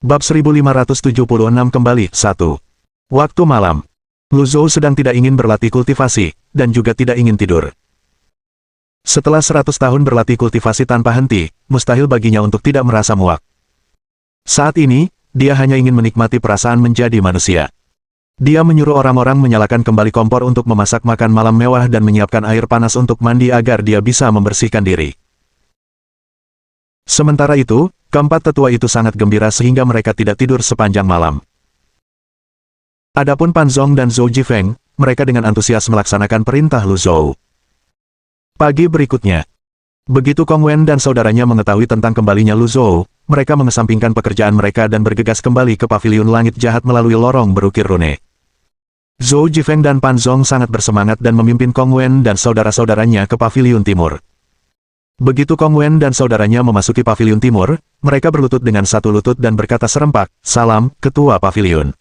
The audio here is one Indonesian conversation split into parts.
Bab 1576 kembali, 1. Waktu malam. Lu Zhou sedang tidak ingin berlatih kultivasi, dan juga tidak ingin tidur. Setelah 100 tahun berlatih kultivasi tanpa henti, mustahil baginya untuk tidak merasa muak. Saat ini, dia hanya ingin menikmati perasaan menjadi manusia. Dia menyuruh orang-orang menyalakan kembali kompor untuk memasak makan malam mewah dan menyiapkan air panas untuk mandi agar dia bisa membersihkan diri. Sementara itu, keempat tetua itu sangat gembira sehingga mereka tidak tidur sepanjang malam. Adapun Pan Zong dan Zhou Jifeng, mereka dengan antusias melaksanakan perintah Lu Zhou. Pagi berikutnya, begitu Kong Wen dan saudaranya mengetahui tentang kembalinya Lu Zhou, mereka mengesampingkan pekerjaan mereka dan bergegas kembali ke paviliun langit jahat melalui lorong berukir rune. Zhou Jifeng dan Pan Zong sangat bersemangat dan memimpin Kong Wen dan saudara-saudaranya ke paviliun timur. Begitu Kong Wen dan saudaranya memasuki paviliun timur, mereka berlutut dengan satu lutut dan berkata serempak, "Salam, ketua paviliun."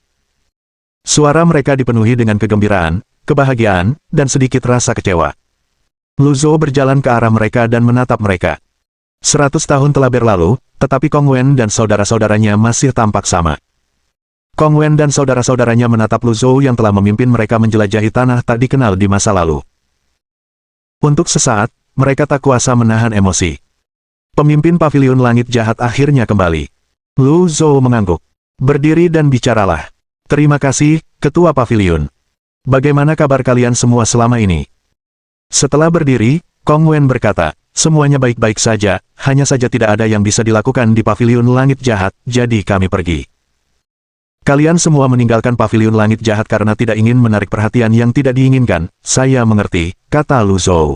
Suara mereka dipenuhi dengan kegembiraan, kebahagiaan, dan sedikit rasa kecewa. Lu Zhou berjalan ke arah mereka dan menatap mereka. 100 tahun telah berlalu, tetapi Kong Wen dan saudara-saudaranya masih tampak sama. Kong Wen dan saudara-saudaranya menatap Lu Zhou yang telah memimpin mereka menjelajahi tanah tak dikenal di masa lalu. Untuk sesaat, mereka tak kuasa menahan emosi. Pemimpin paviliun langit jahat akhirnya kembali. Lu Zhou mengangguk. "Berdiri dan bicaralah." "Terima kasih, ketua paviliun. Bagaimana kabar kalian semua selama ini?" Setelah berdiri, Kong Wen berkata, "Semuanya baik-baik saja, hanya saja tidak ada yang bisa dilakukan di paviliun langit jahat, jadi kami pergi." "Kalian semua meninggalkan paviliun langit jahat karena tidak ingin menarik perhatian yang tidak diinginkan, saya mengerti," kata Lu Zhou.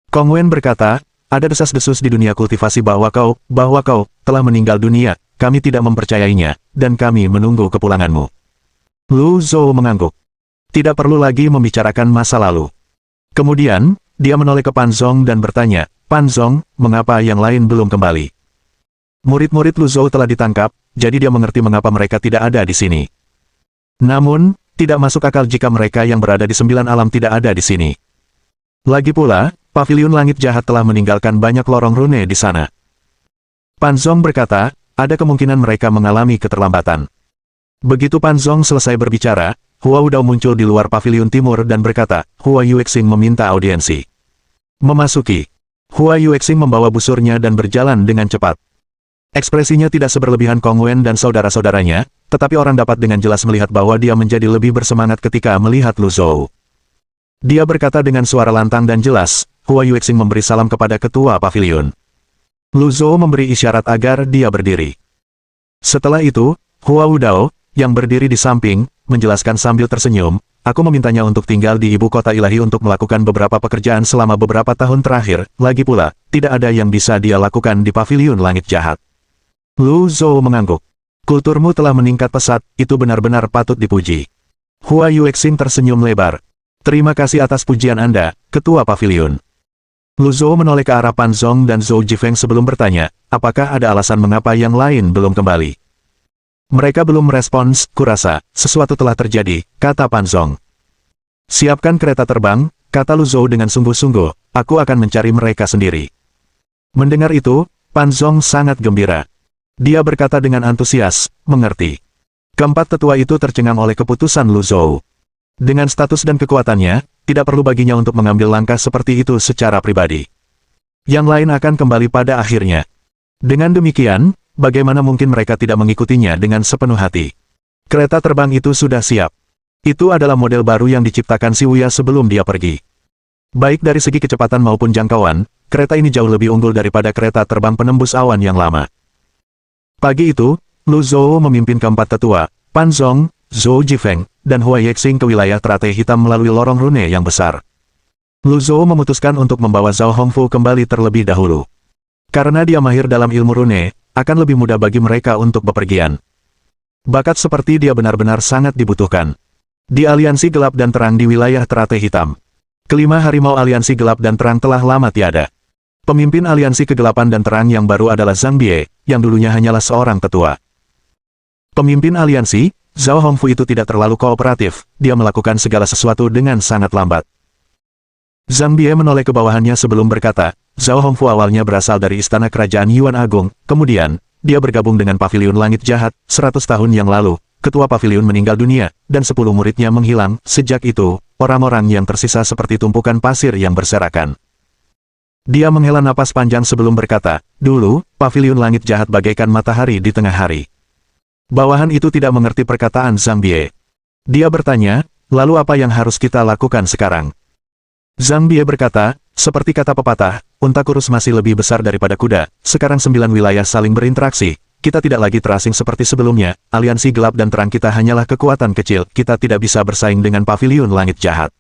Kong Wen berkata, "Ada desas-desus di dunia kultivasi bahwa kau telah meninggal dunia, kami tidak mempercayainya, dan kami menunggu kepulanganmu." Lu Zhou mengangguk. Tidak perlu lagi membicarakan masa lalu. Kemudian, dia menoleh ke Pan Zong dan bertanya, "Pan Zong, mengapa yang lain belum kembali?" Murid-murid Lu Zhou telah ditangkap, jadi dia mengerti mengapa mereka tidak ada di sini. Namun, tidak masuk akal jika mereka yang berada di 9 alam tidak ada di sini. Lagi pula, paviliun langit jahat telah meninggalkan banyak lorong rune di sana. Pan Zong berkata, ada kemungkinan mereka mengalami keterlambatan. Begitu Pan Zong selesai berbicara, Hua Wudao muncul di luar paviliun timur dan berkata, "Hua Yuexing meminta audiensi." Memasuki, Hua Yuexing membawa busurnya dan berjalan dengan cepat. Ekspresinya tidak seberlebihan Kong Wen dan saudara-saudaranya, tetapi orang dapat dengan jelas melihat bahwa dia menjadi lebih bersemangat ketika melihat Lu Zhou. Dia berkata dengan suara lantang dan jelas, Hua Yuexing memberi salam kepada ketua paviliun. Lu Zhou memberi isyarat agar dia berdiri. Setelah itu, Hua Wudao, yang berdiri di samping, menjelaskan sambil tersenyum, "Aku memintanya untuk tinggal di ibu kota ilahi untuk melakukan beberapa pekerjaan selama beberapa tahun terakhir, lagi pula, tidak ada yang bisa dia lakukan di paviliun langit jahat." Lu Zhou mengangguk. "Kulturmu telah meningkat pesat, itu benar-benar patut dipuji." Hua Yuexing tersenyum lebar. "Terima kasih atas pujian Anda, ketua paviliun." Lu Zhou menoleh ke arah Pan Zong dan Zhou Jifeng sebelum bertanya, "Apakah ada alasan mengapa yang lain belum kembali?" "Mereka belum merespons, kurasa, sesuatu telah terjadi," kata Pan Zong. "Siapkan kereta terbang," kata Lu Zhou dengan sungguh-sungguh, "aku akan mencari mereka sendiri." Mendengar itu, Pan Zong sangat gembira. Dia berkata dengan antusias, "Mengerti." Keempat tetua itu tercengang oleh keputusan Lu Zhou. Dengan status dan kekuatannya, tidak perlu baginya untuk mengambil langkah seperti itu secara pribadi. Yang lain akan kembali pada akhirnya. Dengan demikian, bagaimana mungkin mereka tidak mengikutinya dengan sepenuh hati? Kereta terbang itu sudah siap. Itu adalah model baru yang diciptakan Si Wuya sebelum dia pergi. Baik dari segi kecepatan maupun jangkauan, kereta ini jauh lebih unggul daripada kereta terbang penembus awan yang lama. Pagi itu, Lu Zhou memimpin keempat tetua, Pan Zong, Zhou Jifeng, dan Hua Yuexing ke wilayah teratai hitam melalui lorong rune yang besar. Lu Zhou memutuskan untuk membawa Zhao Hongfu kembali terlebih dahulu. Karena dia mahir dalam ilmu rune, akan lebih mudah bagi mereka untuk bepergian. Bakat seperti dia benar-benar sangat dibutuhkan. Di aliansi gelap dan terang di wilayah teratai hitam. Kelima harimau aliansi gelap dan terang telah lama tiada. Pemimpin aliansi kegelapan dan terang yang baru adalah Zhang Bie, yang dulunya hanyalah seorang tetua. Pemimpin aliansi, Zhao Hongfu itu tidak terlalu kooperatif, dia melakukan segala sesuatu dengan sangat lambat. Zhang Bie menoleh ke bawahannya sebelum berkata, "Zhao Hongfu awalnya berasal dari istana kerajaan Yuan Agung, kemudian, dia bergabung dengan Paviliun Langit Jahat, 100 tahun yang lalu. Ketua Paviliun meninggal dunia, dan 10 muridnya menghilang. Sejak itu, orang-orang yang tersisa seperti tumpukan pasir yang berserakan. Dia menghela napas panjang sebelum berkata, dulu, Paviliun Langit Jahat bagaikan matahari di tengah hari. Bawahan itu tidak mengerti perkataan Zhang Bie. Dia bertanya, lalu apa yang harus kita lakukan sekarang? Zhang Bie berkata, seperti kata pepatah, unta kurus masih lebih besar daripada kuda. Sekarang 9 wilayah saling berinteraksi. Kita tidak lagi terasing seperti sebelumnya, aliansi gelap dan terang kita hanyalah kekuatan kecil, kita tidak bisa bersaing dengan Paviliun Langit Jahat.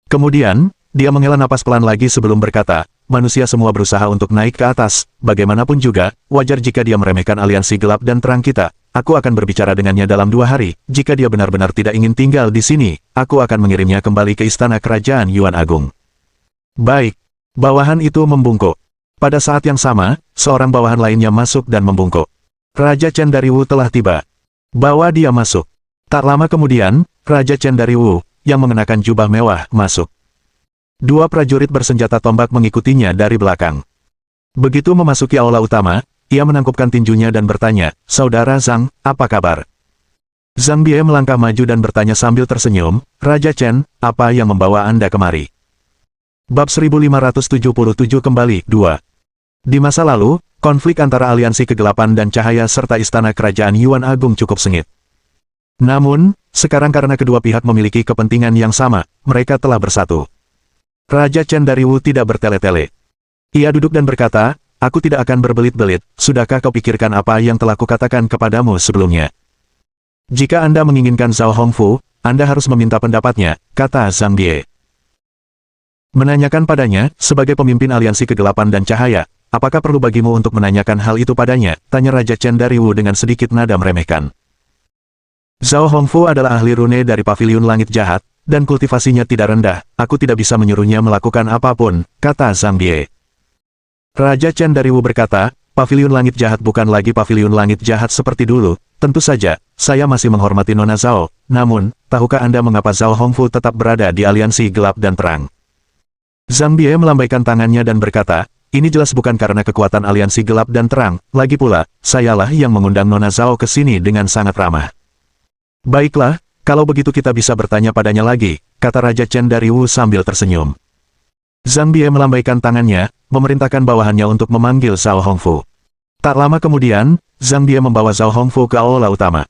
Kemudian, dia menghela napas pelan lagi sebelum berkata, manusia semua berusaha untuk naik ke atas, bagaimanapun juga, wajar jika dia meremehkan aliansi gelap dan terang kita. Aku akan berbicara dengannya dalam 2 hari, jika dia benar-benar tidak ingin tinggal di sini, aku akan mengirimnya kembali ke istana kerajaan Yuan Agung. Baik. Bawahan itu membungkuk. Pada saat yang sama, seorang bawahan lainnya masuk dan membungkuk. Raja Chen dari Wu telah tiba. Bawa dia masuk. Tak lama kemudian, Raja Chen dari Wu, yang mengenakan jubah mewah, masuk. 2 prajurit bersenjata tombak mengikutinya dari belakang. Begitu memasuki aula utama, ia menangkupkan tinjunya dan bertanya, Saudara Zhang, apa kabar? Zhang Bie melangkah maju dan bertanya sambil tersenyum, Raja Chen, apa yang membawa Anda kemari? Bab 1577 kembali, 2. Di masa lalu, konflik antara aliansi kegelapan dan cahaya serta istana kerajaan Yuan Agung cukup sengit. Namun, sekarang karena kedua pihak memiliki kepentingan yang sama, mereka telah bersatu. Raja Chen dari Wu tidak bertele-tele. Ia duduk dan berkata, aku tidak akan berbelit-belit, sudahkah kau pikirkan apa yang telah kukatakan kepadamu sebelumnya? Jika Anda menginginkan Zhao Hongfu, Anda harus meminta pendapatnya, kata Zhang Bie. Menanyakan padanya, sebagai pemimpin aliansi kegelapan dan cahaya, apakah perlu bagimu untuk menanyakan hal itu padanya? Tanya Raja Chen dari Wu dengan sedikit nada meremehkan. Zhao Hongfu adalah ahli rune dari Paviliun Langit Jahat, dan kultivasinya tidak rendah, aku tidak bisa menyuruhnya melakukan apapun, kata Zhang Bie. Raja Chen dari Wu berkata, Paviliun Langit Jahat bukan lagi Paviliun Langit Jahat seperti dulu, tentu saja, saya masih menghormati Nona Zhao, namun, tahukah Anda mengapa Zhao Hongfu tetap berada di aliansi gelap dan terang? Zhang Bie melambaikan tangannya dan berkata, ini jelas bukan karena kekuatan aliansi gelap dan terang, lagi pula, sayalah yang mengundang Nona Zhao ke sini dengan sangat ramah. Baiklah, kalau begitu kita bisa bertanya padanya lagi, kata Raja Chen dari Wu sambil tersenyum. Zhang Bie melambaikan tangannya, memerintahkan bawahannya untuk memanggil Zhao Hongfu. Tak lama kemudian, Zhang Bie membawa Zhao Hongfu ke aula utama.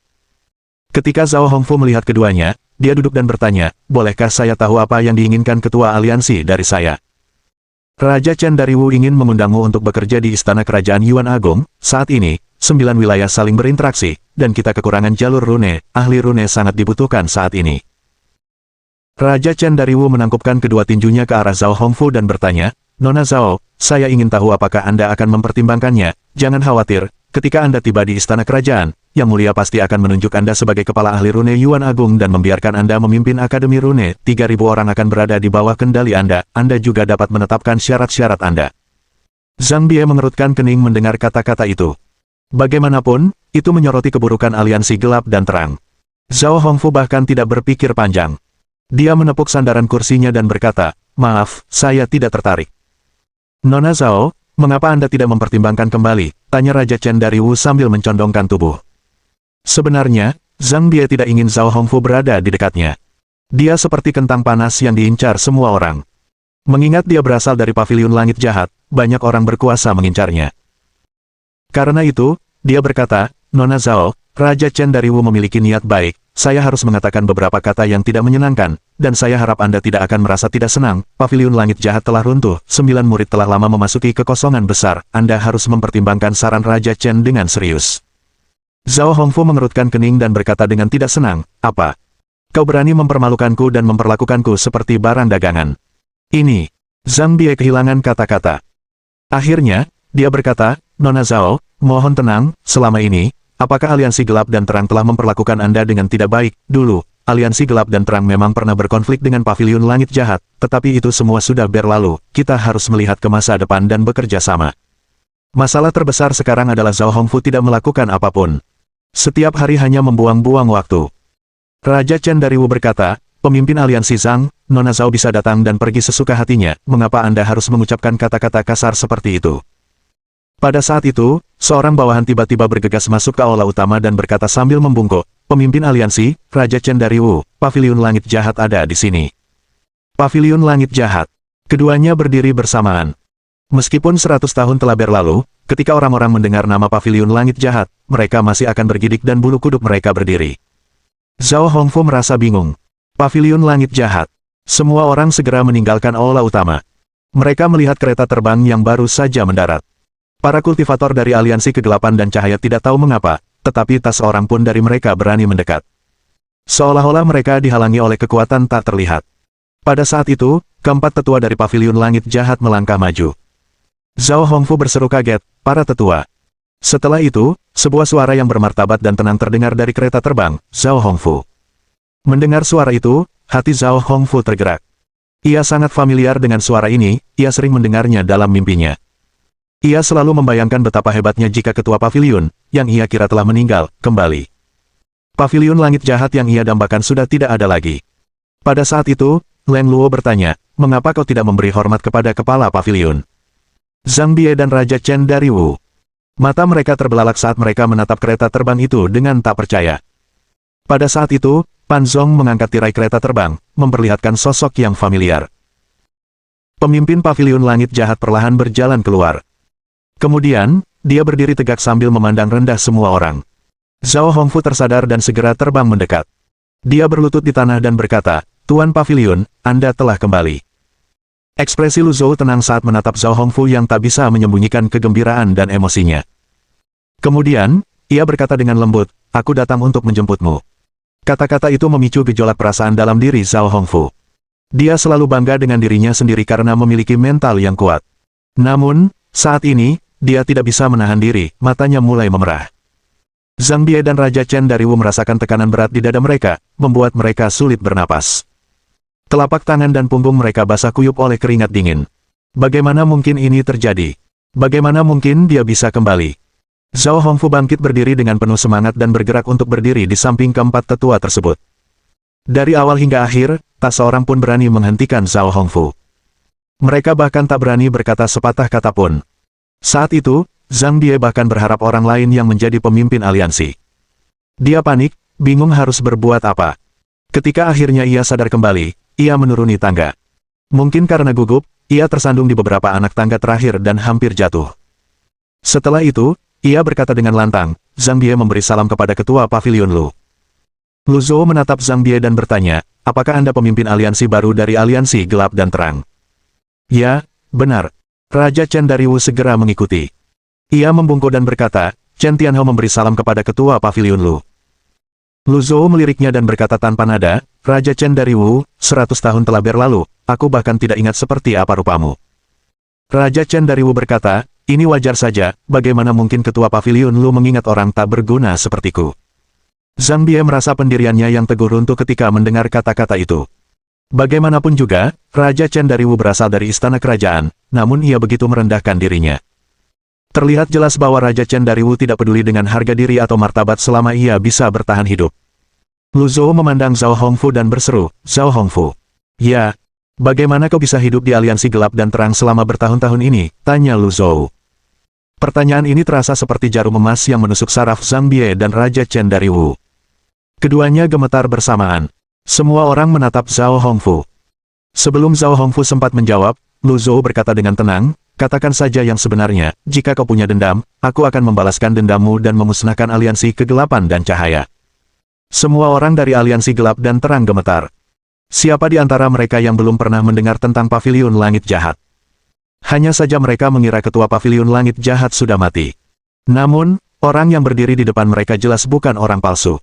Ketika Zhao Hongfu melihat keduanya, dia duduk dan bertanya, bolehkah saya tahu apa yang diinginkan ketua aliansi dari saya? Raja Chen dari Wu ingin mengundangmu untuk bekerja di istana kerajaan Yuan Agung. Saat ini, 9 wilayah saling berinteraksi, dan kita kekurangan jalur rune, ahli rune sangat dibutuhkan saat ini. Raja Chen dari Wu menangkupkan kedua tinjunya ke arah Zhao Hongfu dan bertanya, Nona Zhao, saya ingin tahu apakah Anda akan mempertimbangkannya, jangan khawatir, ketika Anda tiba di istana kerajaan, Yang Mulia pasti akan menunjuk Anda sebagai kepala ahli rune Yuan Agung dan membiarkan Anda memimpin Akademi Rune. 3.000 orang akan berada di bawah kendali Anda. Anda juga dapat menetapkan syarat-syarat Anda. Zhang Bie mengerutkan kening mendengar kata-kata itu. Bagaimanapun, itu menyoroti keburukan aliansi gelap dan terang. Zhao Hongfu bahkan tidak berpikir panjang. Dia menepuk sandaran kursinya dan berkata, maaf, saya tidak tertarik. Nona Zhao, mengapa Anda tidak mempertimbangkan kembali? Tanya Raja Chen dari Wu sambil mencondongkan tubuh. Sebenarnya, Zhang Bie tidak ingin Zhao Hongfu berada di dekatnya. Dia seperti kentang panas yang diincar semua orang. Mengingat dia berasal dari Paviliun Langit Jahat, banyak orang berkuasa mengincarnya. Karena itu, dia berkata, Nona Zhao, Raja Chen dari Wu memiliki niat baik, saya harus mengatakan beberapa kata yang tidak menyenangkan, dan saya harap Anda tidak akan merasa tidak senang. Paviliun Langit Jahat telah runtuh, 9 murid telah lama memasuki kekosongan besar, Anda harus mempertimbangkan saran Raja Chen dengan serius. Zhao Hongfu mengerutkan kening dan berkata dengan tidak senang, apa? Kau berani mempermalukanku dan memperlakukanku seperti barang dagangan. Ini. Zhang Bie kehilangan kata-kata. Akhirnya, dia berkata, Nona Zhao, mohon tenang, selama ini, apakah aliansi gelap dan terang telah memperlakukan Anda dengan tidak baik? Dulu, aliansi gelap dan terang memang pernah berkonflik dengan Paviliun Langit Jahat, tetapi itu semua sudah berlalu, kita harus melihat ke masa depan dan bekerja sama. Masalah terbesar sekarang adalah Zhao Hongfu tidak melakukan apapun. Setiap hari hanya membuang-buang waktu. Raja Chen dari Wu berkata, pemimpin aliansi Zhang, Nona Zhao bisa datang dan pergi sesuka hatinya, mengapa Anda harus mengucapkan kata-kata kasar seperti itu? Pada saat itu, seorang bawahan tiba-tiba bergegas masuk ke aula utama dan berkata sambil membungkuk, "Pemimpin aliansi, Raja Chen dari Wu, Paviliun Langit Jahat ada di sini." Paviliun Langit Jahat. Keduanya berdiri bersamaan. Meskipun 100 tahun telah berlalu, ketika orang-orang mendengar nama Paviliun Langit Jahat, mereka masih akan bergidik dan bulu kuduk mereka berdiri. Zhao Hongfu merasa bingung. Paviliun Langit Jahat. Semua orang segera meninggalkan aula utama. Mereka melihat kereta terbang yang baru saja mendarat. Para kultivator dari aliansi kegelapan dan cahaya tidak tahu mengapa, tetapi tak seorang pun dari mereka berani mendekat. Seolah-olah mereka dihalangi oleh kekuatan tak terlihat. Pada saat itu, keempat tetua dari Paviliun Langit Jahat melangkah maju. Zhao Hongfu berseru kaget, "Para tetua." Setelah itu, sebuah suara yang bermartabat dan tenang terdengar dari kereta terbang, "Zhao Hongfu." Mendengar suara itu, hati Zhao Hongfu tergerak. Ia sangat familiar dengan suara ini, ia sering mendengarnya dalam mimpinya. Ia selalu membayangkan betapa hebatnya jika ketua paviliun, yang ia kira telah meninggal, kembali. Paviliun Langit Jahat yang ia dambakan sudah tidak ada lagi. Pada saat itu, Leng Luo bertanya, "Mengapa kau tidak memberi hormat kepada kepala paviliun?" Zhang Bie dan Raja Chen dari Wu. Mata mereka terbelalak saat mereka menatap kereta terbang itu dengan tak percaya. Pada saat itu, Pan Zong mengangkat tirai kereta terbang, memperlihatkan sosok yang familiar. Pemimpin Paviliun Langit Jahat perlahan berjalan keluar. Kemudian, dia berdiri tegak sambil memandang rendah semua orang. Zhao Hongfu tersadar dan segera terbang mendekat. Dia berlutut di tanah dan berkata, "Tuan Paviliun, Anda telah kembali." Ekspresi Lu Zhou tenang saat menatap Zhao Hongfu yang tak bisa menyembunyikan kegembiraan dan emosinya. Kemudian, ia berkata dengan lembut, "Aku datang untuk menjemputmu." Kata-kata itu memicu gejolak perasaan dalam diri Zhao Hongfu. Dia selalu bangga dengan dirinya sendiri karena memiliki mental yang kuat. Namun, saat ini, dia tidak bisa menahan diri, matanya mulai memerah. Zhang Bie dan Raja Chen dari Wu merasakan tekanan berat di dada mereka, membuat mereka sulit bernapas. Telapak tangan dan punggung mereka basah kuyup oleh keringat dingin. Bagaimana mungkin ini terjadi? Bagaimana mungkin dia bisa kembali? Zhao Hongfu bangkit berdiri dengan penuh semangat dan bergerak untuk berdiri di samping keempat tetua tersebut. Dari awal hingga akhir, tak seorang pun berani menghentikan Zhao Hongfu. Mereka bahkan tak berani berkata sepatah kata pun. Saat itu, Zhang Bie bahkan berharap orang lain yang menjadi pemimpin aliansi. Dia panik, bingung harus berbuat apa. Ketika akhirnya ia sadar kembali, ia menuruni tangga. Mungkin karena gugup, ia tersandung di beberapa anak tangga terakhir dan hampir jatuh. Setelah itu, ia berkata dengan lantang, "Zhang Bie memberi salam kepada ketua Paviliun Lu." Lu Zhou menatap Zhang Bie dan bertanya, "Apakah Anda pemimpin aliansi baru dari aliansi gelap dan terang?" "Ya, benar." Raja Chen dari Wu segera mengikuti. Ia membungkuk dan berkata, "Chen Tianhao memberi salam kepada ketua Paviliun Lu." Lu Zhou meliriknya dan berkata tanpa nada, "Raja Chen dari Wu, 100 tahun telah berlalu, aku bahkan tidak ingat seperti apa rupamu." Raja Chen dari Wu berkata, "Ini wajar saja, bagaimana mungkin ketua Paviliun Lu mengingat orang tak berguna sepertiku." Zhang Bie merasa pendiriannya yang teguh runtuh ketika mendengar kata-kata itu. Bagaimanapun juga, Raja Chen dari Wu berasal dari istana kerajaan, namun ia begitu merendahkan dirinya. Terlihat jelas bahwa Raja Chen dari Wu tidak peduli dengan harga diri atau martabat selama ia bisa bertahan hidup. Lu Zhou memandang Zhao Hongfu dan berseru, "Zhao Hongfu." "Ya, bagaimana kau bisa hidup di aliansi gelap dan terang selama bertahun-tahun ini?" tanya Lu Zhou. Pertanyaan ini terasa seperti jarum emas yang menusuk saraf Zhang Bie dan Raja Chen dari Wu. Keduanya gemetar bersamaan. Semua orang menatap Zhao Hongfu. Sebelum Zhao Hongfu sempat menjawab, Lu Zhou berkata dengan tenang, "Katakan saja yang sebenarnya, jika kau punya dendam, aku akan membalaskan dendammu dan memusnahkan aliansi kegelapan dan cahaya." Semua orang dari aliansi gelap dan terang gemetar. Siapa di antara mereka yang belum pernah mendengar tentang Paviliun Langit Jahat? Hanya saja mereka mengira ketua Paviliun Langit Jahat sudah mati. Namun, orang yang berdiri di depan mereka jelas bukan orang palsu.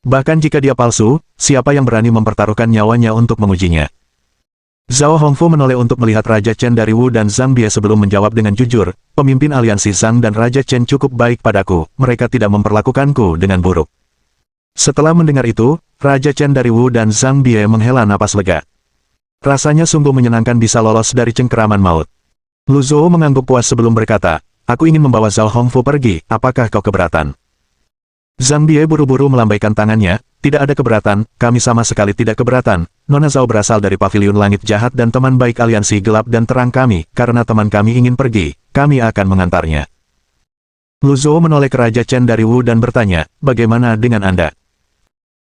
Bahkan jika dia palsu, siapa yang berani mempertaruhkan nyawanya untuk mengujinya? Zhao Hongfu menoleh untuk melihat Raja Chen dari Wu dan Zhang Bie sebelum menjawab dengan jujur, "Pemimpin aliansi Zhang dan Raja Chen cukup baik padaku, mereka tidak memperlakukanku dengan buruk." Setelah mendengar itu, Raja Chen dari Wu dan Zhang Bie menghela napas lega. Rasanya sungguh menyenangkan bisa lolos dari cengkeraman maut. Lu Zhou mengangguk puas sebelum berkata, "Aku ingin membawa Zhao Hongfu pergi, apakah kau keberatan?" Zhang Bie buru-buru melambaikan tangannya, "Tidak ada keberatan, kami sama sekali tidak keberatan. Nona Zhao berasal dari Paviliun Langit Jahat dan teman baik aliansi gelap dan terang kami, karena teman kami ingin pergi, kami akan mengantarnya." Lu Zhou menoleh ke Raja Chen dari Wu dan bertanya, bagaimana dengan Anda?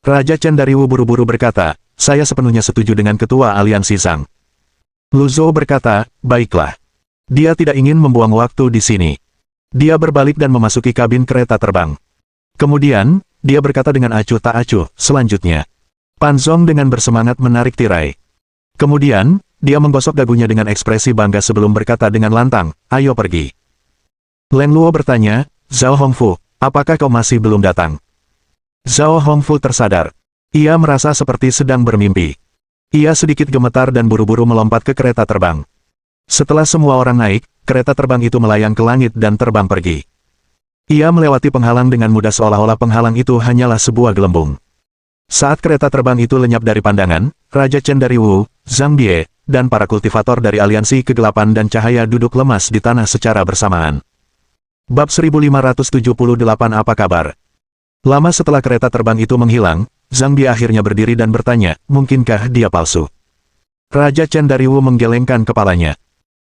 Raja Chen dari Wu buru-buru berkata, saya sepenuhnya setuju dengan ketua aliansi Zhang. Lu Zhou berkata, baiklah. Dia tidak ingin membuang waktu di sini. Dia berbalik dan memasuki kabin kereta terbang. Kemudian, dia berkata dengan acuh tak acuh, selanjutnya. Pan Zong dengan bersemangat menarik tirai. Kemudian, dia menggosok dagunya dengan ekspresi bangga sebelum berkata dengan lantang, ayo pergi. Leng Luo bertanya, Zhao Hongfu, apakah kau masih belum datang? Zhao Hongfu tersadar. Ia merasa seperti sedang bermimpi. Ia sedikit gemetar dan buru-buru melompat ke kereta terbang. Setelah semua orang naik, kereta terbang itu melayang ke langit dan terbang pergi. Ia melewati penghalang dengan mudah seolah-olah penghalang itu hanyalah sebuah gelembung. Saat kereta terbang itu lenyap dari pandangan, Raja Chen dari Wu, Zhang Bie, dan para kultivator dari aliansi kegelapan dan cahaya duduk lemas di tanah secara bersamaan. Bab 1578 Apa kabar? Lama setelah kereta terbang itu menghilang, Zhang Bie akhirnya berdiri dan bertanya, mungkinkah dia palsu? Raja Chen dari Wu menggelengkan kepalanya.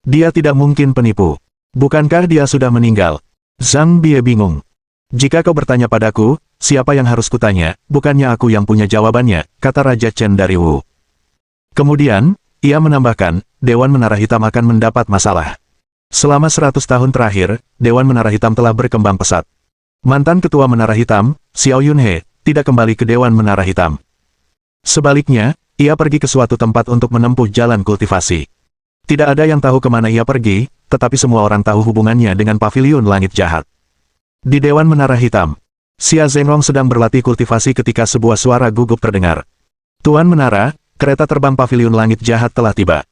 Dia tidak mungkin penipu. Bukankah dia sudah meninggal? Zhang Bie bingung. Jika kau bertanya padaku, siapa yang harus kutanya, bukannya aku yang punya jawabannya, kata Raja Chen dari Wu. Kemudian, ia menambahkan, Dewan Menara Hitam akan mendapat masalah. Selama 100 tahun terakhir, Dewan Menara Hitam telah berkembang pesat. Mantan Ketua Menara Hitam, Xiao Yunhe, tidak kembali ke Dewan Menara Hitam. Sebaliknya, ia pergi ke suatu tempat untuk menempuh jalan kultivasi. Tidak ada yang tahu kemana ia pergi, tetapi semua orang tahu hubungannya dengan Paviliun Langit Jahat. Di Dewan Menara Hitam, Xia Zhengrong sedang berlatih kultivasi ketika sebuah suara gugup terdengar. Tuan Menara, kereta terbang Paviliun Langit Jahat telah tiba.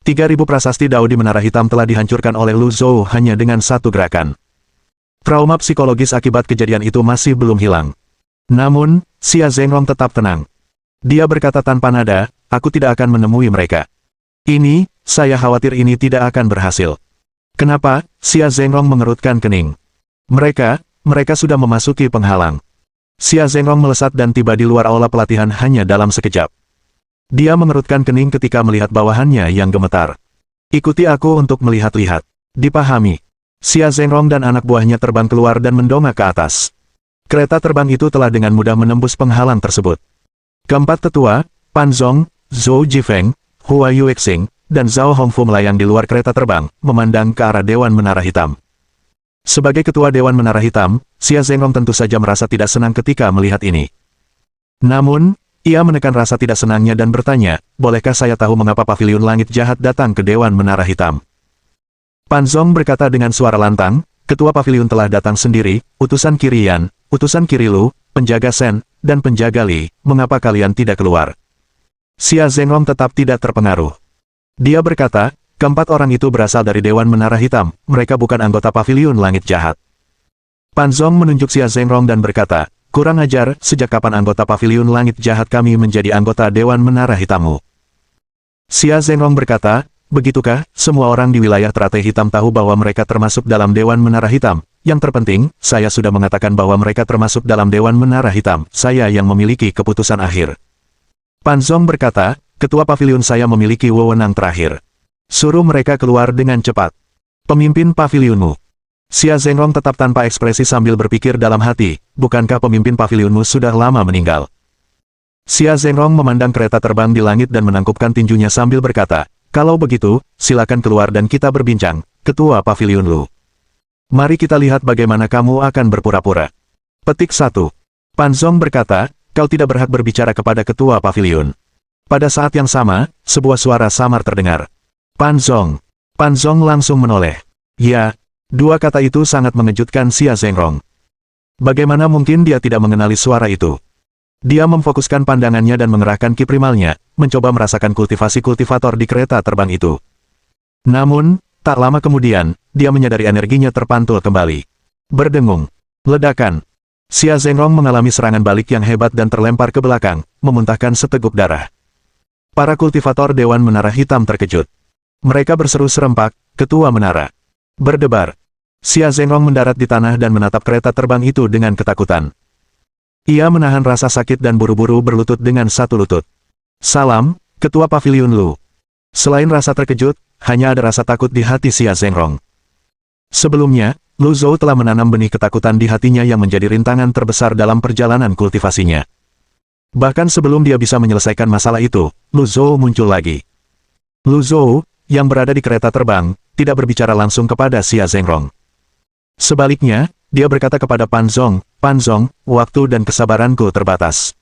3.000 prasasti Dao di Menara Hitam telah dihancurkan oleh Lu Zhou hanya dengan satu gerakan. Trauma psikologis akibat kejadian itu masih belum hilang. Namun, Xia Zhengrong tetap tenang. Dia berkata tanpa nada, aku tidak akan menemui mereka. Saya khawatir ini tidak akan berhasil. Kenapa? Xia Zhengrong mengerutkan kening. Mereka sudah memasuki penghalang. Xia Zhengrong melesat dan tiba di luar aula pelatihan hanya dalam sekejap. Dia mengerutkan kening ketika melihat bawahannya yang gemetar. Ikuti aku untuk melihat-lihat. Dipahami. Xia Zhengrong dan anak buahnya terbang keluar dan mendongak ke atas. Kereta terbang itu telah dengan mudah menembus penghalang tersebut. Keempat tetua, Pan Zong, Zhou Jifeng, Hua Yuexing, dan Zhao Hongfu melayang di luar kereta terbang, memandang ke arah Dewan Menara Hitam. Sebagai ketua Dewan Menara Hitam, Xia Zhengrong tentu saja merasa tidak senang ketika melihat ini. Namun, ia menekan rasa tidak senangnya dan bertanya, bolehkah saya tahu mengapa Paviliun Langit Jahat datang ke Dewan Menara Hitam? Pan Zong berkata dengan suara lantang, ketua paviliun telah datang sendiri, utusan Kiri Yan, utusan Kiri Lu, penjaga Sen, dan penjaga Li, mengapa kalian tidak keluar? Xia Zhengrong tetap tidak terpengaruh. Dia berkata, keempat orang itu berasal dari Dewan Menara Hitam, mereka bukan anggota Paviliun Langit Jahat. Pan Zong menunjuk Xia Zhengrong dan berkata, kurang ajar, sejak kapan anggota Paviliun Langit Jahat kami menjadi anggota Dewan Menara Hitammu? Xia Zhengrong berkata, begitukah, semua orang di wilayah Teratai Hitam tahu bahwa mereka termasuk dalam Dewan Menara Hitam. Yang terpenting, saya sudah mengatakan bahwa mereka termasuk dalam Dewan Menara Hitam, saya yang memiliki keputusan akhir. Pan Zong berkata, ketua paviliun saya memiliki wewenang terakhir. Suruh mereka keluar dengan cepat. Pemimpin paviliunmu. Xia Zhengrong tetap tanpa ekspresi sambil berpikir dalam hati, bukankah pemimpin paviliunmu sudah lama meninggal? Xia Zhengrong memandang kereta terbang di langit dan menangkupkan tinjunya sambil berkata, kalau begitu, silakan keluar dan kita berbincang, ketua paviliun Lu. Mari kita lihat bagaimana kamu akan berpura-pura. Petik 1. Pan Zong berkata, kau tidak berhak berbicara kepada ketua paviliun. Pada saat yang sama, sebuah suara samar terdengar. Pan Zong. Pan Zong langsung menoleh. Ya, dua kata itu sangat mengejutkan Xia Zhengrong. Bagaimana mungkin dia tidak mengenali suara itu? Dia memfokuskan pandangannya dan mengerahkan ki primalnya, mencoba merasakan kultivasi kultivator di kereta terbang itu. Namun, tak lama kemudian, dia menyadari energinya terpantul kembali. Berdengung. Ledakan. Xia Zhengrong mengalami serangan balik yang hebat dan terlempar ke belakang, memuntahkan seteguk darah. Para kultivator Dewan Menara Hitam terkejut. Mereka berseru serempak, ketua menara. Berdebar. Xia Zhengrong mendarat di tanah dan menatap kereta terbang itu dengan ketakutan. Ia menahan rasa sakit dan buru-buru berlutut dengan satu lutut. Salam, ketua paviliun Lu. Selain rasa terkejut, hanya ada rasa takut di hati Xia Zhengrong. Sebelumnya, Lu Zhou telah menanam benih ketakutan di hatinya yang menjadi rintangan terbesar dalam perjalanan kultivasinya. Bahkan sebelum dia bisa menyelesaikan masalah itu, Lu Zhou muncul lagi. Lu Zhou, yang berada di kereta terbang, tidak berbicara langsung kepada Xia Zhengrong. Sebaliknya, dia berkata kepada Pan Zong, "Pan Zong, waktu dan kesabaranku terbatas."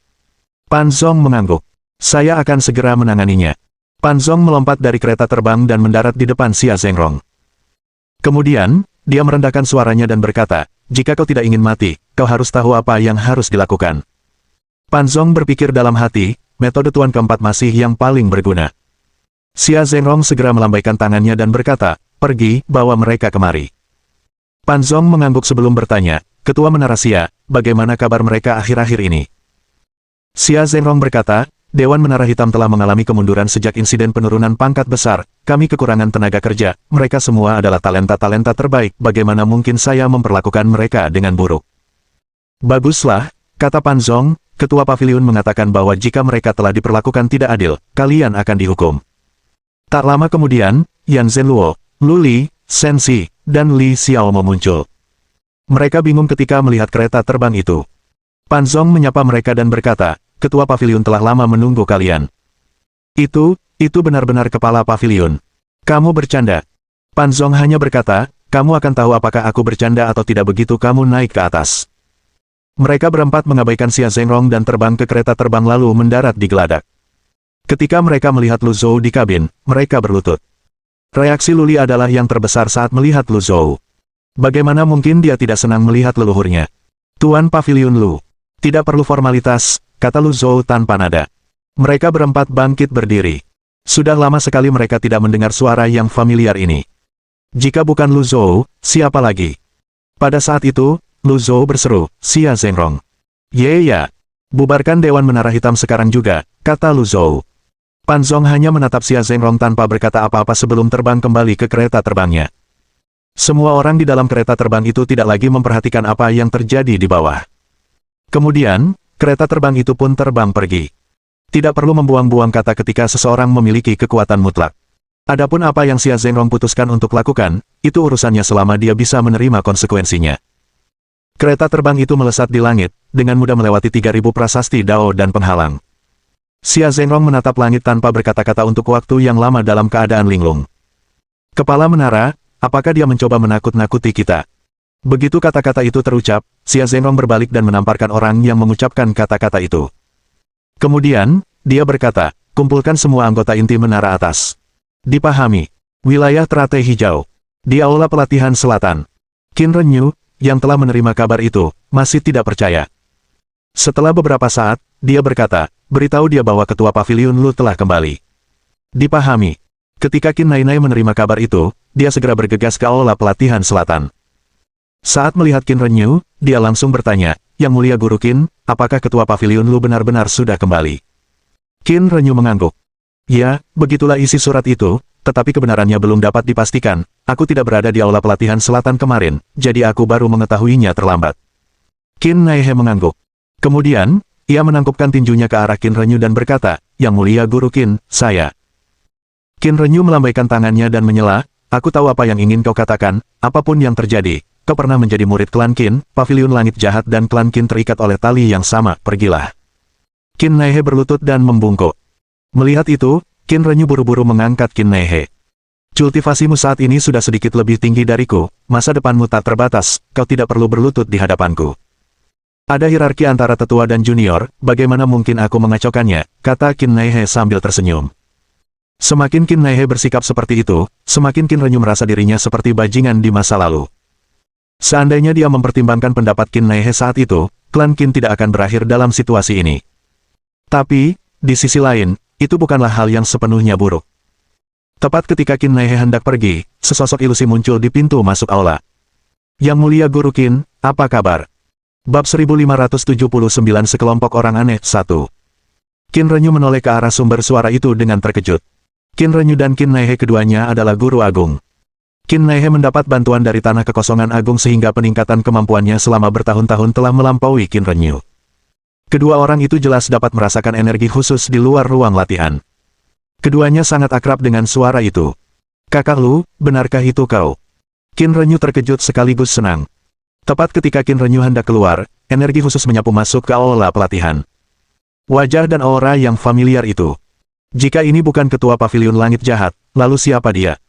Pan Zong mengangguk. "Saya akan segera menanganinya." Pan Zong melompat dari kereta terbang dan mendarat di depan Xia Zhengrong. Kemudian, dia merendahkan suaranya dan berkata, "Jika kau tidak ingin mati, kau harus tahu apa yang harus dilakukan." Pan Zong berpikir dalam hati, metode Tuan keempat masih yang paling berguna. Xia Zhengrong segera melambaikan tangannya dan berkata, "Pergi, bawa mereka kemari." Pan Zong mengangguk sebelum bertanya, "Ketua Menara Xia, bagaimana kabar mereka akhir-akhir ini?" Xia Zhengrong berkata, "Dewan Menara Hitam telah mengalami kemunduran sejak insiden penurunan pangkat besar. Kami kekurangan tenaga kerja, mereka semua adalah talenta-talenta terbaik, bagaimana mungkin saya memperlakukan mereka dengan buruk?" "Baguslah," kata Pan Zong, "Ketua Paviliun mengatakan bahwa jika mereka telah diperlakukan tidak adil, kalian akan dihukum." Tak lama kemudian, Yan Zhenluo, Lu Li, Shen Xi, dan Li Xiao muncul. Mereka bingung ketika melihat kereta terbang itu. Pan Zong menyapa mereka dan berkata, "Ketua Paviliun telah lama menunggu kalian." Itu benar-benar kepala paviliun. "Kamu bercanda." Pan Zong hanya berkata, "Kamu akan tahu apakah aku bercanda atau tidak begitu kamu naik ke atas." Mereka berempat mengabaikan Xia Zhengrong dan terbang ke kereta terbang lalu mendarat di geladak. Ketika mereka melihat Lu Zhou di kabin, mereka berlutut. Reaksi Lu Li adalah yang terbesar saat melihat Lu Zhou. Bagaimana mungkin dia tidak senang melihat leluhurnya? "Tuan Paviliun Lu." "Tidak perlu formalitas," kata Lu Zhou tanpa nada. Mereka berempat bangkit berdiri. Sudah lama sekali mereka tidak mendengar suara yang familiar ini. Jika bukan Lu Zhou, siapa lagi? Pada saat itu, Lu Zhou berseru, "Xia Zhengrong." "Ya, bubarkan Dewan Menara Hitam sekarang juga," kata Lu Zhou. Pan Zong hanya menatap Xia Zhengrong tanpa berkata apa-apa sebelum terbang kembali ke kereta terbangnya. Semua orang di dalam kereta terbang itu tidak lagi memperhatikan apa yang terjadi di bawah. Kemudian, kereta terbang itu pun terbang pergi. Tidak perlu membuang-buang kata ketika seseorang memiliki kekuatan mutlak. Adapun apa yang Xia Zhengrong putuskan untuk lakukan, itu urusannya selama dia bisa menerima konsekuensinya. Kereta terbang itu melesat di langit, dengan mudah melewati 3.000 prasasti Dao dan penghalang. Xia Zhengrong menatap langit tanpa berkata-kata untuk waktu yang lama dalam keadaan linglung. "Kepala menara, apakah dia mencoba menakut-nakuti kita?" Begitu kata-kata itu terucap, Xia Zhengrong berbalik dan menamparkan orang yang mengucapkan kata-kata itu. Kemudian, dia berkata, "Kumpulkan semua anggota inti menara atas." Dipahami. Wilayah teratai hijau. Di aula pelatihan selatan. Qin Renyu, yang telah menerima kabar itu, masih tidak percaya. Setelah beberapa saat, dia berkata, "Beritahu dia bahwa ketua paviliun Lu telah kembali." Dipahami. Ketika Qin Nainai menerima kabar itu, dia segera bergegas ke aula pelatihan selatan. Saat melihat Qin Renyu, dia langsung bertanya, "Yang Mulia Guru Qin, apakah ketua paviliun Lu benar-benar sudah kembali?" Qin Renyu mengangguk. "Ya, begitulah isi surat itu, tetapi kebenarannya belum dapat dipastikan. Aku tidak berada di aula pelatihan selatan kemarin, jadi aku baru mengetahuinya terlambat." Qin Naihe mengangguk. Kemudian, ia menangkupkan tinjunya ke arah Qin Renyu dan berkata, "Yang Mulia Guru Qin, saya." Qin Renyu melambaikan tangannya dan menyela, "Aku tahu apa yang ingin kau katakan, apapun yang terjadi. Kau pernah menjadi murid klan Qin, paviliun langit jahat dan klan Qin terikat oleh tali yang sama, pergilah." Qin Naihe berlutut dan membungkuk. Melihat itu, Qin Renyu buru-buru mengangkat Qin Naihe. "Cultivasimu saat ini sudah sedikit lebih tinggi dariku, masa depanmu tak terbatas, kau tidak perlu berlutut di hadapanku. Ada hierarki antara tetua dan junior, bagaimana mungkin aku mengacaukannya," kata Qin Naihe sambil tersenyum. Semakin Qin Naihe bersikap seperti itu, semakin Qin Renyu merasa dirinya seperti bajingan di masa lalu. Seandainya dia mempertimbangkan pendapat Qin Naihe saat itu, klan Qin tidak akan berakhir dalam situasi ini. Tapi, di sisi lain, itu bukanlah hal yang sepenuhnya buruk. Tepat ketika Qin Naihe hendak pergi, sesosok ilusi muncul di pintu masuk aula. "Yang Mulia Guru Qin, apa kabar?" Bab 1579 Sekelompok Orang Aneh 1. Qin Renyu menoleh ke arah sumber suara itu dengan terkejut. Qin Renyu dan Qin Naihe keduanya adalah guru agung. Qin Naihe mendapat bantuan dari Tanah Kekosongan Agung sehingga peningkatan kemampuannya selama bertahun-tahun telah melampaui Qin Renyu. Kedua orang itu jelas dapat merasakan energi khusus di luar ruang latihan. Keduanya sangat akrab dengan suara itu. "Kakak Lu, benarkah itu kau?" Qin Renyu terkejut sekaligus senang. Tepat ketika Qin Renyu hendak keluar, energi khusus menyapu masuk ke aula pelatihan. Wajah dan aura yang familiar itu. Jika ini bukan ketua paviliun langit jahat, lalu siapa dia?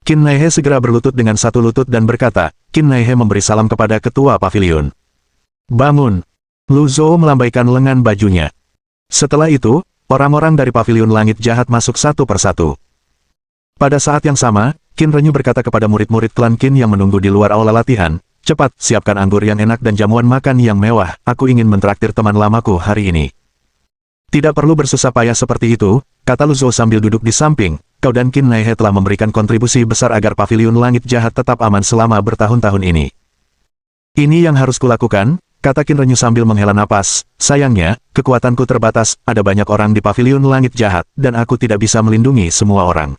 Qin Naihe segera berlutut dengan satu lutut dan berkata, Qin Naihe memberi salam kepada ketua paviliun. Bangun! Lu Zhou melambaikan lengan bajunya. Setelah itu, orang-orang dari paviliun langit jahat masuk satu persatu. Pada saat yang sama, Qin Renyu berkata kepada murid-murid klan Qin yang menunggu di luar aula latihan, cepat, siapkan anggur yang enak dan jamuan makan yang mewah, aku ingin mentraktir teman lamaku hari ini. Tidak perlu bersusah payah seperti itu, kata Lu Zhou sambil duduk di samping, kau dan Qin Naihe telah memberikan kontribusi besar agar paviliun langit jahat tetap aman selama bertahun-tahun ini. Ini yang harus kulakukan, kata Qin Renyu sambil menghela napas, sayangnya, kekuatanku terbatas, ada banyak orang di paviliun langit jahat, dan aku tidak bisa melindungi semua orang.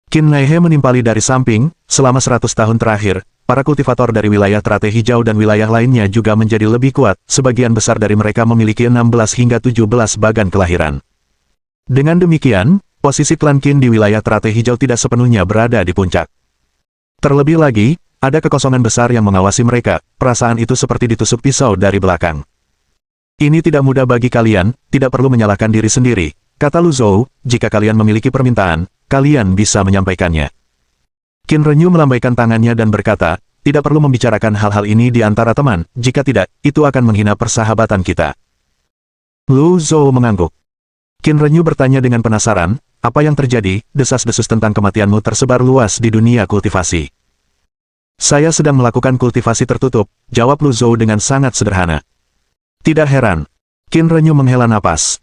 Qin Naihe menimpali dari samping, selama 100 tahun terakhir, para kultivator dari wilayah Teratai Hijau dan wilayah lainnya juga menjadi lebih kuat, sebagian besar dari mereka memiliki 16 hingga 17 bagan kelahiran. Dengan demikian, posisi klan Qin di wilayah Teratai Hijau tidak sepenuhnya berada di puncak. Terlebih lagi, ada kekosongan besar yang mengawasi mereka, perasaan itu seperti ditusuk pisau dari belakang. Ini tidak mudah bagi kalian, tidak perlu menyalahkan diri sendiri, kata Lu Zhou, jika kalian memiliki permintaan, kalian bisa menyampaikannya. Qin Renyu melambaikan tangannya dan berkata, tidak perlu membicarakan hal-hal ini di antara teman, jika tidak, itu akan menghina persahabatan kita. Lu Zhou mengangguk. Qin Renyu bertanya dengan penasaran, apa yang terjadi, desas-desus tentang kematianmu tersebar luas di dunia kultivasi. Saya sedang melakukan kultivasi tertutup, jawab Lu Zhou dengan sangat sederhana. Tidak heran. Qin Renyu menghela napas.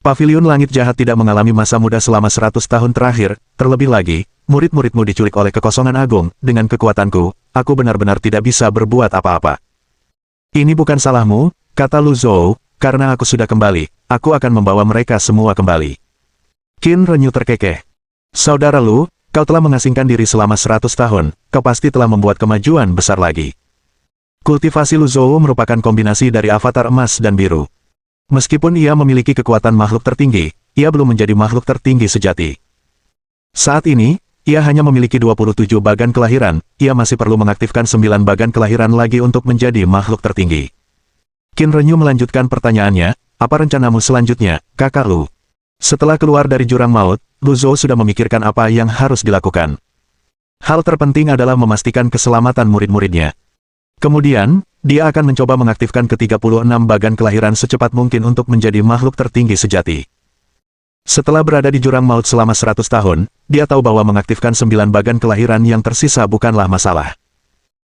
Paviliun langit jahat tidak mengalami masa muda selama 100 tahun terakhir, terlebih lagi, murid-muridmu diculik oleh kekosongan agung, dengan kekuatanku, aku benar-benar tidak bisa berbuat apa-apa. Ini bukan salahmu, kata Lu Zhou, karena aku sudah kembali, aku akan membawa mereka semua kembali. Qin Renyu terkekeh. Saudara Lu, kau telah mengasingkan diri selama 100 tahun, kau pasti telah membuat kemajuan besar lagi. Kultivasi Lu Zhou merupakan kombinasi dari avatar emas dan biru. Meskipun ia memiliki kekuatan makhluk tertinggi, ia belum menjadi makhluk tertinggi sejati. Saat ini, ia hanya memiliki 27 bagan kelahiran, ia masih perlu mengaktifkan 9 bagan kelahiran lagi untuk menjadi makhluk tertinggi. Qin Renyu melanjutkan pertanyaannya, apa rencanamu selanjutnya, kakak Lu? Setelah keluar dari jurang maut, Lu Zhou sudah memikirkan apa yang harus dilakukan. Hal terpenting adalah memastikan keselamatan murid-muridnya. Kemudian, dia akan mencoba mengaktifkan ke-36 bagan kelahiran secepat mungkin untuk menjadi makhluk tertinggi sejati. Setelah berada di jurang maut selama 100 tahun, dia tahu bahwa mengaktifkan 9 bagan kelahiran yang tersisa bukanlah masalah.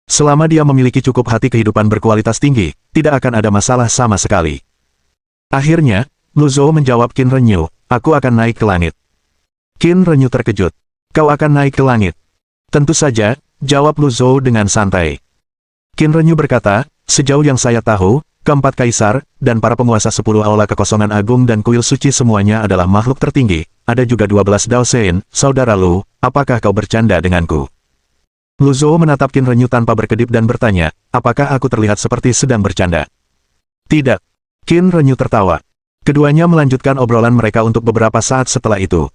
Selama dia memiliki cukup hati kehidupan berkualitas tinggi, tidak akan ada masalah sama sekali. Akhirnya, Lu Zhou menjawab Qin Renyu, aku akan naik ke langit. Qin Renyu terkejut. Kau akan naik ke langit? Tentu saja, jawab Lu Zhou dengan santai. Qin Renyu berkata, sejauh yang saya tahu, keempat kaisar, dan para penguasa 10 aula kekosongan agung dan kuil suci semuanya adalah makhluk tertinggi, ada juga 12 Dao Sein, saudara Lu, apakah kau bercanda denganku? Lu Zhou menatap Qin Renyu tanpa berkedip dan bertanya, apakah aku terlihat seperti sedang bercanda? Tidak. Qin Renyu tertawa. Keduanya melanjutkan obrolan mereka untuk beberapa saat setelah itu.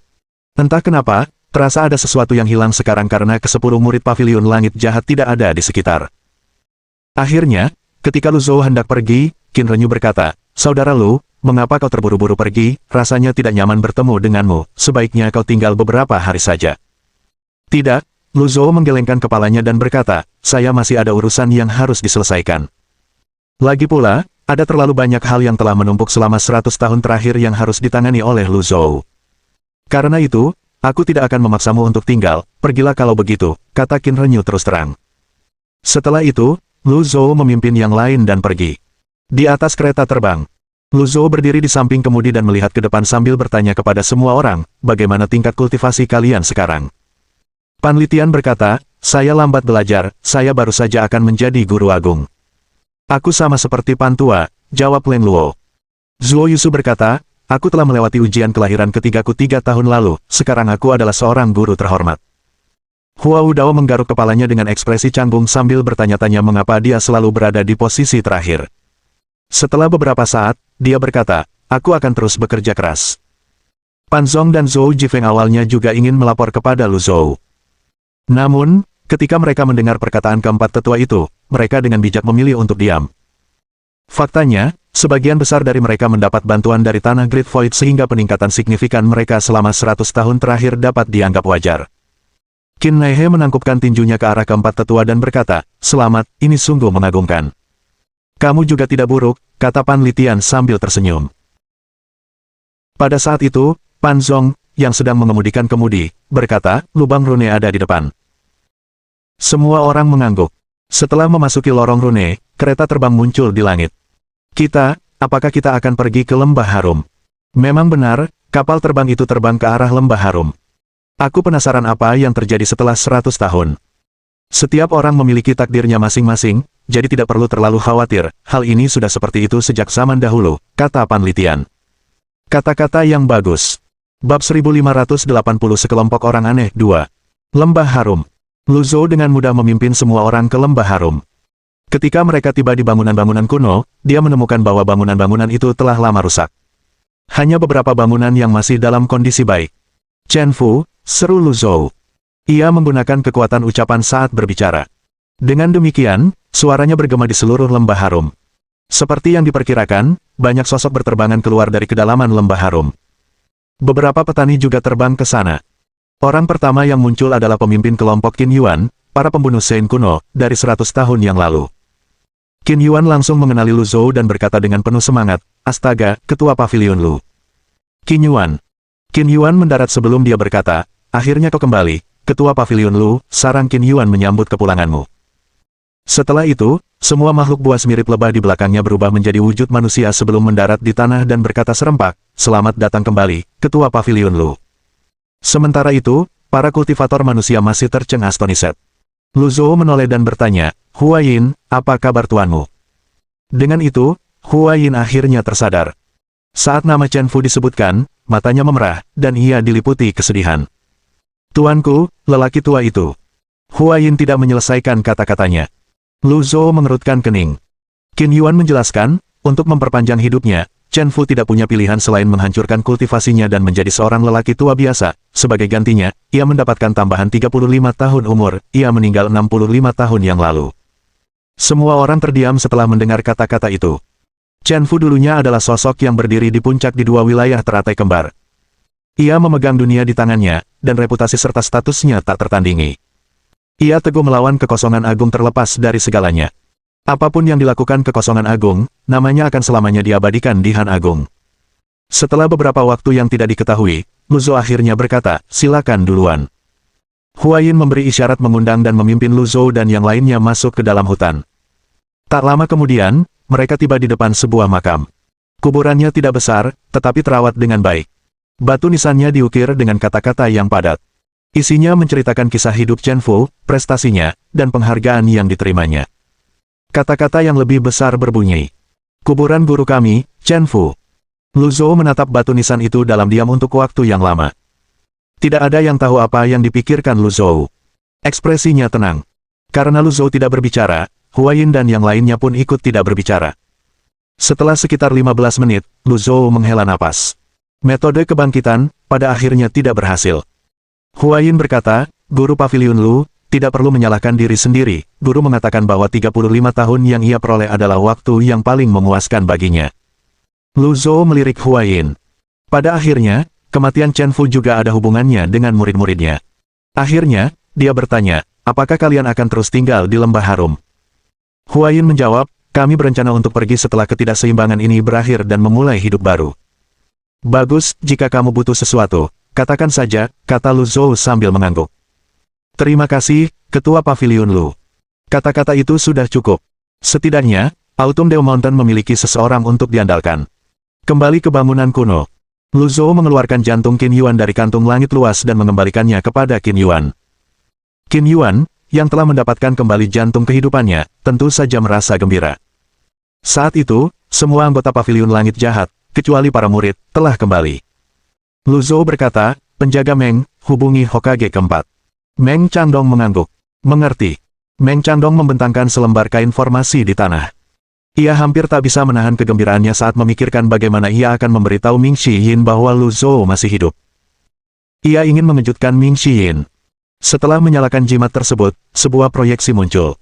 Entah kenapa, terasa ada sesuatu yang hilang sekarang karena ke-10 murid paviliun langit jahat tidak ada di sekitar. Akhirnya, ketika Lu Zhou hendak pergi, Qin Renyu berkata, saudara Lu, mengapa kau terburu-buru pergi, rasanya tidak nyaman bertemu denganmu, sebaiknya kau tinggal beberapa hari saja. Tidak, Lu Zhou menggelengkan kepalanya dan berkata, saya masih ada urusan yang harus diselesaikan. Lagi pula, ada terlalu banyak hal yang telah menumpuk selama 100 tahun terakhir yang harus ditangani oleh Lu Zhou. Karena itu, aku tidak akan memaksamu untuk tinggal, pergilah kalau begitu, kata Qin Renyu terus terang. Setelah itu, Lu Zhou memimpin yang lain dan pergi. Di atas kereta terbang, Lu Zhou berdiri di samping kemudi dan melihat ke depan sambil bertanya kepada semua orang, bagaimana tingkat kultivasi kalian sekarang? Panlitian berkata, saya lambat belajar, saya baru saja akan menjadi guru agung. Aku sama seperti Pan Tua, jawab Len Luo. Zuo Yusu berkata, aku telah melewati ujian kelahiran ketigaku 3 tahun lalu, sekarang aku adalah seorang guru terhormat. Hua Wudao menggaruk kepalanya dengan ekspresi canggung sambil bertanya-tanya mengapa dia selalu berada di posisi terakhir. Setelah beberapa saat, dia berkata, aku akan terus bekerja keras. Pan Zong dan Zhou Jifeng awalnya juga ingin melapor kepada Lu Zhou. Namun, Ketika mereka mendengar perkataan keempat tetua itu, mereka dengan bijak memilih untuk diam. Faktanya, sebagian besar dari mereka mendapat bantuan dari tanah Great Void sehingga peningkatan signifikan mereka selama 100 tahun terakhir dapat dianggap wajar. Qin Naihe menangkupkan tinjunya ke arah keempat tetua dan berkata, "Selamat, ini sungguh mengagumkan." "Kamu juga tidak buruk," kata Pan Litian sambil tersenyum. Pada saat itu, Pan Zong, yang sedang mengemudikan kemudi, berkata, "Lubang rune ada di depan." Semua orang mengangguk. Setelah memasuki lorong rune, kereta terbang muncul di langit. Apakah kita akan pergi ke Lembah Harum?" Memang benar, kapal terbang itu terbang ke arah Lembah Harum. Aku penasaran apa yang terjadi setelah 100 tahun. Setiap orang memiliki takdirnya masing-masing, jadi tidak perlu terlalu khawatir, hal ini sudah seperti itu sejak zaman dahulu, kata Pan Litian. Kata-kata yang bagus. Bab 1580 Sekelompok Orang Aneh 2. Lembah Harum. Lu Zhou dengan mudah memimpin semua orang ke Lembah Harum. Ketika mereka tiba di bangunan-bangunan kuno, dia menemukan bahwa bangunan-bangunan itu telah lama rusak. Hanya beberapa bangunan yang masih dalam kondisi baik. "Chen Fu," seru Lu Zhou. Ia menggunakan kekuatan ucapan saat berbicara. Dengan demikian, suaranya bergema di seluruh Lembah Harum. Seperti yang diperkirakan, banyak sosok berterbangan keluar dari kedalaman Lembah Harum. Beberapa petani juga terbang ke sana. Orang pertama yang muncul adalah pemimpin kelompok Qin Yuan, para pembunuh Shen kuno, dari 100 tahun yang lalu. Qin Yuan langsung mengenali Lu Zhou dan berkata dengan penuh semangat, "Astaga, Ketua Pavilion Lu." Qin Yuan. Qin Yuan mendarat sebelum dia berkata, "Akhirnya kau kembali, Ketua Pavilion Lu," sarang Qin Yuan menyambut kepulanganmu. Setelah itu, semua makhluk buas mirip lebah di belakangnya berubah menjadi wujud manusia sebelum mendarat di tanah dan berkata serempak, "Selamat datang kembali, Ketua Pavilion Lu." Sementara itu, para kultivator manusia masih tercengang-astonished. Lu Zhou menoleh dan bertanya, "Huayin, apa kabar tuanmu?" Dengan itu, Huayin akhirnya tersadar. Saat nama Chen Fu disebutkan, matanya memerah, dan ia diliputi kesedihan. "Tuanku, lelaki tua itu." Huayin tidak menyelesaikan kata-katanya. Lu Zhou mengerutkan kening. Qin Yuan menjelaskan, untuk memperpanjang hidupnya, Chen Fu tidak punya pilihan selain menghancurkan kultivasinya dan menjadi seorang lelaki tua biasa. Sebagai gantinya, ia mendapatkan tambahan 35 tahun umur, ia meninggal 65 tahun yang lalu. Semua orang terdiam setelah mendengar kata-kata itu. Chen Fu dulunya adalah sosok yang berdiri di puncak di dua wilayah teratai kembar. Ia memegang dunia di tangannya, dan reputasi serta statusnya tak tertandingi. Ia teguh melawan kekosongan agung terlepas dari segalanya. Apapun yang dilakukan kekosongan agung, namanya akan selamanya diabadikan di Han Agung. Setelah beberapa waktu yang tidak diketahui, Lu Zhou akhirnya berkata, "Silakan duluan." Huayin memberi isyarat mengundang dan memimpin Lu Zhou dan yang lainnya masuk ke dalam hutan. Tak lama kemudian, mereka tiba di depan sebuah makam. Kuburannya tidak besar, tetapi terawat dengan baik. Batu nisannya diukir dengan kata-kata yang padat. Isinya menceritakan kisah hidup Chen Fu, prestasinya, dan penghargaan yang diterimanya. Kata-kata yang lebih besar berbunyi, "Kuburan guru kami, Chen Fu." Lu Zhou menatap batu nisan itu dalam diam untuk waktu yang lama. Tidak ada yang tahu apa yang dipikirkan Lu Zhou. Ekspresinya tenang. Karena Lu Zhou tidak berbicara, Huayin dan yang lainnya pun ikut tidak berbicara. Setelah sekitar 15 menit, Lu Zhou menghela napas. Metode kebangkitan, pada akhirnya tidak berhasil. Huayin berkata, "Guru Pavilion Lu, tidak perlu menyalahkan diri sendiri." Guru mengatakan bahwa 35 tahun yang ia peroleh adalah waktu yang paling memuaskan baginya. Lu Zhou melirik Huayin. Pada akhirnya, kematian Chen Fu juga ada hubungannya dengan murid-muridnya. Akhirnya, dia bertanya, "Apakah kalian akan terus tinggal di Lembah Harum?" Huayin menjawab, "Kami berencana untuk pergi setelah ketidakseimbangan ini berakhir dan memulai hidup baru." "Bagus, jika kamu butuh sesuatu, katakan saja," kata Lu Zhou sambil mengangguk. "Terima kasih, Ketua Pavilion Lu." Kata-kata itu sudah cukup. Setidaknya, Autumn Dew Mountain memiliki seseorang untuk diandalkan. Kembali ke bangunan kuno. Lu Zhou mengeluarkan jantung Qin Yuan dari kantung langit luas dan mengembalikannya kepada Qin Yuan. Qin Yuan, yang telah mendapatkan kembali jantung kehidupannya, tentu saja merasa gembira. Saat itu, semua anggota Pavilion Langit Jahat, kecuali para murid, telah kembali. Lu Zhou berkata, "Penjaga Meng, hubungi Hokage keempat." Meng Chandong mengangguk. "Mengerti." Meng Chandong membentangkan selembar kain formasi di tanah. Ia hampir tak bisa menahan kegembiraannya saat memikirkan bagaimana ia akan memberitahu Ming Shiyin bahwa Lu Zhou masih hidup. Ia ingin mengejutkan Ming Shiyin. Setelah menyalakan jimat tersebut, sebuah proyeksi muncul.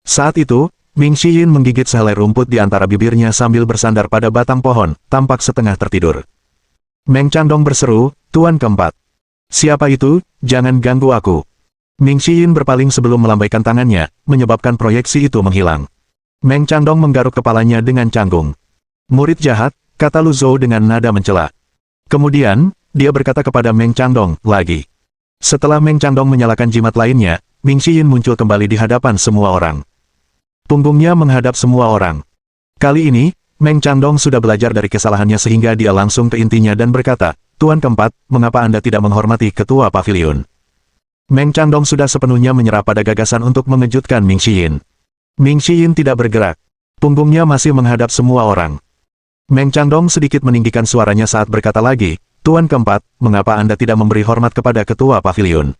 Saat itu, Ming Xiyin menggigit sehelai rumput di antara bibirnya sambil bersandar pada batang pohon, tampak setengah tertidur. Meng Chandong berseru, "Tuan keempat. Siapa itu? Jangan ganggu aku." Ming Xiyin berpaling sebelum melambaikan tangannya, menyebabkan proyeksi itu menghilang. Meng Chandong menggaruk kepalanya dengan canggung. "Murid jahat," kata Lu Zhou dengan nada mencela. Kemudian, dia berkata kepada Meng Chandong, "Lagi." Setelah Meng Chandong menyalakan jimat lainnya, Ming Xiyin muncul kembali di hadapan semua orang. Punggungnya menghadap semua orang. Kali ini, Meng Chandong sudah belajar dari kesalahannya sehingga dia langsung ke intinya dan berkata, "Tuan keempat, mengapa Anda tidak menghormati ketua pavilion?" Meng Chandong sudah sepenuhnya menyerah pada gagasan untuk mengejutkan Ming Xiyin. Ming Xiyin tidak bergerak. Punggungnya masih menghadap semua orang. Meng Chandong sedikit meninggikan suaranya saat berkata lagi, "Tuan keempat, mengapa Anda tidak memberi hormat kepada ketua pavilion?"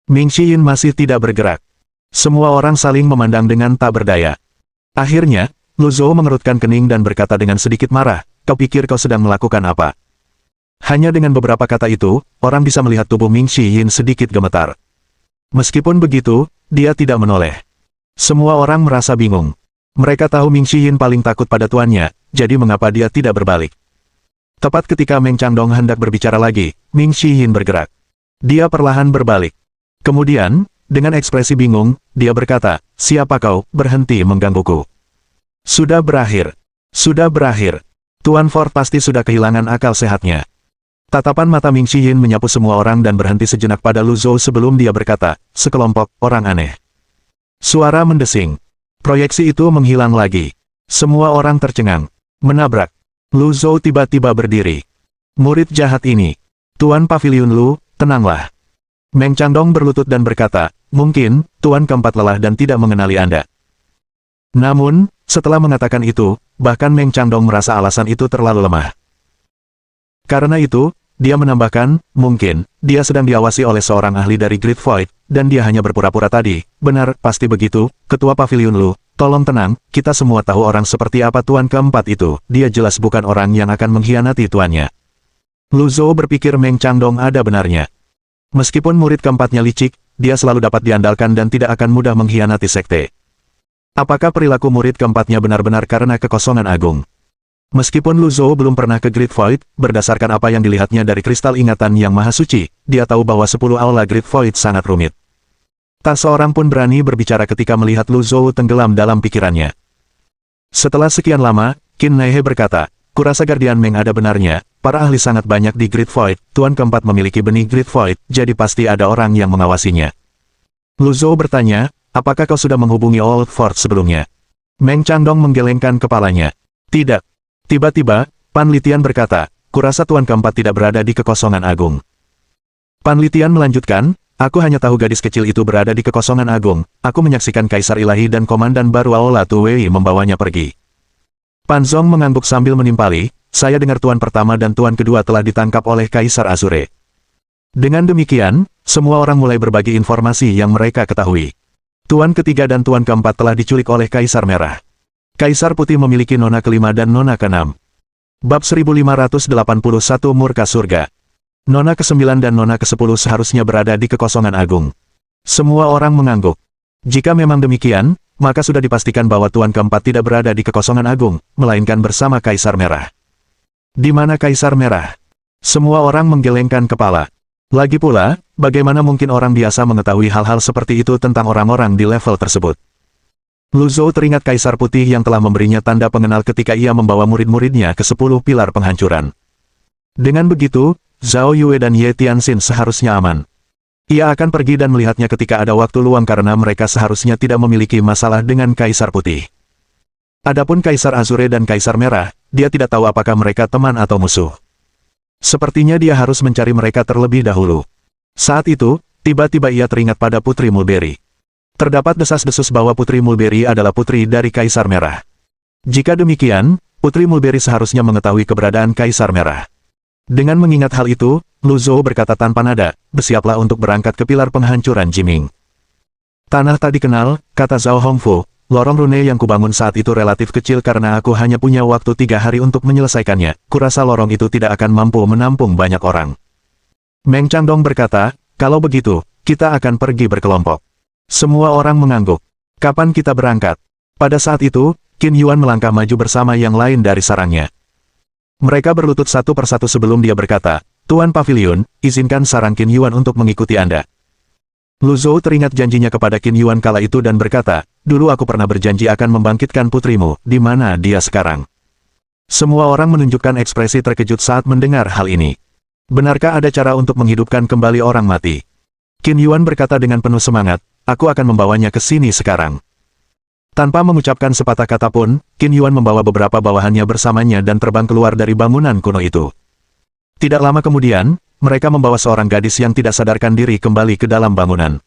Ming Xiyin masih tidak bergerak. Semua orang saling memandang dengan tak berdaya. Akhirnya, Lu Zhou mengerutkan kening dan berkata dengan sedikit marah, "Kau pikir kau sedang melakukan apa?" Hanya dengan beberapa kata itu, orang bisa melihat tubuh Ming Xiyin sedikit gemetar. Meskipun begitu, dia tidak menoleh. Semua orang merasa bingung. Mereka tahu Ming Xiyin paling takut pada tuannya, jadi mengapa dia tidak berbalik. Tepat ketika Meng Chandong hendak berbicara lagi, Ming Xiyin bergerak. Dia perlahan berbalik. Kemudian, dengan ekspresi bingung, dia berkata, "Siapa kau, berhenti menggangguku." Sudah berakhir. Sudah berakhir. Tuan Ford pasti sudah kehilangan akal sehatnya. Tatapan mata Ming Xiyin menyapu semua orang dan berhenti sejenak pada Lu Zhou sebelum dia berkata, "Sekelompok orang aneh." Suara mendesing. Proyeksi itu menghilang lagi. Semua orang tercengang. Menabrak. Lu Zhou tiba-tiba berdiri. "Murid jahat ini. Tuan Pavilion Lu, tenanglah." Meng Chandong berlutut dan berkata, "Mungkin, Tuan keempat lelah dan tidak mengenali Anda." Namun, setelah mengatakan itu, bahkan Meng Chandong merasa alasan itu terlalu lemah. Karena itu, dia menambahkan, "Mungkin, dia sedang diawasi oleh seorang ahli dari Great Void, dan dia hanya berpura-pura tadi." "Benar, pasti begitu, Ketua Pavilion Lu. Tolong tenang, kita semua tahu orang seperti apa Tuan keempat itu. Dia jelas bukan orang yang akan mengkhianati tuannya." Lu Zhou berpikir Meng Chandong ada benarnya. Meskipun murid keempatnya licik, dia selalu dapat diandalkan dan tidak akan mudah mengkhianati sekte. Apakah perilaku murid keempatnya benar-benar karena kekosongan agung? Meskipun Lu Zhou belum pernah ke Great Void, berdasarkan apa yang dilihatnya dari kristal ingatan yang maha suci, dia tahu bahwa 10 aula Great Void sangat rumit. Tak seorang pun berani berbicara ketika melihat Lu Zhou tenggelam dalam pikirannya. Setelah sekian lama, Qin Naihe berkata, "Kurasa Guardian Meng ada benarnya, para ahli sangat banyak di Great Void, Tuan keempat memiliki benih Great Void, jadi pasti ada orang yang mengawasinya." Lu Zhou bertanya, "Apakah kau sudah menghubungi Old Fort sebelumnya?" Meng Chandong menggelengkan kepalanya. "Tidak." Tiba-tiba, Pan Litian berkata, "Kurasa Tuan keempat tidak berada di kekosongan agung." Pan Litian melanjutkan, "Aku hanya tahu gadis kecil itu berada di kekosongan agung. Aku menyaksikan Kaisar Ilahi dan Komandan baru Aola Tuwei membawanya pergi." Pan Zong mengangguk sambil menimpali, "Saya dengar Tuan pertama dan Tuan kedua telah ditangkap oleh Kaisar Azure." Dengan demikian, semua orang mulai berbagi informasi yang mereka ketahui. Tuan ketiga dan Tuan keempat telah diculik oleh Kaisar Merah. Kaisar Putih memiliki nona kelima dan nona keenam. Bab 1581 Murka Surga. Nona ke-9 dan nona ke-10 seharusnya berada di kekosongan agung. Semua orang mengangguk. Jika memang demikian, maka sudah dipastikan bahwa Tuan keempat tidak berada di kekosongan agung, melainkan bersama Kaisar Merah. Di mana Kaisar Merah? Semua orang menggelengkan kepala. Lagi pula, bagaimana mungkin orang biasa mengetahui hal-hal seperti itu tentang orang-orang di level tersebut? Lu Zhou teringat Kaisar Putih yang telah memberinya tanda pengenal ketika ia membawa murid-muridnya ke 10 pilar penghancuran. Dengan begitu, Zhao Yue dan Ye Tianxin seharusnya aman. Ia akan pergi dan melihatnya ketika ada waktu luang karena mereka seharusnya tidak memiliki masalah dengan Kaisar Putih. Adapun Kaisar Azure dan Kaisar Merah, dia tidak tahu apakah mereka teman atau musuh. Sepertinya dia harus mencari mereka terlebih dahulu. Saat itu, tiba-tiba ia teringat pada Putri Mulberry. Terdapat desas-desus bahwa Putri Mulberry adalah putri dari Kaisar Merah. Jika demikian, Putri Mulberry seharusnya mengetahui keberadaan Kaisar Merah. Dengan mengingat hal itu, Lu Zhou berkata tanpa nada, "Bersiaplah untuk berangkat ke pilar penghancuran Jiming." "Tanah tak dikenal," kata Zhao Hongfu, "lorong rune yang kubangun saat itu relatif kecil karena aku hanya punya waktu 3 hari untuk menyelesaikannya. Kurasa lorong itu tidak akan mampu menampung banyak orang." Meng Chandong berkata, kalau begitu, kita akan pergi berkelompok. Semua orang mengangguk. Kapan kita berangkat? Pada saat itu, Qin Yuan melangkah maju bersama yang lain dari sarangnya. Mereka berlutut satu persatu sebelum dia berkata, Tuan Pavilion, izinkan sarang Qin Yuan untuk mengikuti Anda. Lu Zhou teringat janjinya kepada Qin Yuan kala itu dan berkata, dulu aku pernah berjanji akan membangkitkan putrimu, di mana dia sekarang? Semua orang menunjukkan ekspresi terkejut saat mendengar hal ini. Benarkah ada cara untuk menghidupkan kembali orang mati? Qin Yuan berkata dengan penuh semangat, aku akan membawanya ke sini sekarang. Tanpa mengucapkan sepatah kata pun, Qin Yuan membawa beberapa bawahannya bersamanya dan terbang keluar dari bangunan kuno itu. Tidak lama kemudian, mereka membawa seorang gadis yang tidak sadarkan diri kembali ke dalam bangunan.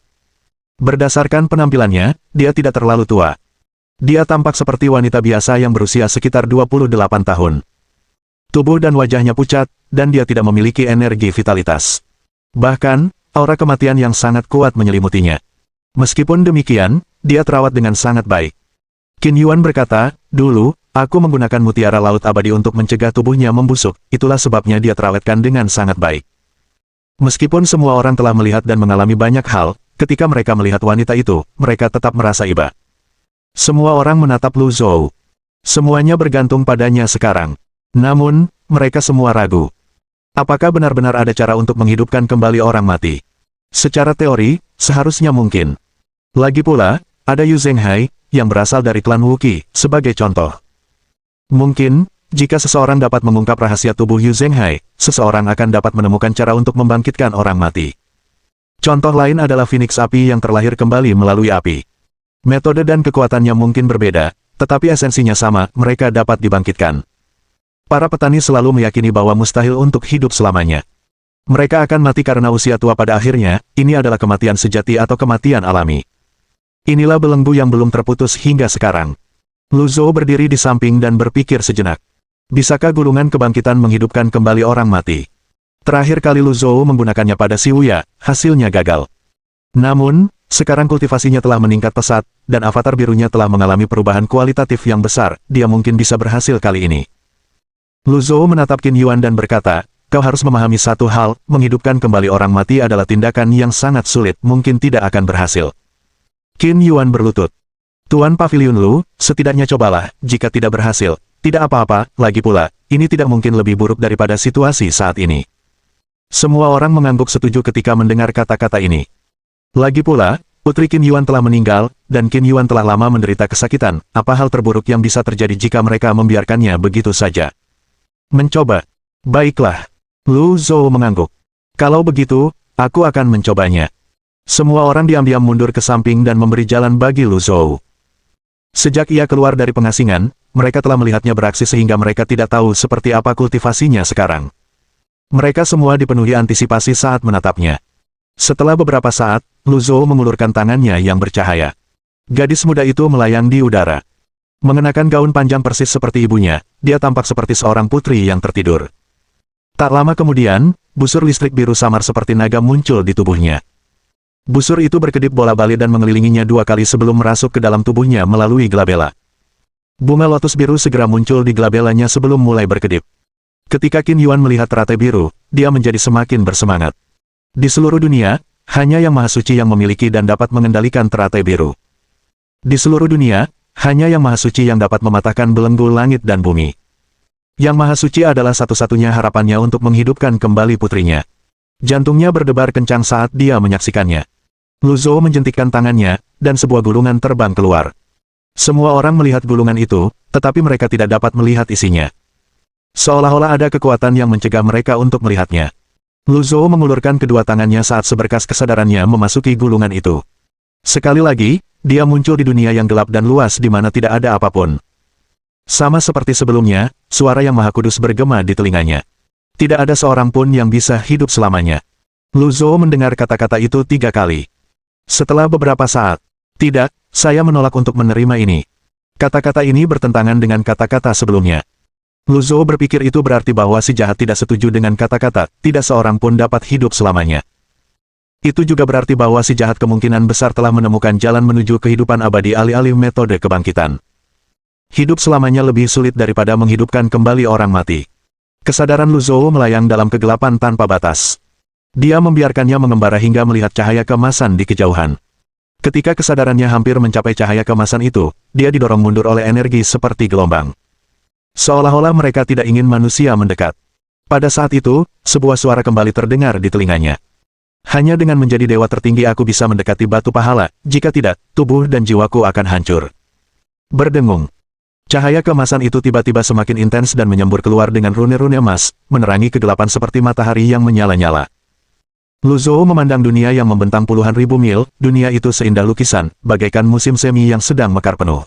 Berdasarkan penampilannya, dia tidak terlalu tua. Dia tampak seperti wanita biasa yang berusia sekitar 28 tahun. Tubuh dan wajahnya pucat, dan dia tidak memiliki energi vitalitas. Bahkan, aura kematian yang sangat kuat menyelimutinya. Meskipun demikian, dia terawat dengan sangat baik. Qin Yuan berkata, dulu, aku menggunakan mutiara laut abadi untuk mencegah tubuhnya membusuk, itulah sebabnya dia terawatkan dengan sangat baik. Meskipun semua orang telah melihat dan mengalami banyak hal, ketika mereka melihat wanita itu, mereka tetap merasa iba. Semua orang menatap Lu Zhou. Semuanya bergantung padanya sekarang. Namun, mereka semua ragu. Apakah benar-benar ada cara untuk menghidupkan kembali orang mati? Secara teori, seharusnya mungkin. Lagi pula, ada Yu Zhenghai, yang berasal dari klan Wuqi, sebagai contoh. Mungkin, jika seseorang dapat mengungkap rahasia tubuh Yu Zhenghai, seseorang akan dapat menemukan cara untuk membangkitkan orang mati. Contoh lain adalah Phoenix Api yang terlahir kembali melalui api. Metode dan kekuatannya mungkin berbeda, tetapi esensinya sama, mereka dapat dibangkitkan. Para petani selalu meyakini bahwa mustahil untuk hidup selamanya. Mereka akan mati karena usia tua pada akhirnya, ini adalah kematian sejati atau kematian alami. Inilah belenggu yang belum terputus hingga sekarang. Lu Zhou berdiri di samping dan berpikir sejenak. Bisakah gulungan kebangkitan menghidupkan kembali orang mati? Terakhir kali Lu Zhou menggunakannya pada Si Wuya, hasilnya gagal. Namun, sekarang kultivasinya telah meningkat pesat, dan avatar birunya telah mengalami perubahan kualitatif yang besar, dia mungkin bisa berhasil kali ini. Lu Zhou menatap Qin Yuan dan berkata, kau harus memahami satu hal, menghidupkan kembali orang mati adalah tindakan yang sangat sulit, mungkin tidak akan berhasil. Qin Yuan berlutut. Tuan Pavilion Lu, setidaknya cobalah, jika tidak berhasil, tidak apa-apa, lagi pula, ini tidak mungkin lebih buruk daripada situasi saat ini. Semua orang mengangguk setuju ketika mendengar kata-kata ini. Lagi pula, Putri Qin Yuan telah meninggal, dan Qin Yuan telah lama menderita kesakitan, apa hal terburuk yang bisa terjadi jika mereka membiarkannya begitu saja? Mencoba. Baiklah. Lu Zhou mengangguk. Kalau begitu, aku akan mencobanya. Semua orang diam-diam mundur ke samping dan memberi jalan bagi Lu Zhou. Sejak ia keluar dari pengasingan, mereka telah melihatnya beraksi sehingga mereka tidak tahu seperti apa kultivasinya sekarang. Mereka semua dipenuhi antisipasi saat menatapnya. Setelah beberapa saat, Lu Zhou mengulurkan tangannya yang bercahaya. Gadis muda itu melayang di udara. Mengenakan gaun panjang persis seperti ibunya, dia tampak seperti seorang putri yang tertidur. Tak lama kemudian, busur listrik biru samar seperti naga muncul di tubuhnya. Busur itu berkedip bola-balik dan mengelilinginya 2 kali sebelum merasuk ke dalam tubuhnya melalui glabella. Bunga lotus biru segera muncul di glabellanya sebelum mulai berkedip. Ketika Qin Yuan melihat teratai biru, dia menjadi semakin bersemangat. Di seluruh dunia, hanya Yang Maha Suci yang memiliki dan dapat mengendalikan teratai biru. Di seluruh dunia, hanya Yang Maha Suci yang dapat mematahkan belenggu langit dan bumi. Yang Maha Suci adalah satu-satunya harapannya untuk menghidupkan kembali putrinya. Jantungnya berdebar kencang saat dia menyaksikannya. Lu Zhou menjentikkan tangannya, dan sebuah gulungan terbang keluar. Semua orang melihat gulungan itu, tetapi mereka tidak dapat melihat isinya. Seolah-olah ada kekuatan yang mencegah mereka untuk melihatnya. Lu Zhou mengulurkan kedua tangannya saat seberkas kesadarannya memasuki gulungan itu. Sekali lagi, dia muncul di dunia yang gelap dan luas di mana tidak ada apapun. Sama seperti sebelumnya, suara Yang Maha Kudus bergema di telinganya. Tidak ada seorang pun yang bisa hidup selamanya. Lu Zhou mendengar kata-kata itu 3 kali. Setelah beberapa saat, tidak, saya menolak untuk menerima ini. Kata-kata ini bertentangan dengan kata-kata sebelumnya. Lu Zhou berpikir itu berarti bahwa si jahat tidak setuju dengan kata-kata, tidak seorang pun dapat hidup selamanya. Itu juga berarti bahwa si jahat kemungkinan besar telah menemukan jalan menuju kehidupan abadi alih-alih metode kebangkitan. Hidup selamanya lebih sulit daripada menghidupkan kembali orang mati. Kesadaran Lu Zhou melayang dalam kegelapan tanpa batas. Dia membiarkannya mengembara hingga melihat cahaya keemasan di kejauhan. Ketika kesadarannya hampir mencapai cahaya keemasan itu, dia didorong mundur oleh energi seperti gelombang. Seolah-olah mereka tidak ingin manusia mendekat. Pada saat itu, sebuah suara kembali terdengar di telinganya. Hanya dengan menjadi dewa tertinggi aku bisa mendekati batu pahala, jika tidak, tubuh dan jiwaku akan hancur. Berdengung. Cahaya keemasan itu tiba-tiba semakin intens dan menyembur keluar dengan rune-rune emas, menerangi kegelapan seperti matahari yang menyala-nyala. Lu Zhou memandang dunia yang membentang puluhan ribu mil, dunia itu seindah lukisan, bagaikan musim semi yang sedang mekar penuh.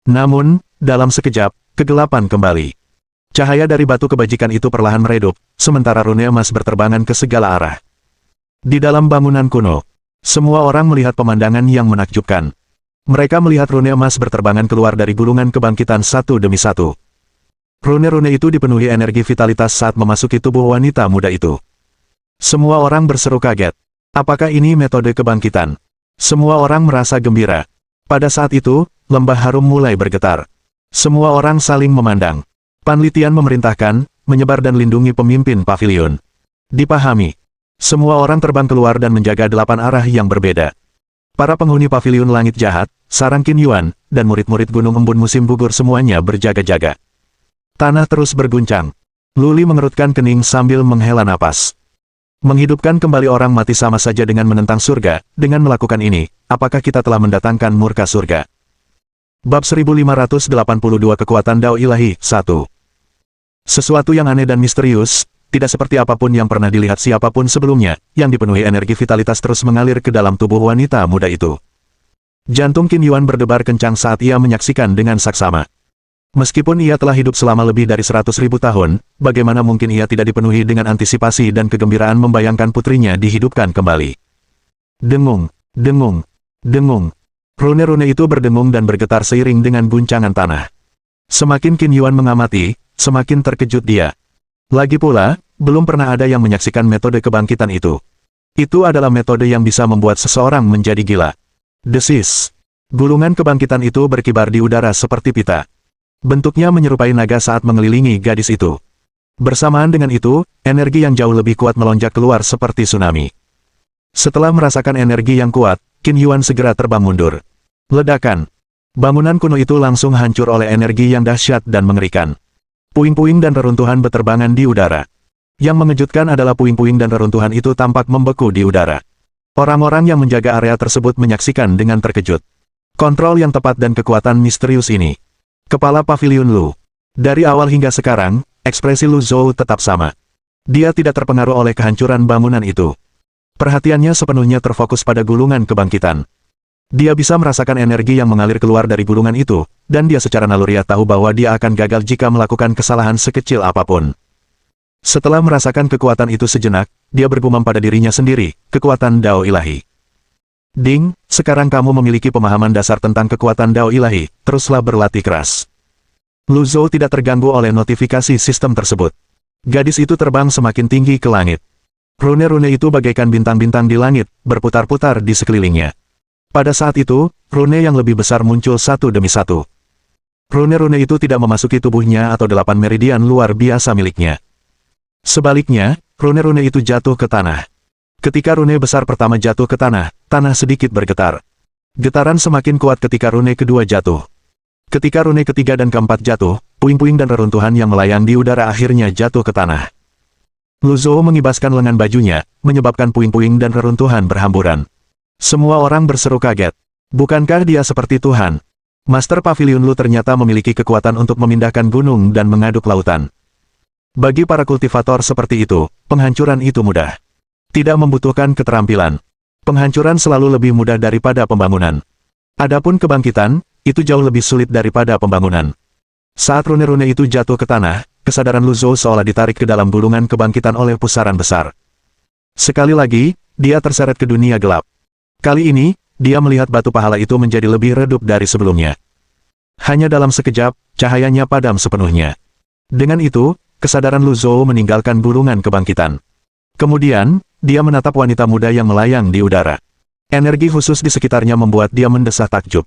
Namun, dalam sekejap, kegelapan kembali. Cahaya dari batu kebajikan itu perlahan meredup, sementara rune emas berterbangan ke segala arah. Di dalam bangunan kuno, semua orang melihat pemandangan yang menakjubkan. Mereka melihat rune emas berterbangan keluar dari gulungan kebangkitan satu demi satu. Rune-rune itu dipenuhi energi vitalitas saat memasuki tubuh wanita muda itu. Semua orang berseru kaget. Apakah ini metode kebangkitan? Semua orang merasa gembira. Pada saat itu, lembah harum mulai bergetar. Semua orang saling memandang. Panlitian memerintahkan, menyebar dan lindungi pemimpin pavilion. Dipahami. Semua orang terbang keluar dan menjaga 8 arah yang berbeda. Para penghuni pavilion langit jahat, sarang Qin Yuan, dan murid-murid gunung embun musim gugur semuanya berjaga-jaga. Tanah terus berguncang. Luli mengerutkan kening sambil menghela napas. Menghidupkan kembali orang mati sama saja dengan menentang surga. Dengan melakukan ini, apakah kita telah mendatangkan murka surga? Bab 1582 Kekuatan Dao Ilahi 1. Sesuatu yang aneh dan misterius, tidak seperti apapun yang pernah dilihat siapapun sebelumnya, yang dipenuhi energi vitalitas terus mengalir ke dalam tubuh wanita muda itu. Jantung Qin Yuan berdebar kencang saat ia menyaksikan dengan saksama. Meskipun ia telah hidup selama lebih dari 100.000 tahun, bagaimana mungkin ia tidak dipenuhi dengan antisipasi dan kegembiraan membayangkan putrinya dihidupkan kembali. Dengung, dengung, dengung. Rune-rune itu berdengung dan bergetar seiring dengan guncangan tanah. Semakin Qin Yuan mengamati, semakin terkejut dia. Lagi pula, belum pernah ada yang menyaksikan metode kebangkitan itu. Itu adalah metode yang bisa membuat seseorang menjadi gila. Desis. Gulungan kebangkitan itu berkibar di udara seperti pita. Bentuknya menyerupai naga saat mengelilingi gadis itu. Bersamaan dengan itu, energi yang jauh lebih kuat melonjak keluar seperti tsunami. Setelah merasakan energi yang kuat, Qin Yuan segera terbang mundur. Ledakan. Bangunan kuno itu langsung hancur oleh energi yang dahsyat dan mengerikan. Puing-puing dan reruntuhan beterbangan di udara. Yang mengejutkan adalah puing-puing dan reruntuhan itu tampak membeku di udara. Orang-orang yang menjaga area tersebut menyaksikan dengan terkejut. Kontrol yang tepat dan kekuatan misterius ini. Kepala Pavilion Lu. Dari awal hingga sekarang, ekspresi Lu Zhou tetap sama. Dia tidak terpengaruh oleh kehancuran bangunan itu. Perhatiannya sepenuhnya terfokus pada gulungan kebangkitan. Dia bisa merasakan energi yang mengalir keluar dari gulungan itu, dan dia secara naluriah tahu bahwa dia akan gagal jika melakukan kesalahan sekecil apapun. Setelah merasakan kekuatan itu sejenak, dia bergumam pada dirinya sendiri, kekuatan Dao Ilahi. Ding, sekarang kamu memiliki pemahaman dasar tentang kekuatan Dao Ilahi, teruslah berlatih keras. Lu Zhou tidak terganggu oleh notifikasi sistem tersebut. Gadis itu terbang semakin tinggi ke langit. Rune-rune itu bagaikan bintang-bintang di langit, berputar-putar di sekelilingnya. Pada saat itu, rune yang lebih besar muncul satu demi satu. Rune-rune itu tidak memasuki tubuhnya atau 8 meridian luar biasa miliknya. Sebaliknya, rune-rune itu jatuh ke tanah. Ketika rune besar pertama jatuh ke tanah, tanah sedikit bergetar. Getaran semakin kuat ketika rune kedua jatuh. Ketika rune ketiga dan keempat jatuh, puing-puing dan reruntuhan yang melayang di udara akhirnya jatuh ke tanah. Lu Zhou mengibaskan lengan bajunya, menyebabkan puing-puing dan reruntuhan berhamburan. Semua orang berseru kaget. Bukankah dia seperti Tuhan? Master Pavilion Lu ternyata memiliki kekuatan untuk memindahkan gunung dan mengaduk lautan. Bagi para kultivator seperti itu, penghancuran itu mudah. Tidak membutuhkan keterampilan. Penghancuran selalu lebih mudah daripada pembangunan. Adapun kebangkitan, itu jauh lebih sulit daripada pembangunan. Saat rune-rune itu jatuh ke tanah, kesadaran Lu Zhou seolah ditarik ke dalam gulungan kebangkitan oleh pusaran besar. Sekali lagi, dia terseret ke dunia gelap. Kali ini, dia melihat batu pahala itu menjadi lebih redup dari sebelumnya. Hanya dalam sekejap, cahayanya padam sepenuhnya. Dengan itu, kesadaran Lu Zhou meninggalkan gulungan kebangkitan. Kemudian, dia menatap wanita muda yang melayang di udara. Energi khusus di sekitarnya membuat dia mendesah takjub.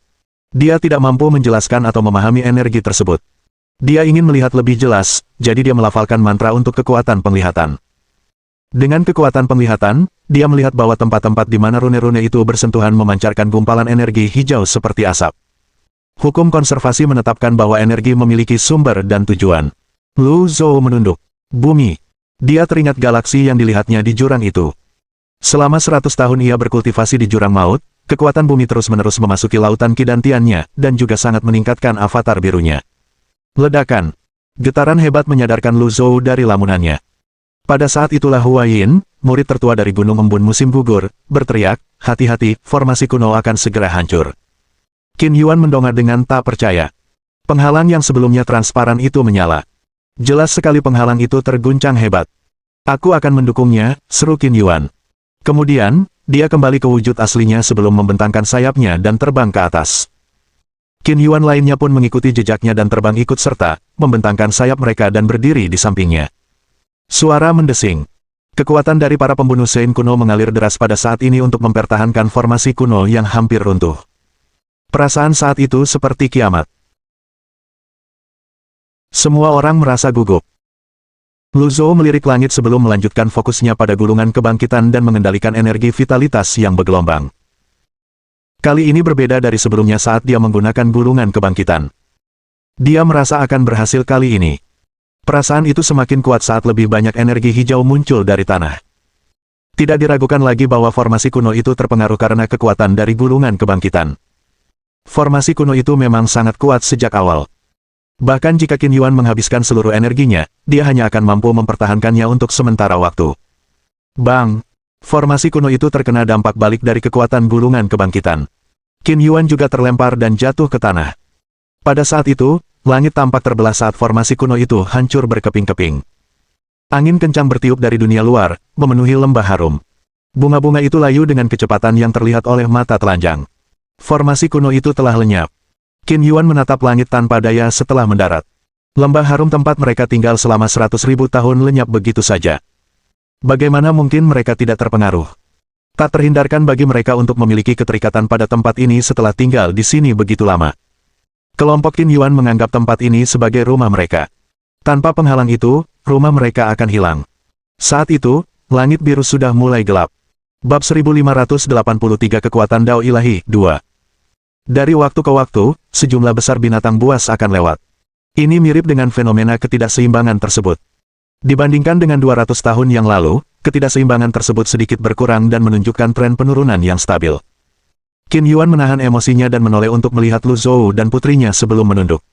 Dia tidak mampu menjelaskan atau memahami energi tersebut. Dia ingin melihat lebih jelas, jadi dia melafalkan mantra untuk kekuatan penglihatan. Dengan kekuatan penglihatan, dia melihat bahwa tempat-tempat di mana rune-rune itu bersentuhan memancarkan gumpalan energi hijau seperti asap. Hukum konservasi menetapkan bahwa energi memiliki sumber dan tujuan. Lu Zhou menunduk. Bumi. Dia teringat galaksi yang dilihatnya di jurang itu. Selama 100 tahun ia berkultivasi di jurang maut, kekuatan bumi terus-menerus memasuki lautan kidantiannya, dan juga sangat meningkatkan avatar birunya. Ledakan. Getaran hebat menyadarkan Lu Zhou dari lamunannya. Pada saat itulah Hua Yin, murid tertua dari Gunung Embun Musim Gugur, berteriak, hati-hati, formasi kuno akan segera hancur. Qin Yuan mendongak dengan tak percaya. Penghalang yang sebelumnya transparan itu menyala. Jelas sekali penghalang itu terguncang hebat. Aku akan mendukungnya, seru Qin Yuan. Kemudian, dia kembali ke wujud aslinya sebelum membentangkan sayapnya dan terbang ke atas. Qin Yuan lainnya pun mengikuti jejaknya dan terbang ikut serta, membentangkan sayap mereka dan berdiri di sampingnya. Suara mendesing. Kekuatan dari para pembunuh Sein kuno mengalir deras pada saat ini untuk mempertahankan formasi kuno yang hampir runtuh. Perasaan saat itu seperti kiamat. Semua orang merasa gugup. Lu Zhou melirik langit sebelum melanjutkan fokusnya pada gulungan kebangkitan dan mengendalikan energi vitalitas yang bergelombang. Kali ini berbeda dari sebelumnya saat dia menggunakan gulungan kebangkitan. Dia merasa akan berhasil kali ini. Perasaan itu semakin kuat saat lebih banyak energi hijau muncul dari tanah. Tidak diragukan lagi bahwa formasi kuno itu terpengaruh karena kekuatan dari gulungan kebangkitan. Formasi kuno itu memang sangat kuat sejak awal. Bahkan jika Qin Yuan menghabiskan seluruh energinya, dia hanya akan mampu mempertahankannya untuk sementara waktu. Bang! Formasi kuno itu terkena dampak balik dari kekuatan gulungan kebangkitan. Qin Yuan juga terlempar dan jatuh ke tanah. Pada saat itu, langit tampak terbelah saat formasi kuno itu hancur berkeping-keping. Angin kencang bertiup dari dunia luar, memenuhi lembah harum. Bunga-bunga itu layu dengan kecepatan yang terlihat oleh mata telanjang. Formasi kuno itu telah lenyap. Qin Yuan menatap langit tanpa daya setelah mendarat. Lembah harum tempat mereka tinggal selama 100.000 tahun lenyap begitu saja. Bagaimana mungkin mereka tidak terpengaruh? Tak terhindarkan bagi mereka untuk memiliki keterikatan pada tempat ini setelah tinggal di sini begitu lama. Kelompok Qin Yuan menganggap tempat ini sebagai rumah mereka. Tanpa penghalang itu, rumah mereka akan hilang. Saat itu, langit biru sudah mulai gelap. Bab 1583 Kekuatan Dao Ilahi 2. Dari waktu ke waktu, sejumlah besar binatang buas akan lewat. Ini mirip dengan fenomena ketidakseimbangan tersebut. Dibandingkan dengan 200 tahun yang lalu, ketidakseimbangan tersebut sedikit berkurang dan menunjukkan tren penurunan yang stabil. Qin Yuan menahan emosinya dan menoleh untuk melihat Lu Zhou dan putrinya sebelum menunduk.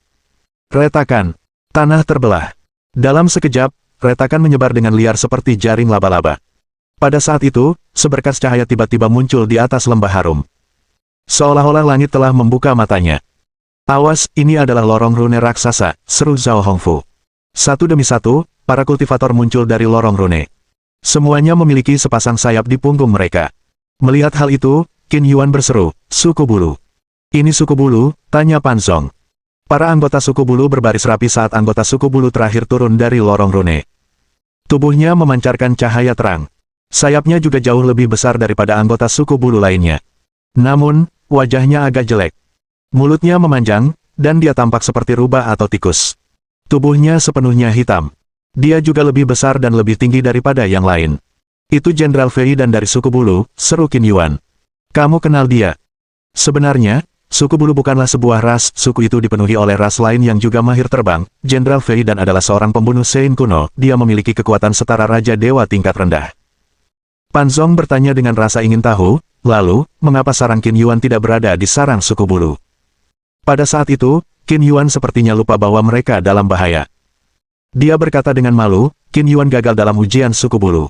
Retakan. Tanah terbelah. Dalam sekejap, retakan menyebar dengan liar seperti jaring laba-laba. Pada saat itu, seberkas cahaya tiba-tiba muncul di atas lembah harum. Seolah-olah langit telah membuka matanya. Awas, ini adalah lorong rune raksasa, seru Zhao Hongfu. Satu demi satu, para kultivator muncul dari lorong rune. Semuanya memiliki sepasang sayap di punggung mereka. Melihat hal itu, Qin Yuan berseru, suku bulu. Ini suku bulu, tanya Pan Zong. Para anggota suku bulu berbaris rapi saat anggota suku bulu terakhir turun dari lorong rune. Tubuhnya memancarkan cahaya terang. Sayapnya juga jauh lebih besar daripada anggota suku bulu lainnya. Namun, wajahnya agak jelek. Mulutnya memanjang, dan dia tampak seperti rubah atau tikus. Tubuhnya sepenuhnya hitam. Dia juga lebih besar dan lebih tinggi daripada yang lain. Itu Jenderal Fei dan dari suku bulu, seru Qin Yuan. Kamu kenal dia? Sebenarnya, suku bulu bukanlah sebuah ras, suku itu dipenuhi oleh ras lain yang juga mahir terbang. Jenderal Fei dan adalah seorang pembunuh Sein kuno, dia memiliki kekuatan setara Raja Dewa tingkat rendah. Pan Zong bertanya dengan rasa ingin tahu, lalu, mengapa sarang Qin Yuan tidak berada di sarang suku bulu? Pada saat itu, Qin Yuan sepertinya lupa bahwa mereka dalam bahaya. Dia berkata dengan malu, Qin Yuan gagal dalam ujian suku bulu.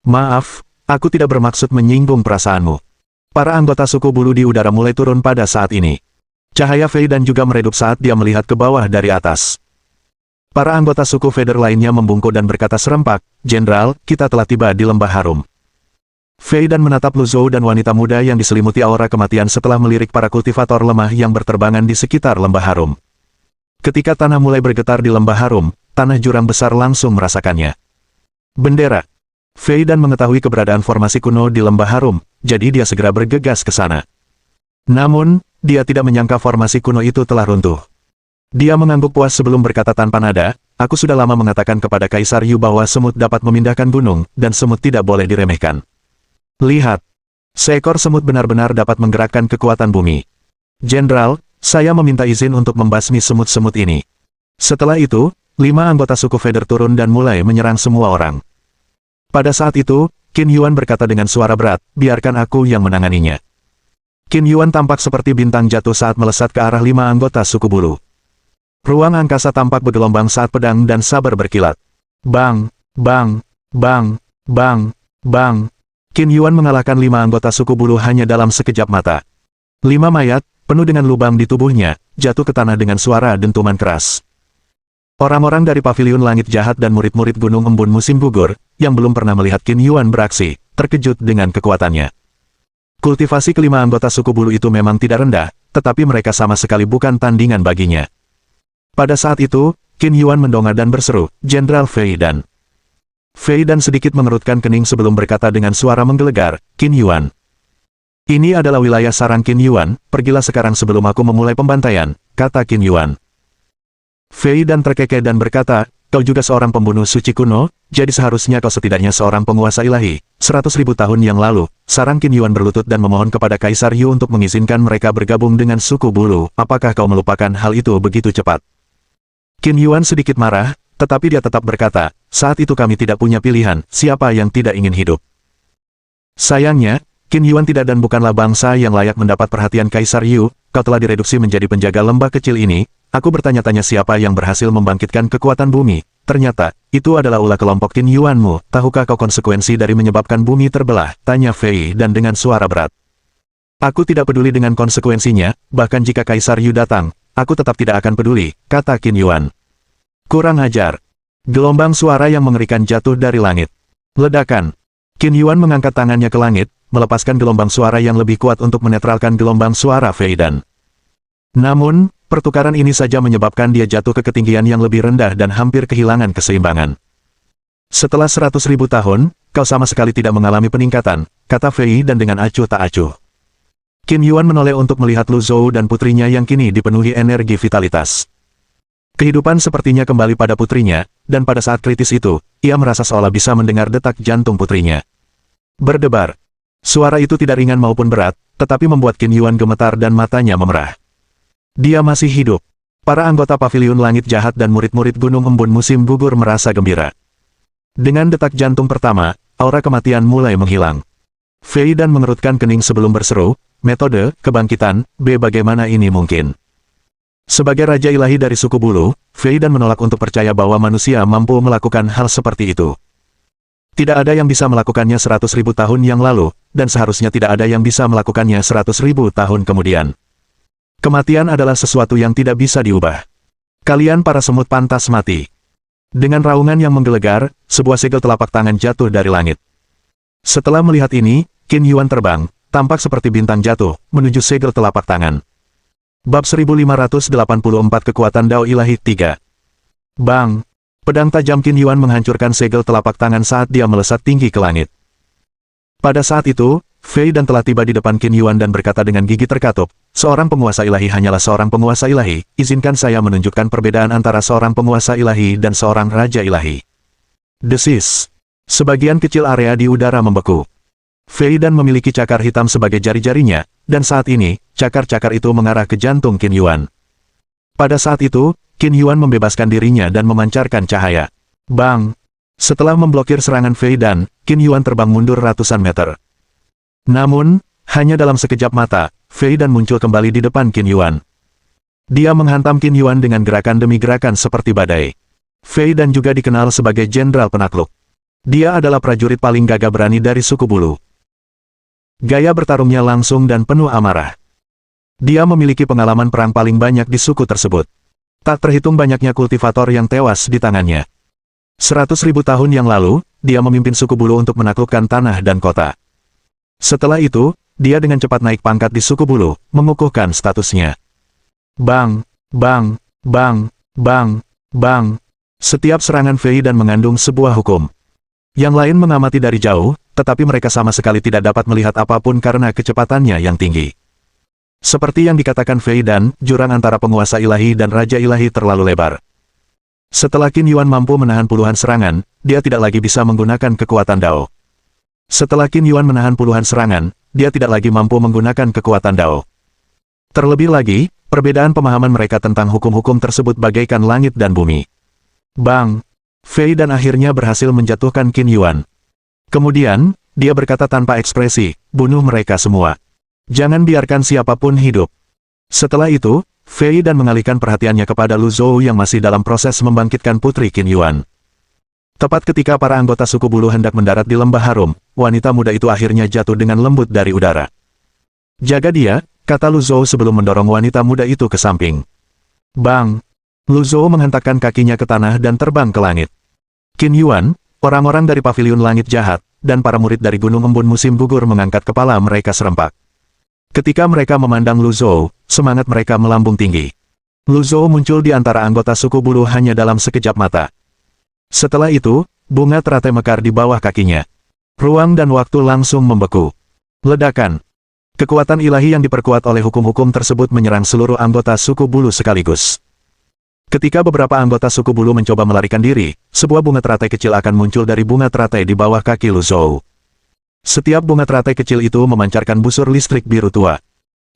Maaf, aku tidak bermaksud menyinggung perasaanmu. Para anggota suku bulu di udara mulai turun pada saat ini. Cahaya Fei dan juga meredup saat dia melihat ke bawah dari atas. Para anggota suku Feder lainnya membungkuk dan berkata serempak, Jenderal, kita telah tiba di lembah harum. Fei dan menatap Lu Zhou dan wanita muda yang diselimuti aura kematian setelah melirik para kultivator lemah yang berterbangan di sekitar lembah harum. Ketika tanah mulai bergetar di lembah harum, tanah jurang besar langsung merasakannya. Bendera. Fei dan mengetahui keberadaan formasi kuno di lembah harum, jadi dia segera bergegas ke sana. Namun, dia tidak menyangka formasi kuno itu telah runtuh. Dia mengangguk puas sebelum berkata tanpa nada, Aku sudah lama mengatakan kepada Kaisar Yu bahwa semut dapat memindahkan gunung, dan semut tidak boleh diremehkan. Lihat. Seekor semut benar-benar dapat menggerakkan kekuatan bumi. Jenderal, saya meminta izin untuk membasmi semut-semut ini. Setelah itu, 5 anggota suku Feder turun dan mulai menyerang semua orang. Pada saat itu, Qin Yuan berkata dengan suara berat, biarkan aku yang menanganinya. Qin Yuan tampak seperti bintang jatuh saat melesat ke arah 5 anggota suku bulu. Ruang angkasa tampak bergelombang saat pedang dan saber berkilat. Bang, bang, bang, bang, bang. Qin Yuan mengalahkan 5 anggota suku bulu hanya dalam sekejap mata. 5 mayat, penuh dengan lubang di tubuhnya, jatuh ke tanah dengan suara dentuman keras. Orang-orang dari Paviliun Langit Jahat dan murid-murid Gunung Embun Musim Gugur, yang belum pernah melihat Qin Yuan beraksi, terkejut dengan kekuatannya. Kultivasi kelima anggota suku bulu itu memang tidak rendah, tetapi mereka sama sekali bukan tandingan baginya. Pada saat itu, Qin Yuan mendongak dan berseru, Jenderal Fei Dan. Fei Dan sedikit mengerutkan kening sebelum berkata dengan suara menggelegar, Qin Yuan. Ini adalah wilayah sarang Qin Yuan, pergilah sekarang sebelum aku memulai pembantaian, kata Qin Yuan. Fei Dan terkekeh dan berkata, kau juga seorang pembunuh suci kuno, jadi seharusnya kau setidaknya seorang penguasa ilahi. 100.000 tahun yang lalu, sarang Qin Yuan berlutut dan memohon kepada Kaisar Yu untuk mengizinkan mereka bergabung dengan suku bulu. Apakah kau melupakan hal itu begitu cepat? Qin Yuan sedikit marah, tetapi dia tetap berkata, saat itu kami tidak punya pilihan, siapa yang tidak ingin hidup. Sayangnya, Qin Yuan tidak dan bukanlah bangsa yang layak mendapat perhatian Kaisar Yu, kau telah direduksi menjadi penjaga lembah kecil ini, aku bertanya-tanya siapa yang berhasil membangkitkan kekuatan bumi, ternyata, itu adalah ulah kelompok Qin Yuanmu, tahukah kau konsekuensi dari menyebabkan bumi terbelah, tanya Fei Dan dengan suara berat. Aku tidak peduli dengan konsekuensinya, bahkan jika Kaisar Yu datang, aku tetap tidak akan peduli, kata Qin Yuan. Kurang ajar. Gelombang suara yang mengerikan jatuh dari langit. Ledakan. Qin Yuan mengangkat tangannya ke langit, melepaskan gelombang suara yang lebih kuat untuk menetralkan gelombang suara Fei Dan. Namun, pertukaran ini saja menyebabkan dia jatuh ke ketinggian yang lebih rendah dan hampir kehilangan keseimbangan. Setelah 100.000 tahun, kau sama sekali tidak mengalami peningkatan, kata Fei Dan dengan acuh tak acuh. Qin Yuan menoleh untuk melihat Lu Zhou dan putrinya yang kini dipenuhi energi vitalitas. Kehidupan sepertinya kembali pada putrinya, dan pada saat kritis itu, ia merasa seolah bisa mendengar detak jantung putrinya. Berdebar. Suara itu tidak ringan maupun berat, tetapi membuat Qin Yuan gemetar dan matanya memerah. Dia masih hidup. Para anggota Paviliun Langit Jahat dan murid-murid Gunung Embun Musim Gugur merasa gembira. Dengan detak jantung pertama, aura kematian mulai menghilang. Fei Dan mengerutkan kening sebelum berseru, metode kebangkitan, bagaimana ini mungkin? Sebagai Raja Ilahi dari suku bulu, Fei Dan menolak untuk percaya bahwa manusia mampu melakukan hal seperti itu. Tidak ada yang bisa melakukannya 100.000 tahun yang lalu, dan seharusnya tidak ada yang bisa melakukannya 100.000 tahun kemudian. Kematian adalah sesuatu yang tidak bisa diubah. Kalian para semut pantas mati. Dengan raungan yang menggelegar, sebuah segel telapak tangan jatuh dari langit. Setelah melihat ini, Qin Yuan terbang, tampak seperti bintang jatuh, menuju segel telapak tangan. Bab 1584 Kekuatan Dao Ilahi 3. Bang! Pedang tajam Qin Yuan menghancurkan segel telapak tangan saat dia melesat tinggi ke langit. Pada saat itu, Fei Dan telah tiba di depan Qin Yuan dan berkata dengan gigi terkatup, seorang penguasa ilahi hanyalah seorang penguasa ilahi, izinkan saya menunjukkan perbedaan antara seorang penguasa ilahi dan seorang raja ilahi. Desis. Sebagian kecil area di udara membeku. Fei Dan memiliki cakar hitam sebagai jari-jarinya, dan saat ini, cakar-cakar itu mengarah ke jantung Qin Yuan. Pada saat itu, Qin Yuan membebaskan dirinya dan memancarkan cahaya. Bang! Setelah memblokir serangan Fei Dan, Qin Yuan terbang mundur ratusan meter. Namun, hanya dalam sekejap mata, Fei Dan muncul kembali di depan Qin Yuan. Dia menghantam Qin Yuan dengan gerakan demi gerakan seperti badai. Fei Dan juga dikenal sebagai jenderal penakluk. Dia adalah prajurit paling gagah berani dari suku bulu. Gaya bertarungnya langsung dan penuh amarah. Dia memiliki pengalaman perang paling banyak di suku tersebut. Tak terhitung banyaknya kultivator yang tewas di tangannya. 100.000 tahun yang lalu, dia memimpin suku bulu untuk menaklukkan tanah dan kota. Setelah itu, dia dengan cepat naik pangkat di suku bulu, mengukuhkan statusnya. Bang! Bang! Bang! Bang! Bang! Setiap serangan Fei Dan mengandung sebuah hukum. Yang lain mengamati dari jauh, tetapi mereka sama sekali tidak dapat melihat apapun karena kecepatannya yang tinggi. Seperti yang dikatakan Fei Dan, jurang antara penguasa ilahi dan raja ilahi terlalu lebar. Setelah Qin Yuan mampu menahan puluhan serangan, dia tidak lagi bisa menggunakan kekuatan Dao. Setelah Qin Yuan menahan puluhan serangan, dia tidak lagi mampu menggunakan kekuatan Dao. Terlebih lagi, perbedaan pemahaman mereka tentang hukum-hukum tersebut bagaikan langit dan bumi. Bang! Fei Dan akhirnya berhasil menjatuhkan Qin Yuan. Kemudian, dia berkata tanpa ekspresi, bunuh mereka semua. Jangan biarkan siapapun hidup. Setelah itu, Fei Dan mengalihkan perhatiannya kepada Lu Zhou yang masih dalam proses membangkitkan putri Qin Yuan. Tepat ketika para anggota suku bulu hendak mendarat di lembah harum, wanita muda itu akhirnya jatuh dengan lembut dari udara. Jaga dia, kata Lu Zhou sebelum mendorong wanita muda itu ke samping. Bang! Lu Zhou menghentakkan kakinya ke tanah dan terbang ke langit. Qin Yuan, orang-orang dari paviliun langit jahat, dan para murid dari Gunung Embun musim gugur mengangkat kepala mereka serempak. Ketika mereka memandang Lu Zhou, semangat mereka melambung tinggi. Lu Zhou muncul di antara anggota suku bulu hanya dalam sekejap mata. Setelah itu, bunga teratai mekar di bawah kakinya. Ruang dan waktu langsung membeku. Ledakan. Kekuatan ilahi yang diperkuat oleh hukum-hukum tersebut menyerang seluruh anggota suku bulu sekaligus. Ketika beberapa anggota suku bulu mencoba melarikan diri, sebuah bunga teratai kecil akan muncul dari bunga teratai di bawah kaki Lu Zhou. Setiap bunga teratai kecil itu memancarkan busur listrik biru tua.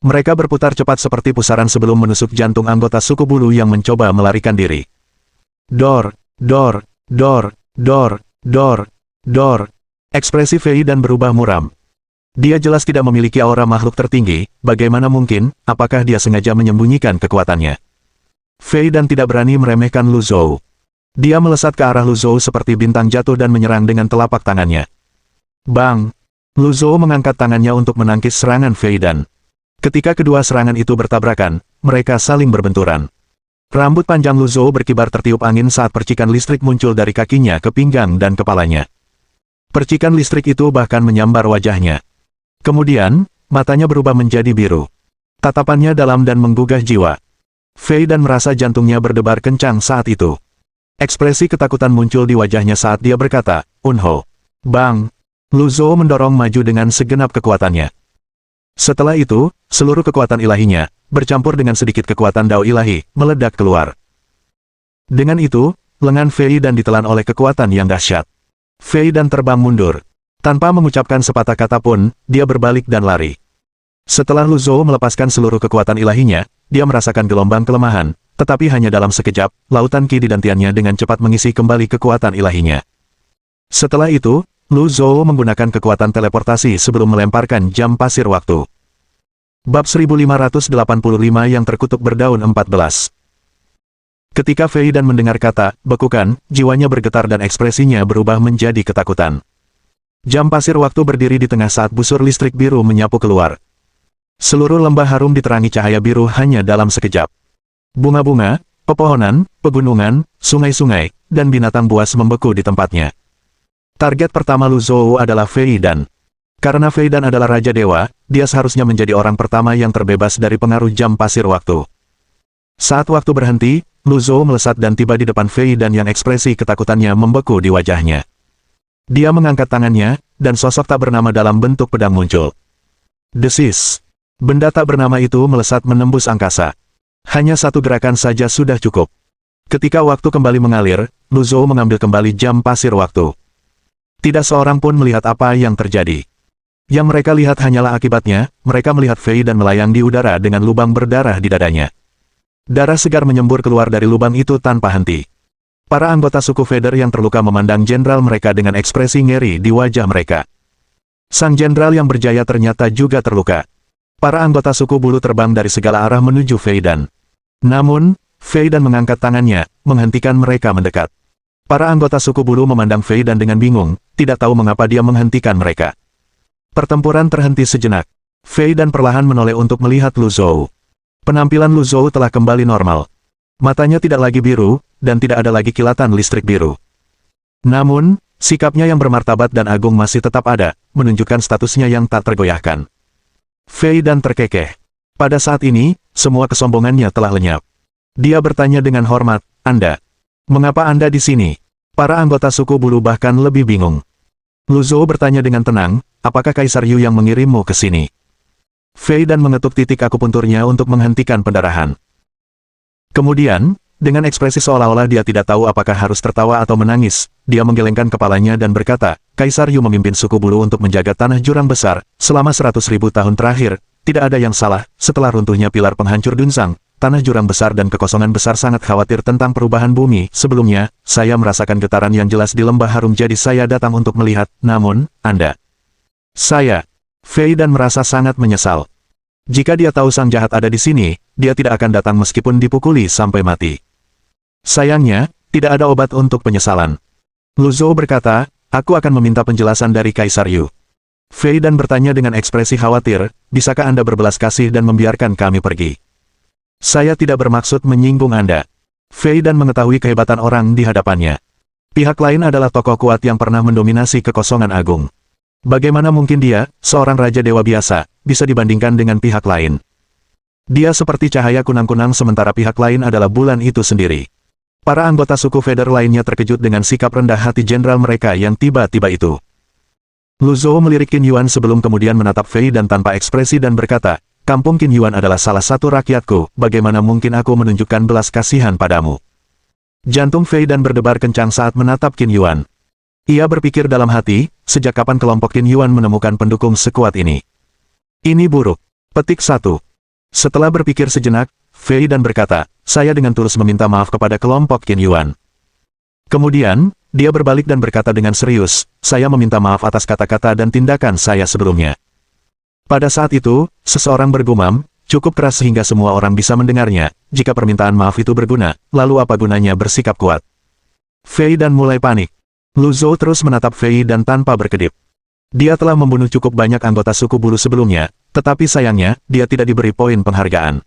Mereka berputar cepat seperti pusaran sebelum menusuk jantung anggota suku bulu yang mencoba melarikan diri. Dor, dor, dor, dor, dor, dor. Ekspresi Fei Dan berubah muram. Dia jelas tidak memiliki aura makhluk tertinggi, bagaimana mungkin, apakah dia sengaja menyembunyikan kekuatannya? Fei Dan tidak berani meremehkan Lu Zhou. Dia melesat ke arah Lu Zhou seperti bintang jatuh dan menyerang dengan telapak tangannya. Bang! Lu Zhou mengangkat tangannya untuk menangkis serangan Fei Dan. Ketika kedua serangan itu bertabrakan, mereka saling berbenturan. Rambut panjang Lu Zhou berkibar tertiup angin saat percikan listrik muncul dari kakinya ke pinggang dan kepalanya. Percikan listrik itu bahkan menyambar wajahnya. Kemudian, matanya berubah menjadi biru. Tatapannya dalam dan menggugah jiwa. Fei Dan merasa jantungnya berdebar kencang saat itu. Ekspresi ketakutan muncul di wajahnya saat dia berkata, Unho. Bang! Lu Zhou mendorong maju dengan segenap kekuatannya. Setelah itu, seluruh kekuatan ilahinya, bercampur dengan sedikit kekuatan Dao ilahi, meledak keluar. Dengan itu, lengan Fei Dan ditelan oleh kekuatan yang dahsyat. Fei Dan terbang mundur. Tanpa mengucapkan sepatah kata pun, dia berbalik dan lari. Setelah Lu Zhou melepaskan seluruh kekuatan ilahinya, dia merasakan gelombang kelemahan, tetapi hanya dalam sekejap, lautan ki di dantiannya dengan cepat mengisi kembali kekuatan ilahinya. Setelah itu, Lu Zhou menggunakan kekuatan teleportasi sebelum melemparkan jam pasir waktu. Bab 1585 yang terkutuk berdaun 14. Ketika Fei Dan mendengar kata, bekukan, jiwanya bergetar dan ekspresinya berubah menjadi ketakutan. Jam pasir waktu berdiri di tengah saat busur listrik biru menyapu keluar. Seluruh lembah harum diterangi cahaya biru hanya dalam sekejap. Bunga-bunga, pepohonan, pegunungan, sungai-sungai, dan binatang buas membeku di tempatnya. Target pertama Lu Zhou adalah Fei Dan. Karena Fei Dan adalah Raja Dewa, dia seharusnya menjadi orang pertama yang terbebas dari pengaruh jam pasir waktu. Saat waktu berhenti, Lu Zhou melesat dan tiba di depan Fei Dan yang ekspresi ketakutannya membeku di wajahnya. Dia mengangkat tangannya, dan sosok tak bernama dalam bentuk pedang muncul. Desis. Benda tak bernama itu melesat menembus angkasa. Hanya satu gerakan saja sudah cukup. Ketika waktu kembali mengalir, Lu Zhou mengambil kembali jam pasir waktu. Tidak seorang pun melihat apa yang terjadi. Yang mereka lihat hanyalah akibatnya, mereka melihat Fei Dan melayang di udara dengan lubang berdarah di dadanya. Darah segar menyembur keluar dari lubang itu tanpa henti. Para anggota suku Feder yang terluka memandang jenderal mereka dengan ekspresi ngeri di wajah mereka. Sang jenderal yang berjaya ternyata juga terluka. Para anggota suku bulu terbang dari segala arah menuju Fei Dan. Namun, Fei Dan mengangkat tangannya, menghentikan mereka mendekat. Para anggota suku bulu memandang Fei Dan dengan bingung, tidak tahu mengapa dia menghentikan mereka. Pertempuran terhenti sejenak. Fei Dan perlahan menoleh untuk melihat Lu Zhou. Penampilan Lu Zhou telah kembali normal. Matanya tidak lagi biru, dan tidak ada lagi kilatan listrik biru. Namun, sikapnya yang bermartabat dan agung masih tetap ada, menunjukkan statusnya yang tak tergoyahkan. Fei Dan terkekeh. Pada saat ini, semua kesombongannya telah lenyap. Dia bertanya dengan hormat, Anda. Mengapa Anda di sini? Para anggota suku bulu bahkan lebih bingung. Lu Zhou bertanya dengan tenang, apakah Kaisar Yu yang mengirimmu ke sini? Fei Dan mengetuk titik akupunturnya untuk menghentikan pendarahan. Kemudian, Dengan ekspresi seolah-olah dia tidak tahu apakah harus tertawa atau menangis, dia menggelengkan kepalanya dan berkata, Kaisar Yu memimpin suku bulu untuk menjaga tanah jurang besar, selama 100.000 tahun terakhir, tidak ada yang salah. Setelah runtuhnya pilar penghancur Dunsang, tanah jurang besar dan kekosongan besar sangat khawatir tentang perubahan bumi. Sebelumnya, saya merasakan getaran yang jelas di lembah harum jadi saya datang untuk melihat, namun, Anda. Saya, Fei dan merasa sangat menyesal. Jika dia tahu sang jahat ada di sini, dia tidak akan datang meskipun dipukuli sampai mati. Sayangnya, tidak ada obat untuk penyesalan. Lu Zhou berkata, aku akan meminta penjelasan dari Kaisar Yu. Fei dan bertanya dengan ekspresi khawatir, bisakah Anda berbelas kasih dan membiarkan kami pergi? Saya tidak bermaksud menyinggung Anda. Fei dan mengetahui kehebatan orang di hadapannya. Pihak lain adalah tokoh kuat yang pernah mendominasi kekosongan agung. Bagaimana mungkin dia, seorang raja dewa biasa, bisa dibandingkan dengan pihak lain? Dia seperti cahaya kunang-kunang sementara pihak lain adalah bulan itu sendiri. Para anggota suku Feather lainnya terkejut dengan sikap rendah hati jenderal mereka yang tiba-tiba itu. Lu Zhou melirik Qin Yuan sebelum kemudian menatap Fei dan tanpa ekspresi dan berkata, Kampung Qin Yuan adalah salah satu rakyatku, bagaimana mungkin aku menunjukkan belas kasihan padamu? Jantung Fei dan berdebar kencang saat menatap Qin Yuan. Ia berpikir dalam hati, sejak kapan kelompok Qin Yuan menemukan pendukung sekuat ini? Ini buruk. Petik 1. Setelah berpikir sejenak, Fei dan berkata, saya dengan tulus meminta maaf kepada kelompok Qin Yuan. Kemudian, dia berbalik dan berkata dengan serius, saya meminta maaf atas kata-kata dan tindakan saya sebelumnya. Pada saat itu, seseorang bergumam, cukup keras sehingga semua orang bisa mendengarnya, jika permintaan maaf itu berguna, lalu apa gunanya bersikap kuat? Fei dan mulai panik. Lu Zhou terus menatap Fei dan tanpa berkedip. Dia telah membunuh cukup banyak anggota suku bulu sebelumnya, tetapi sayangnya, dia tidak diberi poin penghargaan.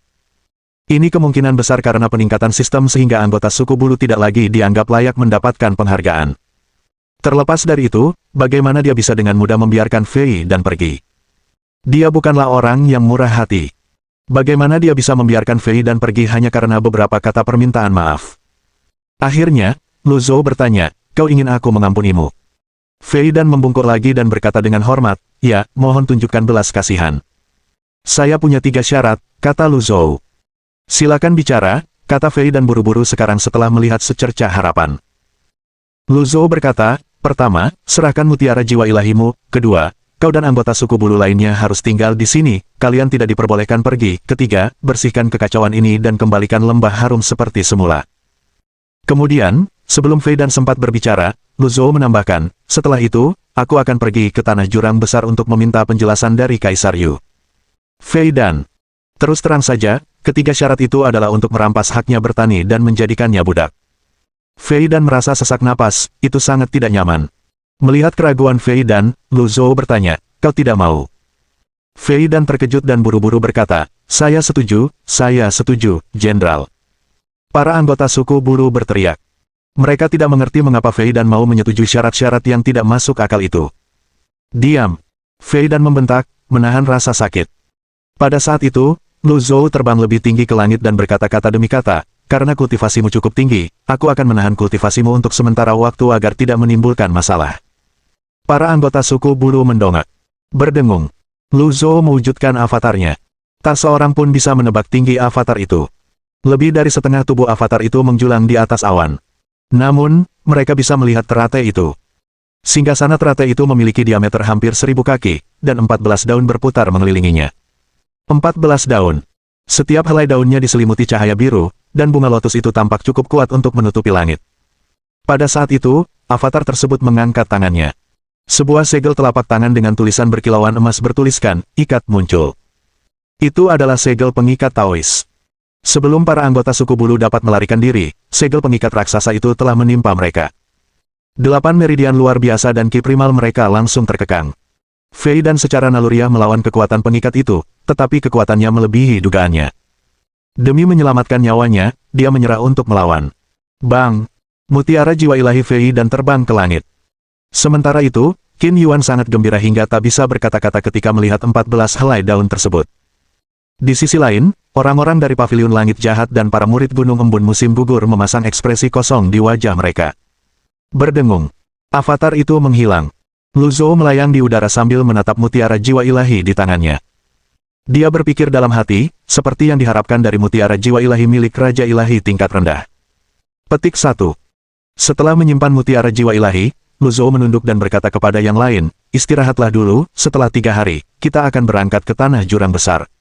Ini kemungkinan besar karena peningkatan sistem sehingga anggota suku bulu tidak lagi dianggap layak mendapatkan penghargaan. Terlepas dari itu, bagaimana dia bisa dengan mudah membiarkan Fei dan pergi? Dia bukanlah orang yang murah hati. Bagaimana dia bisa membiarkan Fei dan pergi hanya karena beberapa kata permintaan maaf? Akhirnya, Lu Zhou bertanya, kau ingin aku mengampunimu? Fei dan membungkuk lagi dan berkata dengan hormat, ya, mohon tunjukkan belas kasihan. Saya punya 3 syarat, kata Lu Zhou. Silakan bicara, kata Fei dan buru-buru sekarang setelah melihat secercah harapan. Lu Zhou berkata, pertama, serahkan mutiara jiwa ilahimu, kedua, kau dan anggota suku bulu lainnya harus tinggal di sini, kalian tidak diperbolehkan pergi, ketiga, bersihkan kekacauan ini dan kembalikan lembah harum seperti semula. Kemudian, sebelum Fei dan sempat berbicara, Lu Zhou menambahkan, setelah itu, aku akan pergi ke tanah jurang besar untuk meminta penjelasan dari Kaisar Yu. Fei dan, terus terang saja, ketiga syarat itu adalah untuk merampas haknya bertani dan menjadikannya budak. Fei dan merasa sesak napas, itu sangat tidak nyaman. Melihat keraguan Fei dan, Lu Zhou bertanya, kau tidak mau? Fei dan terkejut dan buru-buru berkata, saya setuju, Jenderal. Para anggota suku bulu berteriak. Mereka tidak mengerti mengapa Fei dan mau menyetujui syarat-syarat yang tidak masuk akal itu. Diam. Fei dan membentak, menahan rasa sakit. Pada saat itu, Lu Zhou terbang lebih tinggi ke langit dan berkata-kata demi kata, karena kultivasimu cukup tinggi, aku akan menahan kultivasimu untuk sementara waktu agar tidak menimbulkan masalah. Para anggota suku bulu mendongak. Berdengung. Lu Zhou mewujudkan avatarnya. Tak seorang pun bisa menebak tinggi avatar itu. Lebih dari setengah tubuh avatar itu menjulang di atas awan. Namun, mereka bisa melihat teratai itu. Singgasana teratai itu memiliki diameter hampir 1000 kaki, dan 14 daun berputar mengelilinginya. 14 daun. Setiap helai daunnya diselimuti cahaya biru, dan bunga lotus itu tampak cukup kuat untuk menutupi langit. Pada saat itu, avatar tersebut mengangkat tangannya. Sebuah segel telapak tangan dengan tulisan berkilauan emas bertuliskan, ikat muncul. Itu adalah segel pengikat Taois. Sebelum para anggota suku bulu dapat melarikan diri, segel pengikat raksasa itu telah menimpa mereka. 8 meridian luar biasa dan ki primal mereka langsung terkekang. Fei dan secara naluriah melawan kekuatan pengikat itu, tetapi kekuatannya melebihi dugaannya. Demi menyelamatkan nyawanya, dia menyerah untuk melawan. Bang! Mutiara jiwa ilahi Fei dan terbang ke langit. Sementara itu, Qin Yuan sangat gembira hingga tak bisa berkata-kata ketika melihat 14 helai daun tersebut. Di sisi lain, orang-orang dari paviliun langit jahat dan para murid gunung embun musim gugur memasang ekspresi kosong di wajah mereka. Berdengung. Avatar itu menghilang. Lu Zhou melayang di udara sambil menatap mutiara jiwa ilahi di tangannya. Dia berpikir dalam hati, seperti yang diharapkan dari mutiara jiwa ilahi milik Raja Ilahi tingkat rendah. Petik 1. Setelah menyimpan mutiara jiwa ilahi, Lu Zhou menunduk dan berkata kepada yang lain, istirahatlah dulu, setelah 3 hari, kita akan berangkat ke tanah jurang besar.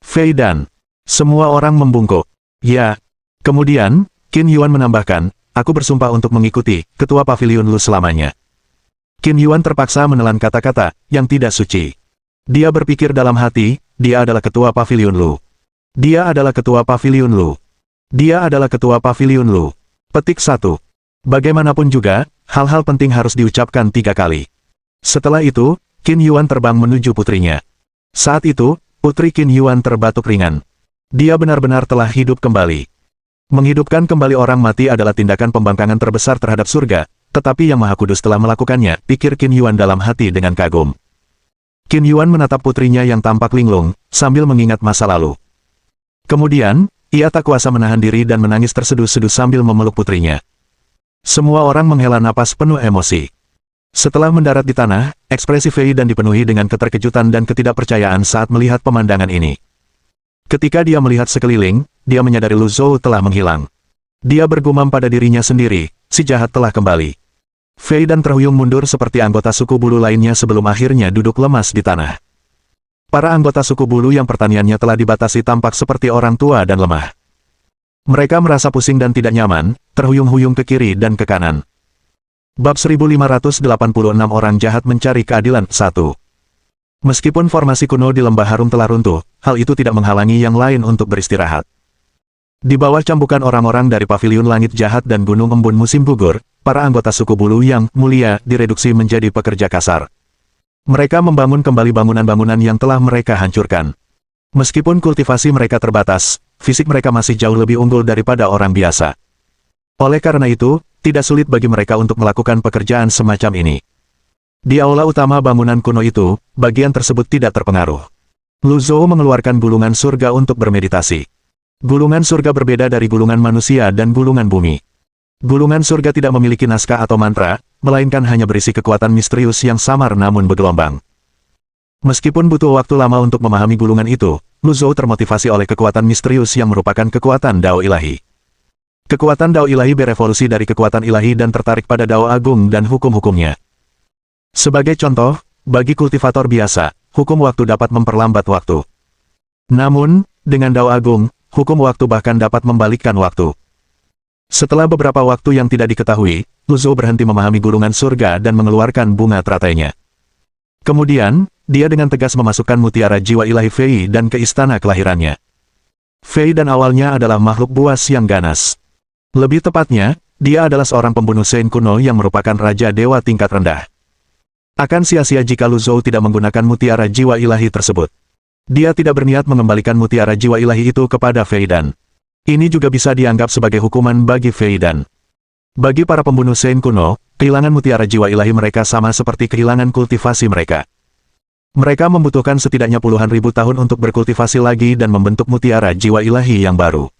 Fei Dan. Semua orang membungkuk. Ya. Kemudian, Qin Yuan menambahkan, aku bersumpah untuk mengikuti ketua pavilion Lu selamanya. Qin Yuan terpaksa menelan kata-kata yang tidak suci. Dia berpikir dalam hati, dia adalah ketua pavilion Lu. Dia adalah ketua pavilion Lu. Dia adalah ketua pavilion Lu. Petik 1. Bagaimanapun juga, hal-hal penting harus diucapkan 3 kali. Setelah itu, Qin Yuan terbang menuju putrinya. Saat itu, putri Qin Yuan terbatuk ringan. Dia benar-benar telah hidup kembali. Menghidupkan kembali orang mati adalah tindakan pembangkangan terbesar terhadap surga, tetapi Yang Maha Kudus telah melakukannya, pikir Qin Yuan dalam hati dengan kagum. Qin Yuan menatap putrinya yang tampak linglung, sambil mengingat masa lalu. Kemudian, ia tak kuasa menahan diri dan menangis terseduh-seduh sambil memeluk putrinya. Semua orang menghela napas penuh emosi. Setelah mendarat di tanah, ekspresi Fei Dan dipenuhi dengan keterkejutan dan ketidakpercayaan saat melihat pemandangan ini. Ketika dia melihat sekeliling, dia menyadari Lu Zhou telah menghilang. Dia bergumam pada dirinya sendiri, si jahat telah kembali. Fei Dan terhuyung mundur seperti anggota suku bulu lainnya sebelum akhirnya duduk lemas di tanah. Para anggota suku bulu yang pertaniannya telah dibatasi tampak seperti orang tua dan lemah. Mereka merasa pusing dan tidak nyaman, terhuyung-huyung ke kiri dan ke kanan. Bab 1586 Orang Jahat Mencari Keadilan 1. Meskipun formasi kuno di Lembah Harum telah runtuh, hal itu tidak menghalangi yang lain untuk beristirahat. Di bawah cambukan orang-orang dari Paviliun Langit Jahat dan Gunung Embun musim gugur, para anggota suku bulu yang mulia direduksi menjadi pekerja kasar. Mereka membangun kembali bangunan-bangunan yang telah mereka hancurkan. Meskipun kultivasi mereka terbatas, fisik mereka masih jauh lebih unggul daripada orang biasa. Oleh karena itu, tidak sulit bagi mereka untuk melakukan pekerjaan semacam ini. Di aula utama bangunan kuno itu, bagian tersebut tidak terpengaruh. Lu Zhou mengeluarkan gulungan surga untuk bermeditasi. Gulungan surga berbeda dari gulungan manusia dan gulungan bumi. Gulungan surga tidak memiliki naskah atau mantra, melainkan hanya berisi kekuatan misterius yang samar namun bergelombang. Meskipun butuh waktu lama untuk memahami gulungan itu, Lu Zhou termotivasi oleh kekuatan misterius yang merupakan kekuatan Dao Ilahi. Kekuatan Dao Ilahi berevolusi dari kekuatan ilahi dan tertarik pada Dao Agung dan hukum-hukumnya. Sebagai contoh, bagi kultivator biasa, hukum waktu dapat memperlambat waktu. Namun, dengan Dao Agung, hukum waktu bahkan dapat membalikkan waktu. Setelah beberapa waktu yang tidak diketahui, Lu Zhou berhenti memahami gulungan surga dan mengeluarkan bunga teratainya. Kemudian, dia dengan tegas memasukkan mutiara jiwa ilahi Fei Dan ke istana kelahirannya. Fei Dan awalnya adalah makhluk buas yang ganas. Lebih tepatnya, dia adalah seorang pembunuh Shen kuno yang merupakan raja dewa tingkat rendah. Akan sia-sia jika Lu Zhou tidak menggunakan mutiara jiwa ilahi tersebut. Dia tidak berniat mengembalikan mutiara jiwa ilahi itu kepada Fei Dan. Ini juga bisa dianggap sebagai hukuman bagi Fei Dan. Bagi para pembunuh Shen kuno, kehilangan mutiara jiwa ilahi mereka sama seperti kehilangan kultivasi mereka. Mereka membutuhkan setidaknya puluhan ribu tahun untuk berkultivasi lagi dan membentuk mutiara jiwa ilahi yang baru.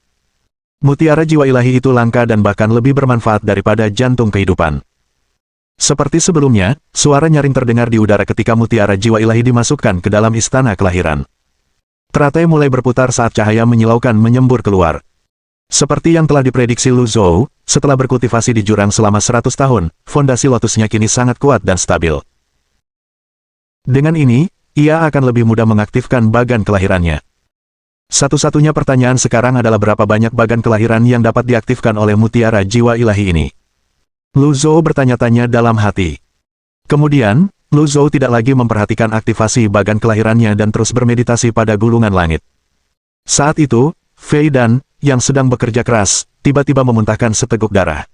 Mutiara jiwa ilahi itu langka dan bahkan lebih bermanfaat daripada jantung kehidupan. Seperti sebelumnya, suara nyaring terdengar di udara ketika mutiara jiwa ilahi dimasukkan ke dalam istana kelahiran. Teratai mulai berputar saat cahaya menyilaukan menyembur keluar. Seperti yang telah diprediksi Lu Zhou, setelah berkultivasi di jurang selama 100 tahun, fondasi lotusnya kini sangat kuat dan stabil. Dengan ini, ia akan lebih mudah mengaktifkan bagan kelahirannya. Satu-satunya pertanyaan sekarang adalah berapa banyak bagan kelahiran yang dapat diaktifkan oleh mutiara jiwa ilahi ini. Lu Zhou bertanya-tanya dalam hati. Kemudian, Lu Zhou tidak lagi memperhatikan aktivasi bagan kelahirannya dan terus bermeditasi pada gulungan langit. Saat itu, Fei Dan, yang sedang bekerja keras, tiba-tiba memuntahkan seteguk darah.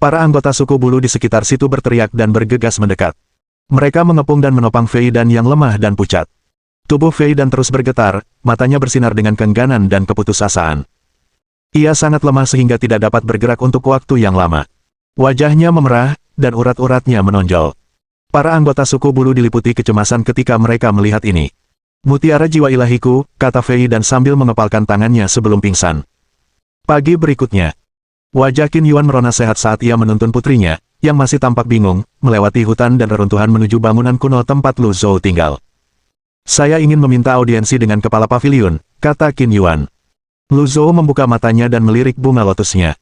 Para anggota suku bulu di sekitar situ berteriak dan bergegas mendekat. Mereka mengepung dan menopang Fei Dan yang lemah dan pucat. Tubuh Fei Dan terus bergetar, matanya bersinar dengan keengganan dan keputusasaan. Ia sangat lemah sehingga tidak dapat bergerak untuk waktu yang lama. Wajahnya memerah, dan urat-uratnya menonjol. Para anggota suku bulu diliputi kecemasan ketika mereka melihat ini. Mutiara jiwa ilahiku, kata Fei Dan sambil mengepalkan tangannya sebelum pingsan. Pagi berikutnya, wajah Qin Yuan merona sehat saat ia menuntun putrinya, yang masih tampak bingung, melewati hutan dan reruntuhan menuju bangunan kuno tempat Lu Zhou tinggal. Saya ingin meminta audiensi dengan kepala paviliun, kata Qin Yuan. Lu Zhou membuka matanya dan melirik bunga lotusnya.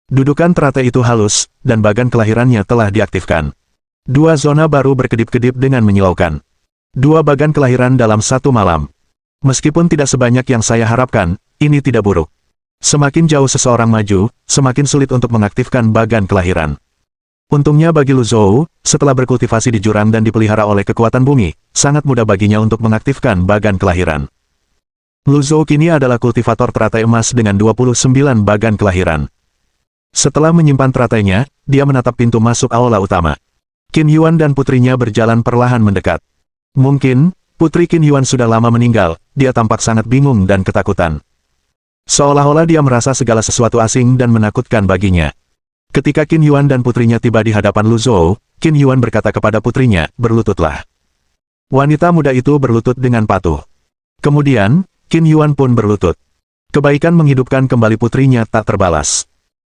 Dudukan teratai itu halus, dan bagan kelahirannya telah diaktifkan. Dua zona baru berkedip-kedip dengan menyilaukan. Dua bagan kelahiran dalam satu malam. Meskipun tidak sebanyak yang saya harapkan, ini tidak buruk. Semakin jauh seseorang maju, semakin sulit untuk mengaktifkan bagan kelahiran. Untungnya bagi Lu Zhou, setelah berkultivasi di jurang dan dipelihara oleh kekuatan bumi, sangat mudah baginya untuk mengaktifkan bagan kelahiran. Lu Zhou kini adalah kultivator teratai emas dengan 29 bagan kelahiran. Setelah menyimpan teratainya, dia menatap pintu masuk aula utama. Qin Yuan dan putrinya berjalan perlahan mendekat. Mungkin, putri Qin Yuan sudah lama meninggal, dia tampak sangat bingung dan ketakutan. Seolah-olah dia merasa segala sesuatu asing dan menakutkan baginya. Ketika Qin Yuan dan putrinya tiba di hadapan Lu Zhou, Qin Yuan berkata kepada putrinya, "Berlututlah." Wanita muda itu berlutut dengan patuh. Kemudian, Qin Yuan pun berlutut. Kebaikan menghidupkan kembali putrinya tak terbalas.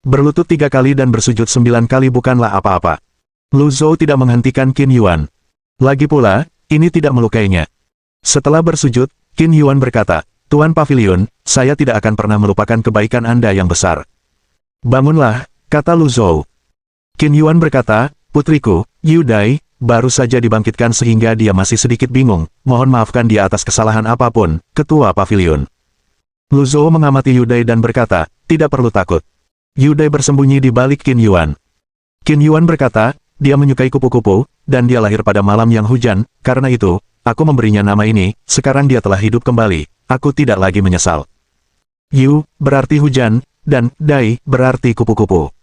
Berlutut 3 kali dan bersujud 9 kali bukanlah apa-apa. Lu Zhou tidak menghentikan Qin Yuan. Lagi pula, ini tidak melukainya. Setelah bersujud, Qin Yuan berkata, "Tuan Pavilion, saya tidak akan pernah melupakan kebaikan Anda yang besar." "Bangunlah," kata Lu Zhou. Qin Yuan berkata, "Putriku, Yu Dai, baru saja dibangkitkan sehingga dia masih sedikit bingung, mohon maafkan dia atas kesalahan apapun, Ketua Pavilion." Lu Zhou mengamati Yu Dai dan berkata, "Tidak perlu takut." Yu Dai bersembunyi di balik Qin Yuan. Qin Yuan berkata, "Dia menyukai kupu-kupu, dan dia lahir pada malam yang hujan, karena itu, aku memberinya nama ini, sekarang dia telah hidup kembali, aku tidak lagi menyesal." Yu, berarti hujan, dan Dai, berarti kupu-kupu.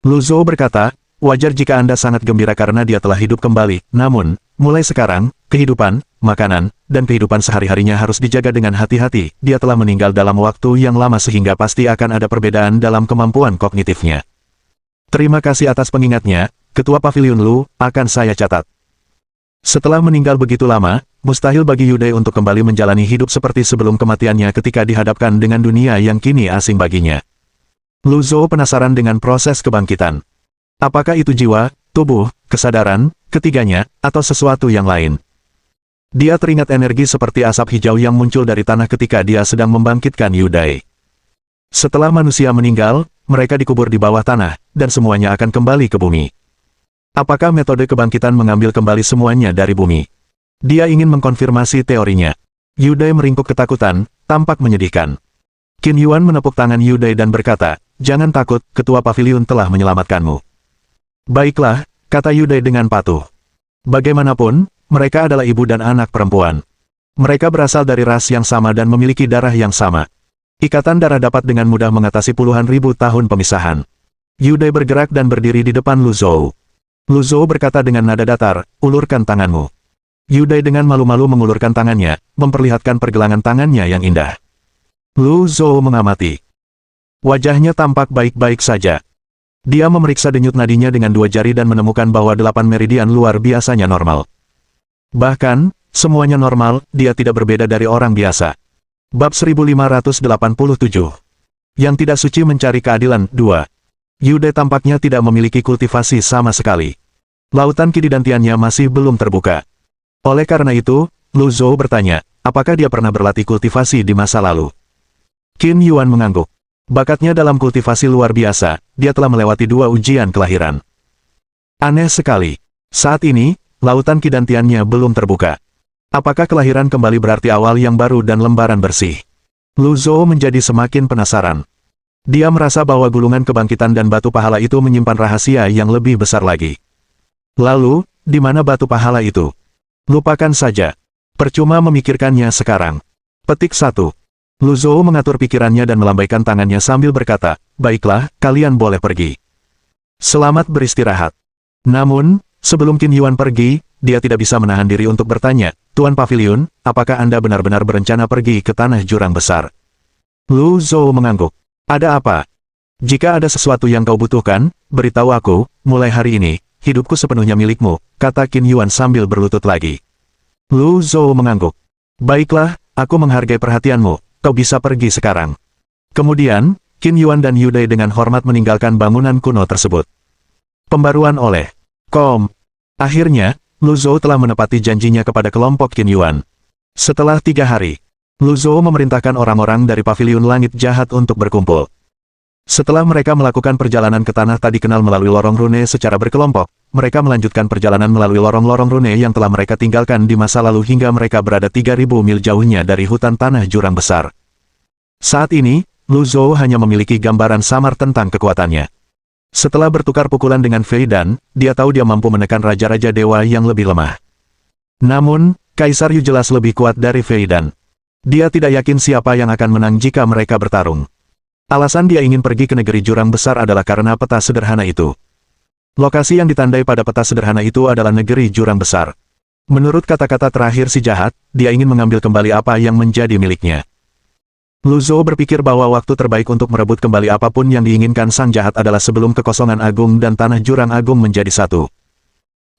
Lu Zhou berkata, "Wajar jika Anda sangat gembira karena dia telah hidup kembali, namun, mulai sekarang, kehidupan, makanan, dan kehidupan sehari-harinya harus dijaga dengan hati-hati, dia telah meninggal dalam waktu yang lama sehingga pasti akan ada perbedaan dalam kemampuan kognitifnya. Terima kasih atas pengingatnya, Ketua Pavilion Lu, akan saya catat." Setelah meninggal begitu lama, mustahil bagi Yu Dai untuk kembali menjalani hidup seperti sebelum kematiannya ketika dihadapkan dengan dunia yang kini asing baginya. Lu Zhou penasaran dengan proses kebangkitan. Apakah itu jiwa, tubuh, kesadaran, ketiganya, atau sesuatu yang lain? Dia teringat energi seperti asap hijau yang muncul dari tanah ketika dia sedang membangkitkan Yu Dai. Setelah manusia meninggal, mereka dikubur di bawah tanah, dan semuanya akan kembali ke bumi. Apakah metode kebangkitan mengambil kembali semuanya dari bumi? Dia ingin mengkonfirmasi teorinya. Yu Dai meringkuk ketakutan, tampak menyedihkan. Qin Yuan menepuk tangan Yu Dai dan berkata, "Jangan takut, Ketua Pavilion telah menyelamatkanmu." "Baiklah," kata Yu Dai dengan patuh. Bagaimanapun, mereka adalah ibu dan anak perempuan. Mereka berasal dari ras yang sama dan memiliki darah yang sama. Ikatan darah dapat dengan mudah mengatasi puluhan ribu tahun pemisahan. Yu Dai bergerak dan berdiri di depan Lu Zhou. Lu Zhou berkata dengan nada datar, "Ulurkan tanganmu." Yu Dai dengan malu-malu mengulurkan tangannya, memperlihatkan pergelangan tangannya yang indah. Lu Zhou mengamati. Wajahnya tampak baik-baik saja. Dia memeriksa denyut nadinya dengan 2 jari dan menemukan bahwa 8 meridian luar biasanya normal. Bahkan, semuanya normal, dia tidak berbeda dari orang biasa. Bab 1587. Yang tidak suci mencari keadilan, 2. Yu Dai tampaknya tidak memiliki kultivasi sama sekali. Lautan kididantiannya masih belum terbuka. Oleh karena itu, Lu Zhou bertanya, apakah dia pernah berlatih kultivasi di masa lalu? Qin Yuan mengangguk. Bakatnya dalam kultivasi luar biasa, dia telah melewati 2 ujian kelahiran. Aneh sekali. Saat ini, lautan kidantiannya belum terbuka. Apakah kelahiran kembali berarti awal yang baru dan lembaran bersih? Lu Zhou menjadi semakin penasaran. Dia merasa bahwa gulungan kebangkitan dan batu pahala itu menyimpan rahasia yang lebih besar lagi. Lalu, di mana batu pahala itu? Lupakan saja. Percuma memikirkannya sekarang. Petik 1. Lu Zhou mengatur pikirannya dan melambaikan tangannya sambil berkata, "Baiklah, kalian boleh pergi. Selamat beristirahat." Namun, sebelum Qin Yuan pergi, dia tidak bisa menahan diri untuk bertanya, "Tuan Pavilion, apakah Anda benar-benar berencana pergi ke tanah jurang besar?" Lu Zhou mengangguk. "Ada apa? Jika ada sesuatu yang kau butuhkan, beritahu aku, mulai hari ini, hidupku sepenuhnya milikmu," kata Qin Yuan sambil berlutut lagi. Lu Zhou mengangguk. "Baiklah, aku menghargai perhatianmu, kau bisa pergi sekarang." Kemudian, Qin Yuan dan Yu Dai dengan hormat meninggalkan bangunan kuno tersebut. Pembaruan oleh Kom. Akhirnya, Lu Zhou telah menepati janjinya kepada kelompok Qin Yuan. Setelah 3 hari, Lu Zhou memerintahkan orang-orang dari Paviliun Langit Jahat untuk berkumpul. Setelah mereka melakukan perjalanan ke tanah tadi kenal melalui lorong rune secara berkelompok, mereka melanjutkan perjalanan melalui lorong-lorong rune yang telah mereka tinggalkan di masa lalu hingga mereka berada 3.000 mil jauhnya dari hutan tanah jurang besar. Saat ini, Lu Zhou hanya memiliki gambaran samar tentang kekuatannya. Setelah bertukar pukulan dengan Fei Dan, dia tahu dia mampu menekan raja-raja dewa yang lebih lemah. Namun, Kaisar Yu jelas lebih kuat dari Fei Dan. Dia tidak yakin siapa yang akan menang jika mereka bertarung. Alasan dia ingin pergi ke negeri jurang besar adalah karena peta sederhana itu. Lokasi yang ditandai pada peta sederhana itu adalah negeri jurang besar. Menurut kata-kata terakhir si jahat, dia ingin mengambil kembali apa yang menjadi miliknya. Lu Zhou berpikir bahwa waktu terbaik untuk merebut kembali apapun yang diinginkan sang jahat adalah sebelum kekosongan agung dan tanah jurang agung menjadi satu.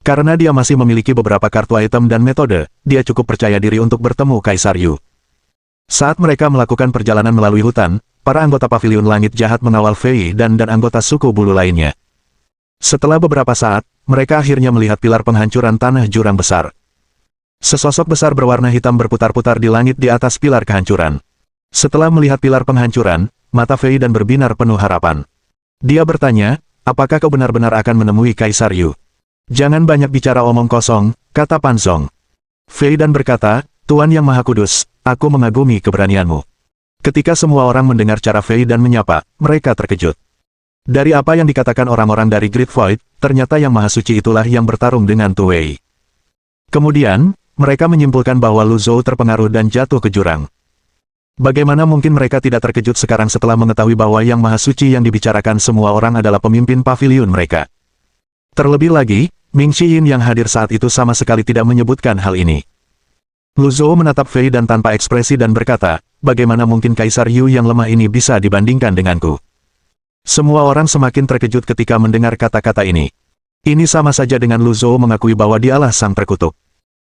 Karena dia masih memiliki beberapa kartu item dan metode, dia cukup percaya diri untuk bertemu Kaisar Yu. Saat mereka melakukan perjalanan melalui hutan, para anggota Paviliun Langit Jahat mengawal Fei dan anggota suku bulu lainnya. Setelah beberapa saat, mereka akhirnya melihat pilar penghancuran tanah jurang besar. Sesosok besar berwarna hitam berputar-putar di langit di atas pilar kehancuran. Setelah melihat pilar penghancuran, mata Fei dan berbinar penuh harapan. Dia bertanya, apakah kau benar-benar akan menemui Kaisar Yu? Jangan banyak bicara omong kosong, kata Pan Zong. Fei dan berkata, Tuan Yang Maha Kudus, aku mengagumi keberanianmu. Ketika semua orang mendengar cara Fei dan menyapa, mereka terkejut. Dari apa yang dikatakan orang-orang dari Great Void, ternyata Yang Maha Suci itulah yang bertarung dengan Tu Wei. Kemudian, mereka menyimpulkan bahwa Lu Zhou terpengaruh dan jatuh ke jurang. Bagaimana mungkin mereka tidak terkejut sekarang setelah mengetahui bahwa Yang Maha Suci yang dibicarakan semua orang adalah pemimpin paviliun mereka. Terlebih lagi, Ming Xiyin yang hadir saat itu sama sekali tidak menyebutkan hal ini. Lu Zhou menatap Fei dan tanpa ekspresi dan berkata, bagaimana mungkin Kaisar Yu yang lemah ini bisa dibandingkan denganku? Semua orang semakin terkejut ketika mendengar kata-kata ini. Ini sama saja dengan Lu Zhou mengakui bahwa dialah sang terkutuk.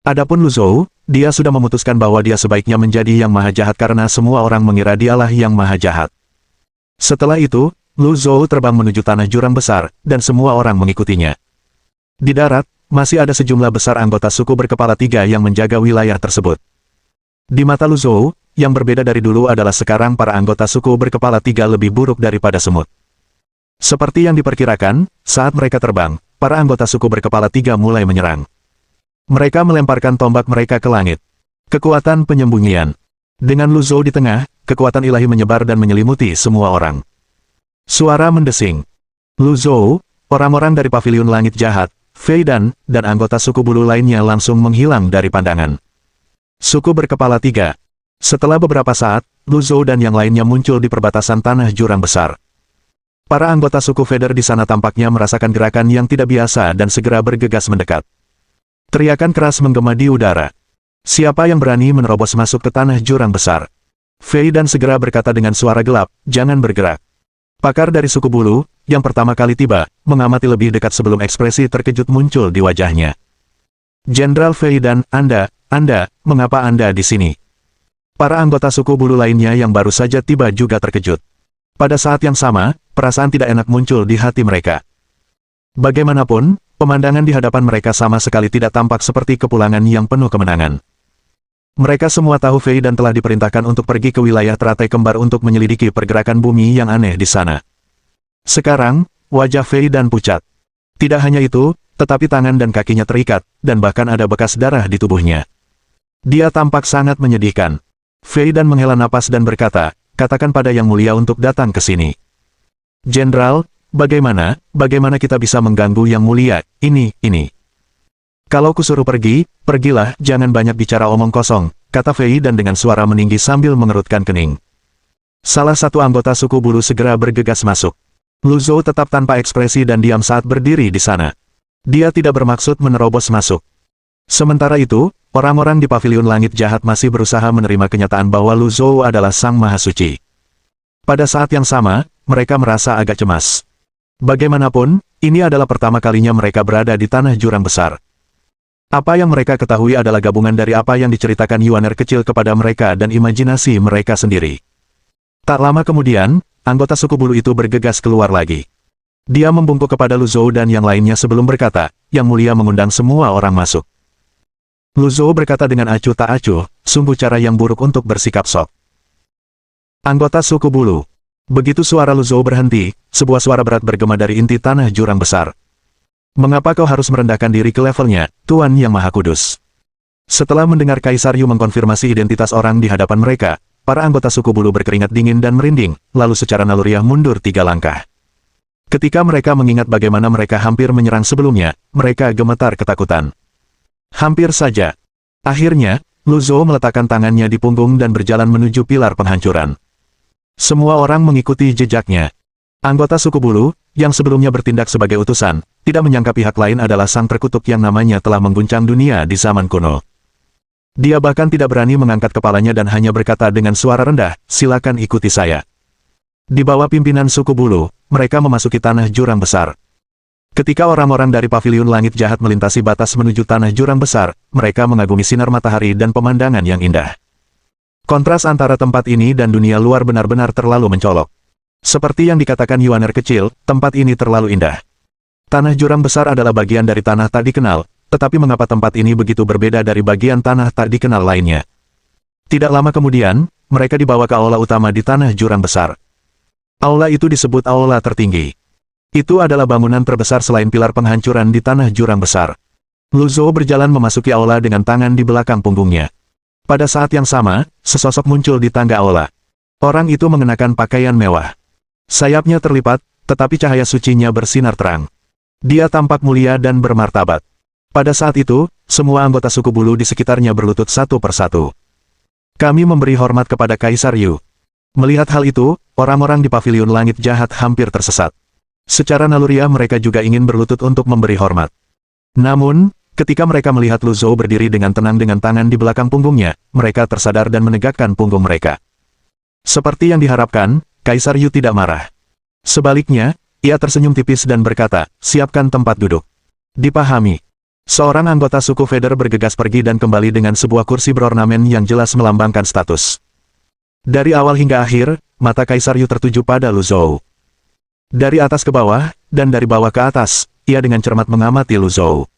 Adapun Lu Zhou, dia sudah memutuskan bahwa dia sebaiknya menjadi yang maha jahat karena semua orang mengira dialah yang maha jahat. Setelah itu, Lu Zhou terbang menuju tanah jurang besar, dan semua orang mengikutinya. Di darat, masih ada sejumlah besar anggota suku berkepala tiga yang menjaga wilayah tersebut. Di mata Lu Zhou, yang berbeda dari dulu adalah sekarang para anggota suku berkepala tiga lebih buruk daripada semut. Seperti yang diperkirakan, saat mereka terbang, para anggota suku berkepala tiga mulai menyerang. Mereka melemparkan tombak mereka ke langit. Kekuatan penyembunyian. Dengan Lu Zhou di tengah, kekuatan ilahi menyebar dan menyelimuti semua orang. Suara mendesing. Lu Zhou, orang-orang dari Paviliun Langit Jahat, Fei dan anggota suku bulu lainnya langsung menghilang dari pandangan. Suku berkepala tiga. Setelah beberapa saat, Lu Zhou dan yang lainnya muncul di perbatasan tanah jurang besar. Para anggota suku Feather di sana tampaknya merasakan gerakan yang tidak biasa dan segera bergegas mendekat. Teriakan keras menggema di udara. Siapa yang berani menerobos masuk ke tanah jurang besar? Fei dan segera berkata dengan suara gelap, jangan bergerak. Pakar dari suku bulu, yang pertama kali tiba, mengamati lebih dekat sebelum ekspresi terkejut muncul di wajahnya. Jenderal Fei dan, Anda, mengapa Anda di sini? Para anggota suku bulu lainnya yang baru saja tiba juga terkejut. Pada saat yang sama, perasaan tidak enak muncul di hati mereka. Bagaimanapun, pemandangan di hadapan mereka sama sekali tidak tampak seperti kepulangan yang penuh kemenangan. Mereka semua tahu Fei dan telah diperintahkan untuk pergi ke wilayah teratai kembar untuk menyelidiki pergerakan bumi yang aneh di sana. Sekarang, wajah Fei dan pucat. Tidak hanya itu, tetapi tangan dan kakinya terikat, dan bahkan ada bekas darah di tubuhnya. Dia tampak sangat menyedihkan. Fei dan menghela napas dan berkata, katakan pada Yang Mulia untuk datang ke sini. Jenderal, bagaimana kita bisa mengganggu Yang Mulia, ini. Kalau kusuruh pergi, pergilah, jangan banyak bicara omong kosong, kata Fei dan dengan suara meninggi sambil mengerutkan kening. Salah satu anggota suku bulu segera bergegas masuk. Lu Zhou tetap tanpa ekspresi dan diam saat berdiri di sana. Dia tidak bermaksud menerobos masuk. Sementara itu, orang-orang di Paviliun Langit Jahat masih berusaha menerima kenyataan bahwa Lu Zhou adalah Sang Maha Suci. Pada saat yang sama, mereka merasa agak cemas. Bagaimanapun, ini adalah pertama kalinya mereka berada di tanah jurang besar. Apa yang mereka ketahui adalah gabungan dari apa yang diceritakan Yuaner kecil kepada mereka dan imajinasi mereka sendiri. Tak lama kemudian, anggota suku bulu itu bergegas keluar lagi. Dia membungkuk kepada Lu Zhou dan yang lainnya sebelum berkata, Yang Mulia mengundang semua orang masuk. Lu Zhou berkata dengan acuh tak acuh, sungguh cara yang buruk untuk bersikap sok. Anggota suku bulu. Begitu suara Lu Zhou berhenti, sebuah suara berat bergema dari inti tanah jurang besar. Mengapa kau harus merendahkan diri ke levelnya, Tuan Yang Maha Kudus? Setelah mendengar Kaisar Yu mengkonfirmasi identitas orang di hadapan mereka, para anggota suku bulu berkeringat dingin dan merinding, lalu secara naluriah mundur 3 langkah. Ketika mereka mengingat bagaimana mereka hampir menyerang sebelumnya, mereka gemetar ketakutan. Hampir saja. Akhirnya, Lu Zhou meletakkan tangannya di punggung dan berjalan menuju pilar penghancuran. Semua orang mengikuti jejaknya. Anggota suku bulu, yang sebelumnya bertindak sebagai utusan, tidak menyangka pihak lain adalah sang terkutuk yang namanya telah mengguncang dunia di zaman kuno. Dia bahkan tidak berani mengangkat kepalanya dan hanya berkata dengan suara rendah, "Silakan ikuti saya." Di bawah pimpinan suku bulu, mereka memasuki tanah jurang besar. Ketika orang-orang dari paviliun langit jahat melintasi batas menuju tanah jurang besar, mereka mengagumi sinar matahari dan pemandangan yang indah. Kontras antara tempat ini dan dunia luar benar-benar terlalu mencolok. Seperti yang dikatakan Yuaner kecil, tempat ini terlalu indah. Tanah jurang besar adalah bagian dari tanah tak dikenal, tetapi mengapa tempat ini begitu berbeda dari bagian tanah tak dikenal lainnya? Tidak lama kemudian, mereka dibawa ke aula utama di tanah jurang besar. Aula itu disebut aula tertinggi. Itu adalah bangunan terbesar selain pilar penghancuran di tanah jurang besar. Lu Zhou berjalan memasuki aula dengan tangan di belakang punggungnya. Pada saat yang sama, sesosok muncul di tangga aula. Orang itu mengenakan pakaian mewah. Sayapnya terlipat, tetapi cahaya sucinya bersinar terang. Dia tampak mulia dan bermartabat. Pada saat itu, semua anggota suku bulu di sekitarnya berlutut satu persatu. Kami memberi hormat kepada Kaisar Yu. Melihat hal itu, orang-orang di paviliun langit jahat hampir tersesat. Secara naluriah mereka juga ingin berlutut untuk memberi hormat. Namun, ketika mereka melihat Lu Zhou berdiri dengan tenang dengan tangan di belakang punggungnya, mereka tersadar dan menegakkan punggung mereka. Seperti yang diharapkan, Kaisar Yu tidak marah. Sebaliknya, ia tersenyum tipis dan berkata, "Siapkan tempat duduk." Dipahami. Seorang anggota suku Feder bergegas pergi dan kembali dengan sebuah kursi berornamen yang jelas melambangkan status. Dari awal hingga akhir, mata Kaisar Yu tertuju pada Lu Zhou. Dari atas ke bawah, dan dari bawah ke atas, ia dengan cermat mengamati Lu Zhou.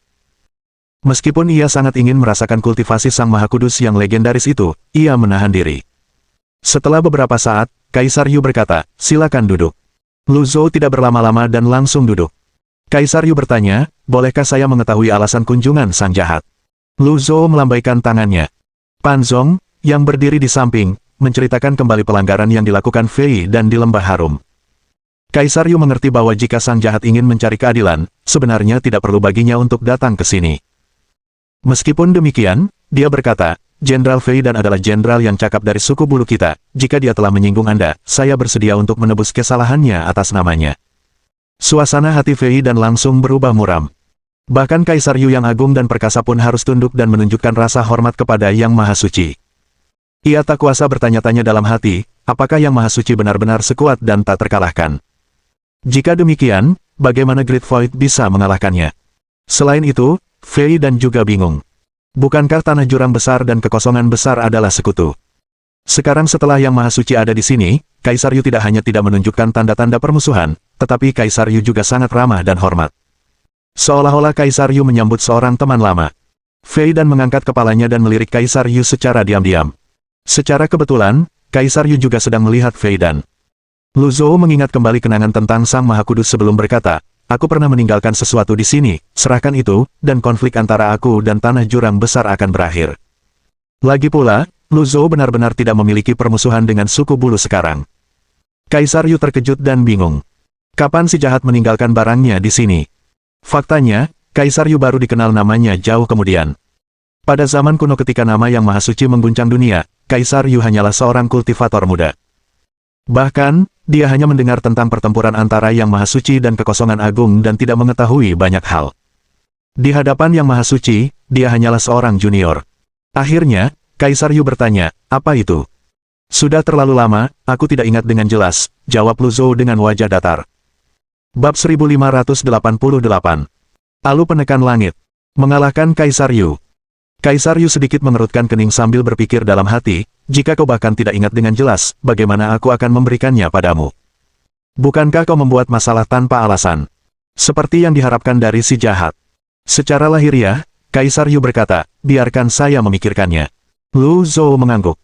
Meskipun ia sangat ingin merasakan kultivasi Sang Maha Kudus yang legendaris itu, ia menahan diri. Setelah beberapa saat, Kaisar Yu berkata, "Silakan duduk." Lu Zhou tidak berlama-lama dan langsung duduk. Kaisar Yu bertanya, "Bolehkah saya mengetahui alasan kunjungan sang jahat?" Lu Zhou melambaikan tangannya. Pan Zong, yang berdiri di samping, menceritakan kembali pelanggaran yang dilakukan Fei dan di Lembah Harum. Kaisar Yu mengerti bahwa jika sang jahat ingin mencari keadilan, sebenarnya tidak perlu baginya untuk datang ke sini. Meskipun demikian, dia berkata, "Jenderal Fei dan adalah jenderal yang cakap dari suku bulu kita. Jika dia telah menyinggung Anda, saya bersedia untuk menebus kesalahannya atas namanya." Suasana hati Fei dan langsung berubah muram. Bahkan Kaisar Yu yang agung dan perkasa pun harus tunduk dan menunjukkan rasa hormat kepada Yang Maha Suci. Ia tak kuasa bertanya-tanya dalam hati, apakah Yang Maha Suci benar-benar sekuat dan tak terkalahkan? Jika demikian, bagaimana Great Void bisa mengalahkannya? Selain itu, Fei dan juga bingung. Bukankah tanah jurang besar dan kekosongan besar adalah sekutu? Sekarang setelah Yang Maha Suci ada di sini, Kaisar Yu tidak hanya tidak menunjukkan tanda-tanda permusuhan, tetapi Kaisar Yu juga sangat ramah dan hormat. Seolah-olah Kaisar Yu menyambut seorang teman lama. Fei dan mengangkat kepalanya dan melirik Kaisar Yu secara diam-diam. Secara kebetulan, Kaisar Yu juga sedang melihat Fei dan Lu Zhou mengingat kembali kenangan tentang Sang Maha Kudus sebelum berkata, "Aku pernah meninggalkan sesuatu di sini, serahkan itu, dan konflik antara aku dan tanah jurang besar akan berakhir." Lagi pula, Lu Zhou benar-benar tidak memiliki permusuhan dengan suku bulu sekarang. Kaisar Yu terkejut dan bingung. Kapan si jahat meninggalkan barangnya di sini? Faktanya, Kaisar Yu baru dikenal namanya jauh kemudian. Pada zaman kuno ketika nama Yang Maha Suci mengguncang dunia, Kaisar Yu hanyalah seorang kultivator muda. Bahkan, dia hanya mendengar tentang pertempuran antara Yang Maha Suci dan kekosongan agung dan tidak mengetahui banyak hal. Di hadapan Yang Maha Suci, dia hanyalah seorang junior. Akhirnya, Kaisar Yu bertanya, "Apa itu?" "Sudah terlalu lama, aku tidak ingat dengan jelas," jawab Lu Zhou dengan wajah datar. Bab 1588. Alu penekan langit. Mengalahkan Kaisar Yu. Kaisar Yu sedikit mengerutkan kening sambil berpikir dalam hati, "Jika kau bahkan tidak ingat dengan jelas, bagaimana aku akan memberikannya padamu? Bukankah kau membuat masalah tanpa alasan? Seperti yang diharapkan dari si jahat." Secara lahiriah, Kaisar Yu berkata, "Biarkan saya memikirkannya." Lu Zhou mengangguk.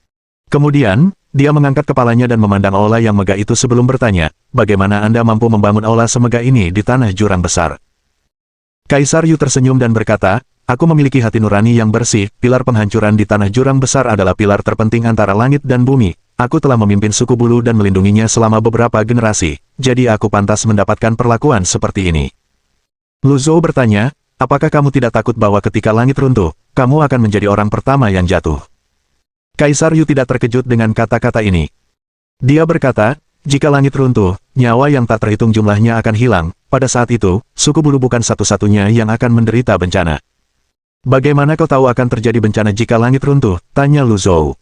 Kemudian, dia mengangkat kepalanya dan memandang aula yang megah itu sebelum bertanya, bagaimana Anda mampu membangun aula semegah ini di tanah jurang besar? Kaisar Yu tersenyum dan berkata, aku memiliki hati nurani yang bersih, pilar penghancuran di tanah jurang besar adalah pilar terpenting antara langit dan bumi. Aku telah memimpin suku bulu dan melindunginya selama beberapa generasi, jadi aku pantas mendapatkan perlakuan seperti ini. Lu Zhou bertanya, apakah kamu tidak takut bahwa ketika langit runtuh, kamu akan menjadi orang pertama yang jatuh? Kaisar Yu tidak terkejut dengan kata-kata ini. Dia berkata, jika langit runtuh, nyawa yang tak terhitung jumlahnya akan hilang. Pada saat itu, suku bulu bukan satu-satunya yang akan menderita bencana. Bagaimana kau tahu akan terjadi bencana jika langit runtuh? Tanya Lu Zhou.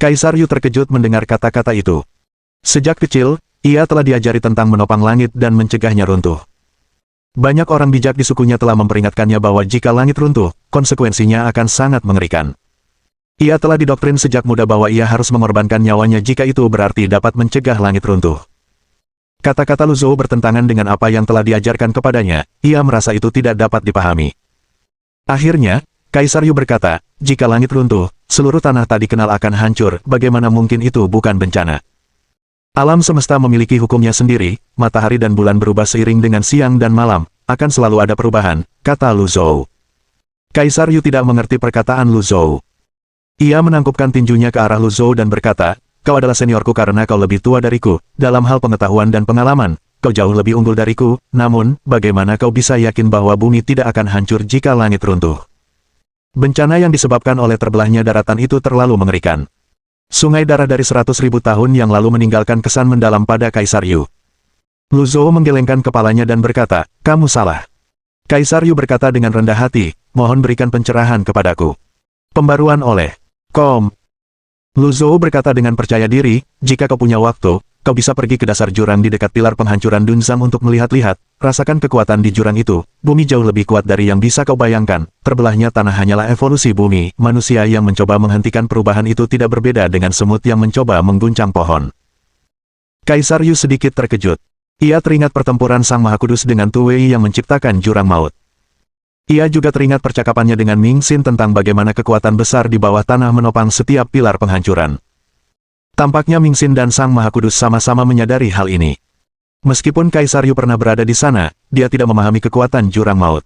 Kaisar Yu terkejut mendengar kata-kata itu. Sejak kecil, ia telah diajari tentang menopang langit dan mencegahnya runtuh. Banyak orang bijak di sukunya telah memperingatkannya bahwa jika langit runtuh, konsekuensinya akan sangat mengerikan. Ia telah didoktrin sejak muda bahwa ia harus mengorbankan nyawanya jika itu berarti dapat mencegah langit runtuh. Kata-kata Lu Zhou bertentangan dengan apa yang telah diajarkan kepadanya, ia merasa itu tidak dapat dipahami. Akhirnya, Kaisar Yu berkata, jika langit runtuh, seluruh tanah tak dikenal akan hancur, bagaimana mungkin itu bukan bencana? Alam semesta memiliki hukumnya sendiri, matahari dan bulan berubah seiring dengan siang dan malam, akan selalu ada perubahan, kata Lu Zhou. Kaisar Yu tidak mengerti perkataan Lu Zhou. Ia menangkupkan tinjunya ke arah Lu Zhou dan berkata, kau adalah seniorku karena kau lebih tua dariku, dalam hal pengetahuan dan pengalaman, kau jauh lebih unggul dariku, namun, bagaimana kau bisa yakin bahwa bumi tidak akan hancur jika langit runtuh? Bencana yang disebabkan oleh terbelahnya daratan itu terlalu mengerikan. Sungai darah dari 100.000 tahun yang lalu meninggalkan kesan mendalam pada Kaisar Yu. Lu Zhou menggelengkan kepalanya dan berkata, kamu salah. Kaisar Yu berkata dengan rendah hati, mohon berikan pencerahan kepadaku. Pembaruan oleh Kom. Lu Zhou berkata dengan percaya diri, jika kau punya waktu, kau bisa pergi ke dasar jurang di dekat pilar penghancuran Dunzang untuk melihat-lihat, rasakan kekuatan di jurang itu, bumi jauh lebih kuat dari yang bisa kau bayangkan, terbelahnya tanah hanyalah evolusi bumi, manusia yang mencoba menghentikan perubahan itu tidak berbeda dengan semut yang mencoba mengguncang pohon. Kaisar Yu sedikit terkejut. Ia teringat pertempuran Sang Maha Kudus dengan Tu Wei yang menciptakan jurang maut. Ia juga teringat percakapannya dengan Ming Xin tentang bagaimana kekuatan besar di bawah tanah menopang setiap pilar penghancuran. Tampaknya Ming Xin dan Sang Maha Kudus sama-sama menyadari hal ini. Meskipun Kaisar Yu pernah berada di sana, dia tidak memahami kekuatan jurang maut.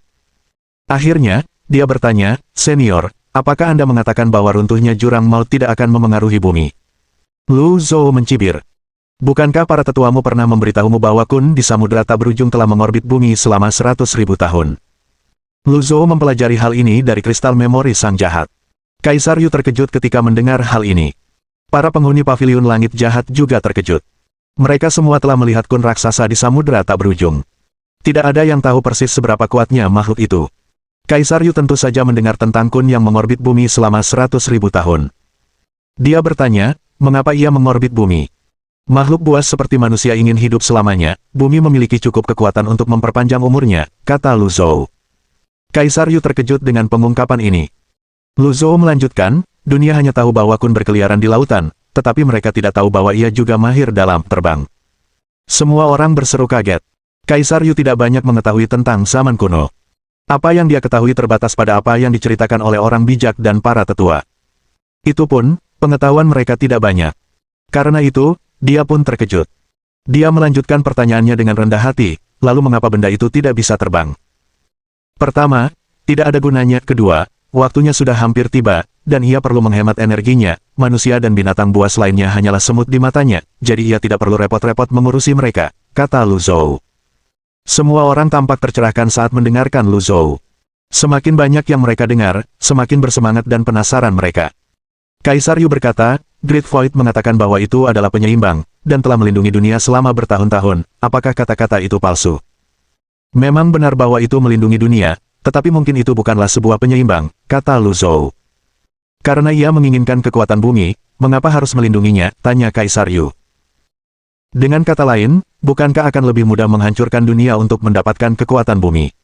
Akhirnya, dia bertanya, senior, apakah Anda mengatakan bahwa runtuhnya jurang maut tidak akan memengaruhi bumi? Lu Zhou mencibir. Bukankah para tetuamu pernah memberitahumu bahwa Kun di samudera tak berujung telah mengorbit bumi selama 100.000 tahun? Lu Zhou mempelajari hal ini dari kristal memori sang jahat. Kaisar Yu terkejut ketika mendengar hal ini. Para penghuni paviliun langit jahat juga terkejut. Mereka semua telah melihat Kun raksasa di samudera tak berujung. Tidak ada yang tahu persis seberapa kuatnya makhluk itu. Kaisar Yu tentu saja mendengar tentang Kun yang mengorbit bumi selama 100.000 tahun. Dia bertanya, mengapa ia mengorbit bumi? Makhluk buas seperti manusia ingin hidup selamanya, bumi memiliki cukup kekuatan untuk memperpanjang umurnya, kata Lu Zhou. Kaisar Yu terkejut dengan pengungkapan ini. Lu Zhou melanjutkan, dunia hanya tahu bahwa Kun berkeliaran di lautan, tetapi mereka tidak tahu bahwa ia juga mahir dalam terbang. Semua orang berseru kaget. Kaisar Yu tidak banyak mengetahui tentang zaman kuno. Apa yang dia ketahui terbatas pada apa yang diceritakan oleh orang bijak dan para tetua. Itu pun, pengetahuan mereka tidak banyak. Karena itu, dia pun terkejut. Dia melanjutkan pertanyaannya dengan rendah hati, lalu mengapa benda itu tidak bisa terbang? Pertama, tidak ada gunanya. Kedua, waktunya sudah hampir tiba, dan ia perlu menghemat energinya. Manusia dan binatang buas lainnya hanyalah semut di matanya, jadi ia tidak perlu repot-repot mengurusi mereka, kata Lu Zhou. Semua orang tampak tercerahkan saat mendengarkan Lu Zhou. Semakin banyak yang mereka dengar, semakin bersemangat dan penasaran mereka. Kaisar Yu berkata, Great Void mengatakan bahwa itu adalah penyeimbang, dan telah melindungi dunia selama bertahun-tahun. Apakah kata-kata itu palsu? Memang benar bahwa itu melindungi dunia, tetapi mungkin itu bukanlah sebuah penyeimbang, kata Lu Zhou. Karena ia menginginkan kekuatan bumi, mengapa harus melindunginya, tanya Kaisar Yu. Dengan kata lain, bukankah akan lebih mudah menghancurkan dunia untuk mendapatkan kekuatan bumi?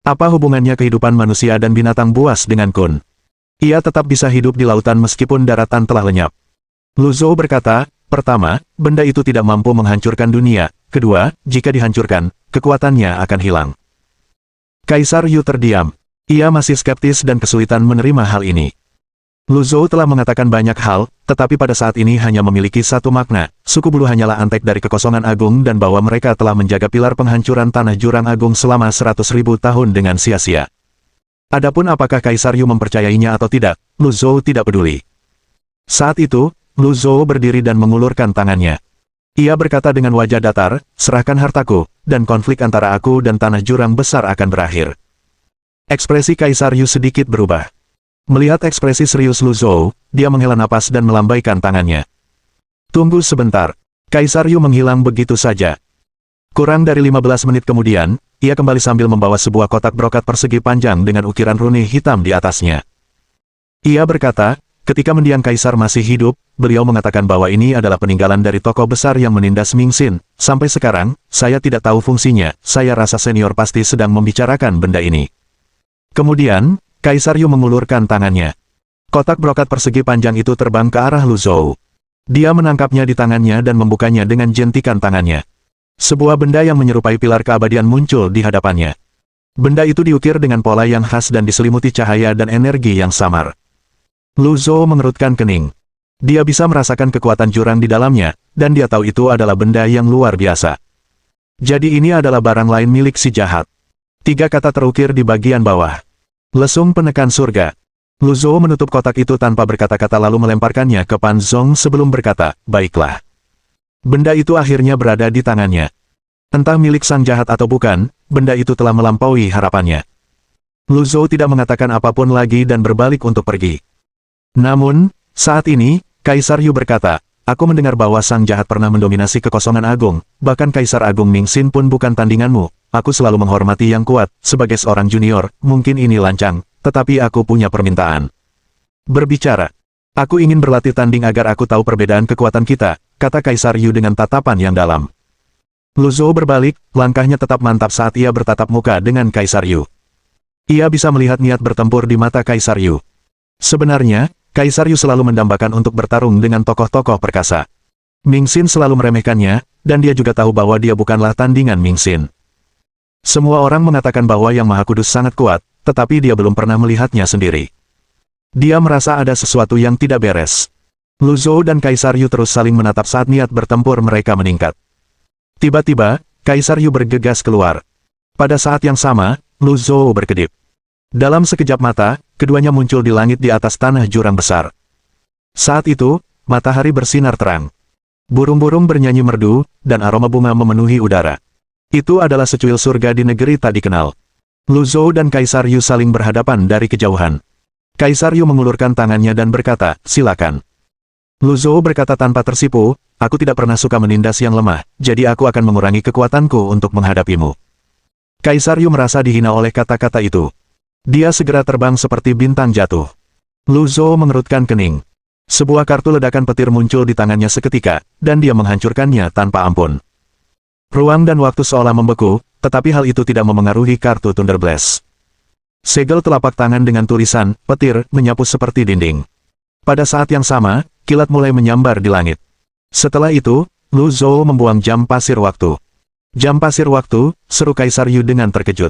Apa hubungannya kehidupan manusia dan binatang buas dengan Kun? Ia tetap bisa hidup di lautan meskipun daratan telah lenyap. Lu Zhou berkata, pertama, benda itu tidak mampu menghancurkan dunia. Kedua, jika dihancurkan, kekuatannya akan hilang. Kaisar Yu terdiam. Ia masih skeptis dan kesulitan menerima hal ini. Lu Zhou telah mengatakan banyak hal, tetapi pada saat ini hanya memiliki satu makna, suku bulu hanyalah antek dari kekosongan agung dan bahwa mereka telah menjaga pilar penghancuran tanah jurang agung selama 100.000 tahun dengan sia-sia. Adapun apakah Kaisar Yu mempercayainya atau tidak, Lu Zhou tidak peduli. Saat itu, Lu Zhou berdiri dan mengulurkan tangannya. Ia berkata dengan wajah datar, serahkan hartaku, dan konflik antara aku dan tanah jurang besar akan berakhir. Ekspresi Kaisar Yu sedikit berubah. Melihat ekspresi serius Lu Zhou, dia menghela napas dan melambaikan tangannya. Tunggu sebentar. Kaisar Yu menghilang begitu saja. Kurang dari 15 menit kemudian, ia kembali sambil membawa sebuah kotak brokat persegi panjang dengan ukiran rune hitam di atasnya. Ia berkata, ketika mendiang Kaisar masih hidup, beliau mengatakan bahwa ini adalah peninggalan dari tokoh besar yang menindas Ming Xin. Sampai sekarang, saya tidak tahu fungsinya, saya rasa senior pasti sedang membicarakan benda ini. Kemudian, Kaisar Yu mengulurkan tangannya. Kotak brokat persegi panjang itu terbang ke arah Lu Zhou. Dia menangkapnya di tangannya dan membukanya dengan jentikan tangannya. Sebuah benda yang menyerupai pilar keabadian muncul di hadapannya. Benda itu diukir dengan pola yang khas dan diselimuti cahaya dan energi yang samar. Lu Zhou mengerutkan kening. Dia bisa merasakan kekuatan jurang di dalamnya, dan dia tahu itu adalah benda yang luar biasa. Jadi ini adalah barang lain milik si jahat. 3 kata terukir di bagian bawah. Lesung penekan surga. Lu Zhou menutup kotak itu tanpa berkata-kata lalu melemparkannya ke Pan Zong sebelum berkata, baiklah. Benda itu akhirnya berada di tangannya. Entah milik sang jahat atau bukan, benda itu telah melampaui harapannya. Lu Zhou tidak mengatakan apapun lagi dan berbalik untuk pergi. Namun, saat ini, Kaisar Yu berkata, aku mendengar bahwa sang jahat pernah mendominasi kekosongan agung, bahkan Kaisar Agung Ming Xin pun bukan tandinganmu. Aku selalu menghormati yang kuat, sebagai seorang junior, mungkin ini lancang, tetapi aku punya permintaan. Berbicara. Aku ingin berlatih tanding agar aku tahu perbedaan kekuatan kita, kata Kaisar Yu dengan tatapan yang dalam. Lu Zhou berbalik, langkahnya tetap mantap saat ia bertatap muka dengan Kaisar Yu. Ia bisa melihat niat bertempur di mata Kaisar Yu. Sebenarnya, Kaisar Yu selalu mendambakan untuk bertarung dengan tokoh-tokoh perkasa. Ming Xin selalu meremehkannya, dan dia juga tahu bahwa dia bukanlah tandingan Ming Xin. Semua orang mengatakan bahwa Yang Maha Kudus sangat kuat, tetapi dia belum pernah melihatnya sendiri. Dia merasa ada sesuatu yang tidak beres. Lu Zhou dan Kaisar Yu terus saling menatap saat niat bertempur mereka meningkat. Tiba-tiba, Kaisar Yu bergegas keluar. Pada saat yang sama, Lu Zhou berkedip. Dalam sekejap mata, keduanya muncul di langit di atas tanah jurang besar. Saat itu, matahari bersinar terang. Burung-burung bernyanyi merdu, dan aroma bunga memenuhi udara. Itu adalah secuil surga di negeri tak dikenal. Lu Zhou dan Kaisar Yu saling berhadapan dari kejauhan. Kaisar Yu mengulurkan tangannya dan berkata, silakan. Lu Zhou berkata tanpa tersipu, aku tidak pernah suka menindas yang lemah, jadi aku akan mengurangi kekuatanku untuk menghadapimu. Kaisar Yu merasa dihina oleh kata-kata itu. Dia segera terbang seperti bintang jatuh. Lu Zhou mengerutkan kening. Sebuah kartu ledakan petir muncul di tangannya seketika, dan dia menghancurkannya tanpa ampun. Ruang dan waktu seolah membeku, tetapi hal itu tidak memengaruhi kartu Thunder Blast. Segel telapak tangan dengan tulisan, petir, menyapu seperti dinding. Pada saat yang sama, kilat mulai menyambar di langit. Setelah itu, Lu Zhou membuang jam pasir waktu. Jam pasir waktu, seru Kaisar Yu dengan terkejut.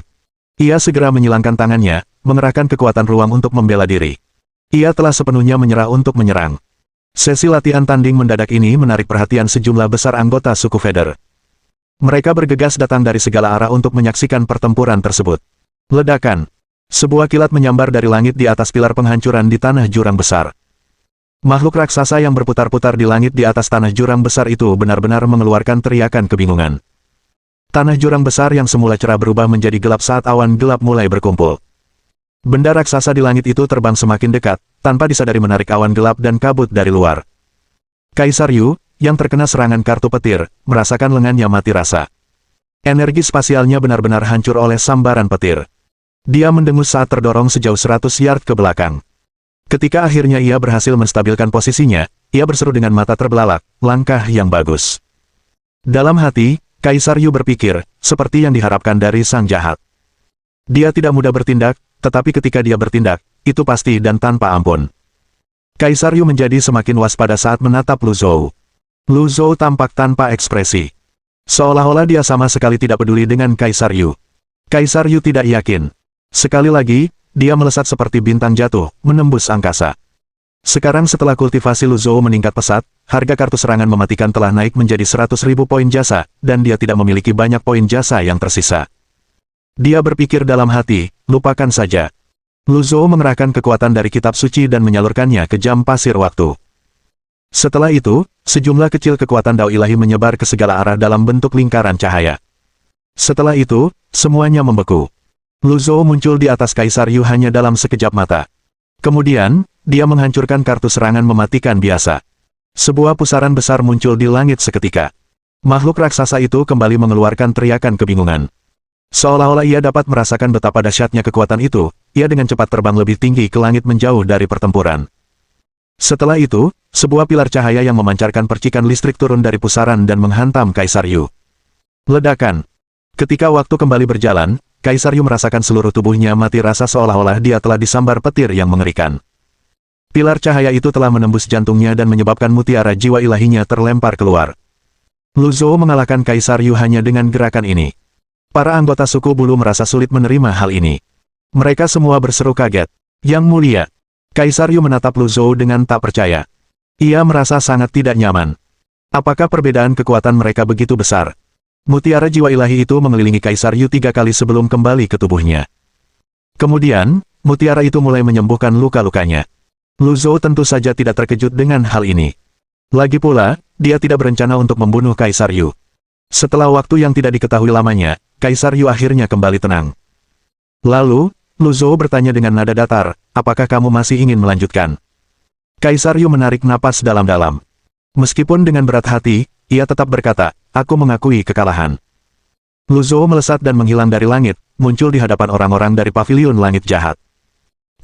Ia segera menyilangkan tangannya, mengerahkan kekuatan ruang untuk membela diri. Ia telah sepenuhnya menyerah untuk menyerang. Sesi latihan tanding mendadak ini menarik perhatian sejumlah besar anggota suku Feather. Mereka bergegas datang dari segala arah untuk menyaksikan pertempuran tersebut. Ledakan. Sebuah kilat menyambar dari langit di atas pilar penghancuran di tanah jurang besar. Makhluk raksasa yang berputar-putar di langit di atas tanah jurang besar itu benar-benar mengeluarkan teriakan kebingungan. Tanah jurang besar yang semula cerah berubah menjadi gelap saat awan gelap mulai berkumpul. Benda raksasa di langit itu terbang semakin dekat, tanpa disadari menarik awan gelap dan kabut dari luar. Kaisar Yu, yang terkena serangan kartu petir, merasakan lengannya mati rasa. Energi spasialnya benar-benar hancur oleh sambaran petir. Dia mendengus saat terdorong sejauh 100 yard ke belakang. Ketika akhirnya ia berhasil menstabilkan posisinya, ia berseru dengan mata terbelalak, langkah yang bagus. Dalam hati, Kaisar Yu berpikir, seperti yang diharapkan dari sang jahat. Dia tidak mudah bertindak, tetapi ketika dia bertindak, itu pasti dan tanpa ampun. Kaisar Yu menjadi semakin waspada saat menatap Lu Zhou. Lu Zhou tampak tanpa ekspresi. Seolah-olah dia sama sekali tidak peduli dengan Kaisar Yu. Kaisar Yu tidak yakin. Sekali lagi, dia melesat seperti bintang jatuh, menembus angkasa. Sekarang setelah kultivasi Luzhou meningkat pesat, harga kartu serangan mematikan telah naik menjadi 100.000 poin jasa, dan dia tidak memiliki banyak poin jasa yang tersisa. Dia berpikir dalam hati, lupakan saja. Luzhou mengerahkan kekuatan dari kitab suci dan menyalurkannya ke jam pasir waktu. Setelah itu, sejumlah kecil kekuatan Dao ilahi menyebar ke segala arah dalam bentuk lingkaran cahaya. Setelah itu, semuanya membeku. Luzhou muncul di atas Kaisar Yu hanya dalam sekejap mata. Kemudian, dia menghancurkan kartu serangan mematikan biasa. Sebuah pusaran besar muncul di langit seketika. Makhluk raksasa itu kembali mengeluarkan teriakan kebingungan. Seolah-olah ia dapat merasakan betapa dahsyatnya kekuatan itu, ia dengan cepat terbang lebih tinggi ke langit menjauh dari pertempuran. Setelah itu, sebuah pilar cahaya yang memancarkan percikan listrik turun dari pusaran dan menghantam Kaisar Yu. Ledakan. Ketika waktu kembali berjalan, Kaisar Yu merasakan seluruh tubuhnya mati rasa seolah-olah dia telah disambar petir yang mengerikan. Pilar cahaya itu telah menembus jantungnya dan menyebabkan mutiara jiwa ilahinya terlempar keluar. Luzhou mengalahkan Kaisar Yu hanya dengan gerakan ini. Para anggota suku bulu merasa sulit menerima hal ini. Mereka semua berseru kaget. Yang mulia. Kaisar Yu menatap Luzhou dengan tak percaya. Ia merasa sangat tidak nyaman. Apakah perbedaan kekuatan mereka begitu besar? Mutiara jiwa ilahi itu mengelilingi Kaisar Yu 3 kali sebelum kembali ke tubuhnya. Kemudian, mutiara itu mulai menyembuhkan luka-lukanya. Luzhou tentu saja tidak terkejut dengan hal ini. Lagi pula, dia tidak berencana untuk membunuh Kaisar Yu. Setelah waktu yang tidak diketahui lamanya, Kaisar Yu akhirnya kembali tenang. Lalu, Luzhou bertanya dengan nada datar, apakah kamu masih ingin melanjutkan? Kaisar Yu menarik napas dalam-dalam. Meskipun dengan berat hati, ia tetap berkata, aku mengakui kekalahan. Luzhou melesat dan menghilang dari langit, muncul di hadapan orang-orang dari paviliun langit jahat.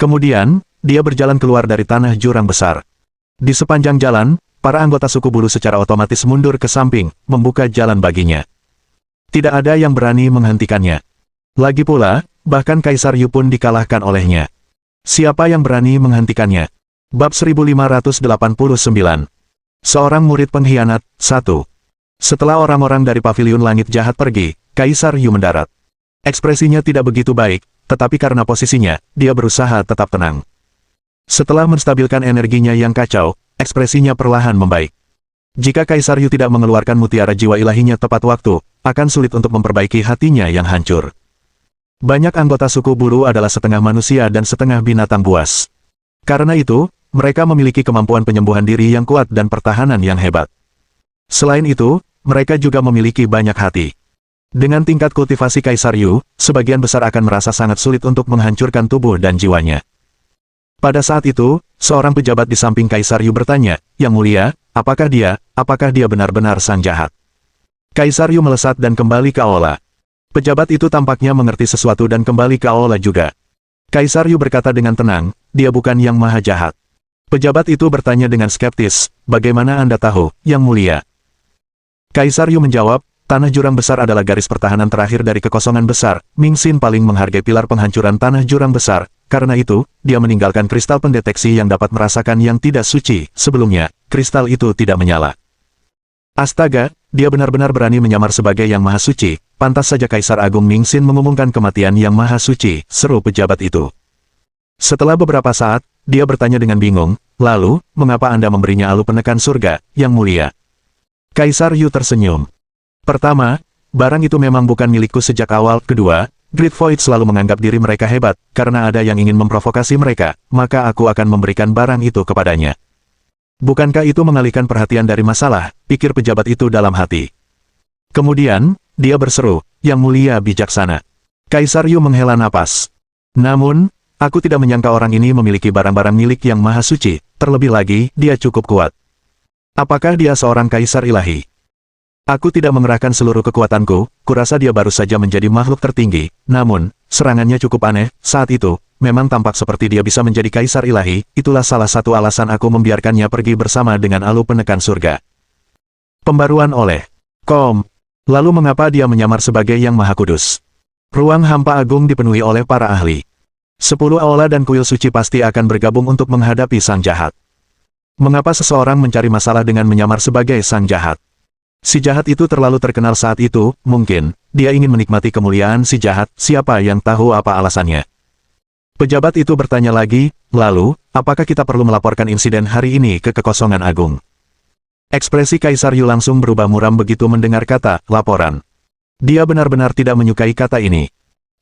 Kemudian, dia berjalan keluar dari tanah jurang besar. Di sepanjang jalan, para anggota suku bulu secara otomatis mundur ke samping, membuka jalan baginya. Tidak ada yang berani menghentikannya. Lagi pula, bahkan Kaisar Yu pun dikalahkan olehnya. Siapa yang berani menghentikannya? Bab 1589. Seorang murid pengkhianat, 1. Setelah orang-orang dari paviliun langit jahat pergi, Kaisar Yu mendarat. Ekspresinya tidak begitu baik, tetapi karena posisinya, dia berusaha tetap tenang. Setelah menstabilkan energinya yang kacau, ekspresinya perlahan membaik. Jika Kaisar Yu tidak mengeluarkan mutiara jiwa ilahinya tepat waktu, akan sulit untuk memperbaiki hatinya yang hancur. Banyak anggota suku bulu adalah setengah manusia dan setengah binatang buas. Karena itu, mereka memiliki kemampuan penyembuhan diri yang kuat dan pertahanan yang hebat. Selain itu, mereka juga memiliki banyak hati. Dengan tingkat kultivasi Kaisar Yu, sebagian besar akan merasa sangat sulit untuk menghancurkan tubuh dan jiwanya. Pada saat itu, seorang pejabat di samping Kaisar Yu bertanya, Yang mulia, apakah dia benar-benar sang jahat? Kaisar Yu melesat dan kembali ke aula. Pejabat itu tampaknya mengerti sesuatu dan kembali ke aula juga. Kaisar Yu berkata dengan tenang, dia bukan yang maha jahat. Pejabat itu bertanya dengan skeptis, bagaimana Anda tahu, Yang mulia? Kaisar Yu menjawab, tanah jurang besar adalah garis pertahanan terakhir dari kekosongan besar. Ming Xin paling menghargai pilar penghancuran tanah jurang besar. Karena itu, dia meninggalkan kristal pendeteksi yang dapat merasakan yang tidak suci. Sebelumnya, kristal itu tidak menyala. Astaga, dia benar-benar berani menyamar sebagai yang maha suci. Pantas saja Kaisar Agung Ming Xin mengumumkan kematian yang maha suci, seru pejabat itu. Setelah beberapa saat, dia bertanya dengan bingung, lalu, mengapa Anda memberinya alu penekan surga, Yang mulia? Kaisar Yu tersenyum. Pertama, barang itu memang bukan milikku sejak awal. Kedua, Great Void selalu menganggap diri mereka hebat, karena ada yang ingin memprovokasi mereka, maka aku akan memberikan barang itu kepadanya. Bukankah itu mengalihkan perhatian dari masalah, pikir pejabat itu dalam hati. Kemudian, dia berseru, Yang mulia bijaksana. Kaisar Yu menghela napas. Namun, aku tidak menyangka orang ini memiliki barang-barang milik yang maha suci, terlebih lagi, dia cukup kuat. Apakah dia seorang kaisar ilahi? Aku tidak mengerahkan seluruh kekuatanku, kurasa dia baru saja menjadi makhluk tertinggi, namun, serangannya cukup aneh. Saat itu, memang tampak seperti dia bisa menjadi kaisar ilahi, itulah salah satu alasan aku membiarkannya pergi bersama dengan alu penekan surga. Pembaruan oleh Kom. Lalu mengapa dia menyamar sebagai yang maha kudus? Ruang hampa agung dipenuhi oleh para ahli. 10 aula dan kuil suci pasti akan bergabung untuk menghadapi sang jahat. Mengapa seseorang mencari masalah dengan menyamar sebagai sang jahat? Si jahat itu terlalu terkenal saat itu, mungkin, dia ingin menikmati kemuliaan si jahat, siapa yang tahu apa alasannya. Pejabat itu bertanya lagi, lalu, apakah kita perlu melaporkan insiden hari ini ke Kekosongan Agung? Ekspresi Kaisar Yu langsung berubah muram begitu mendengar kata, laporan. Dia benar-benar tidak menyukai kata ini.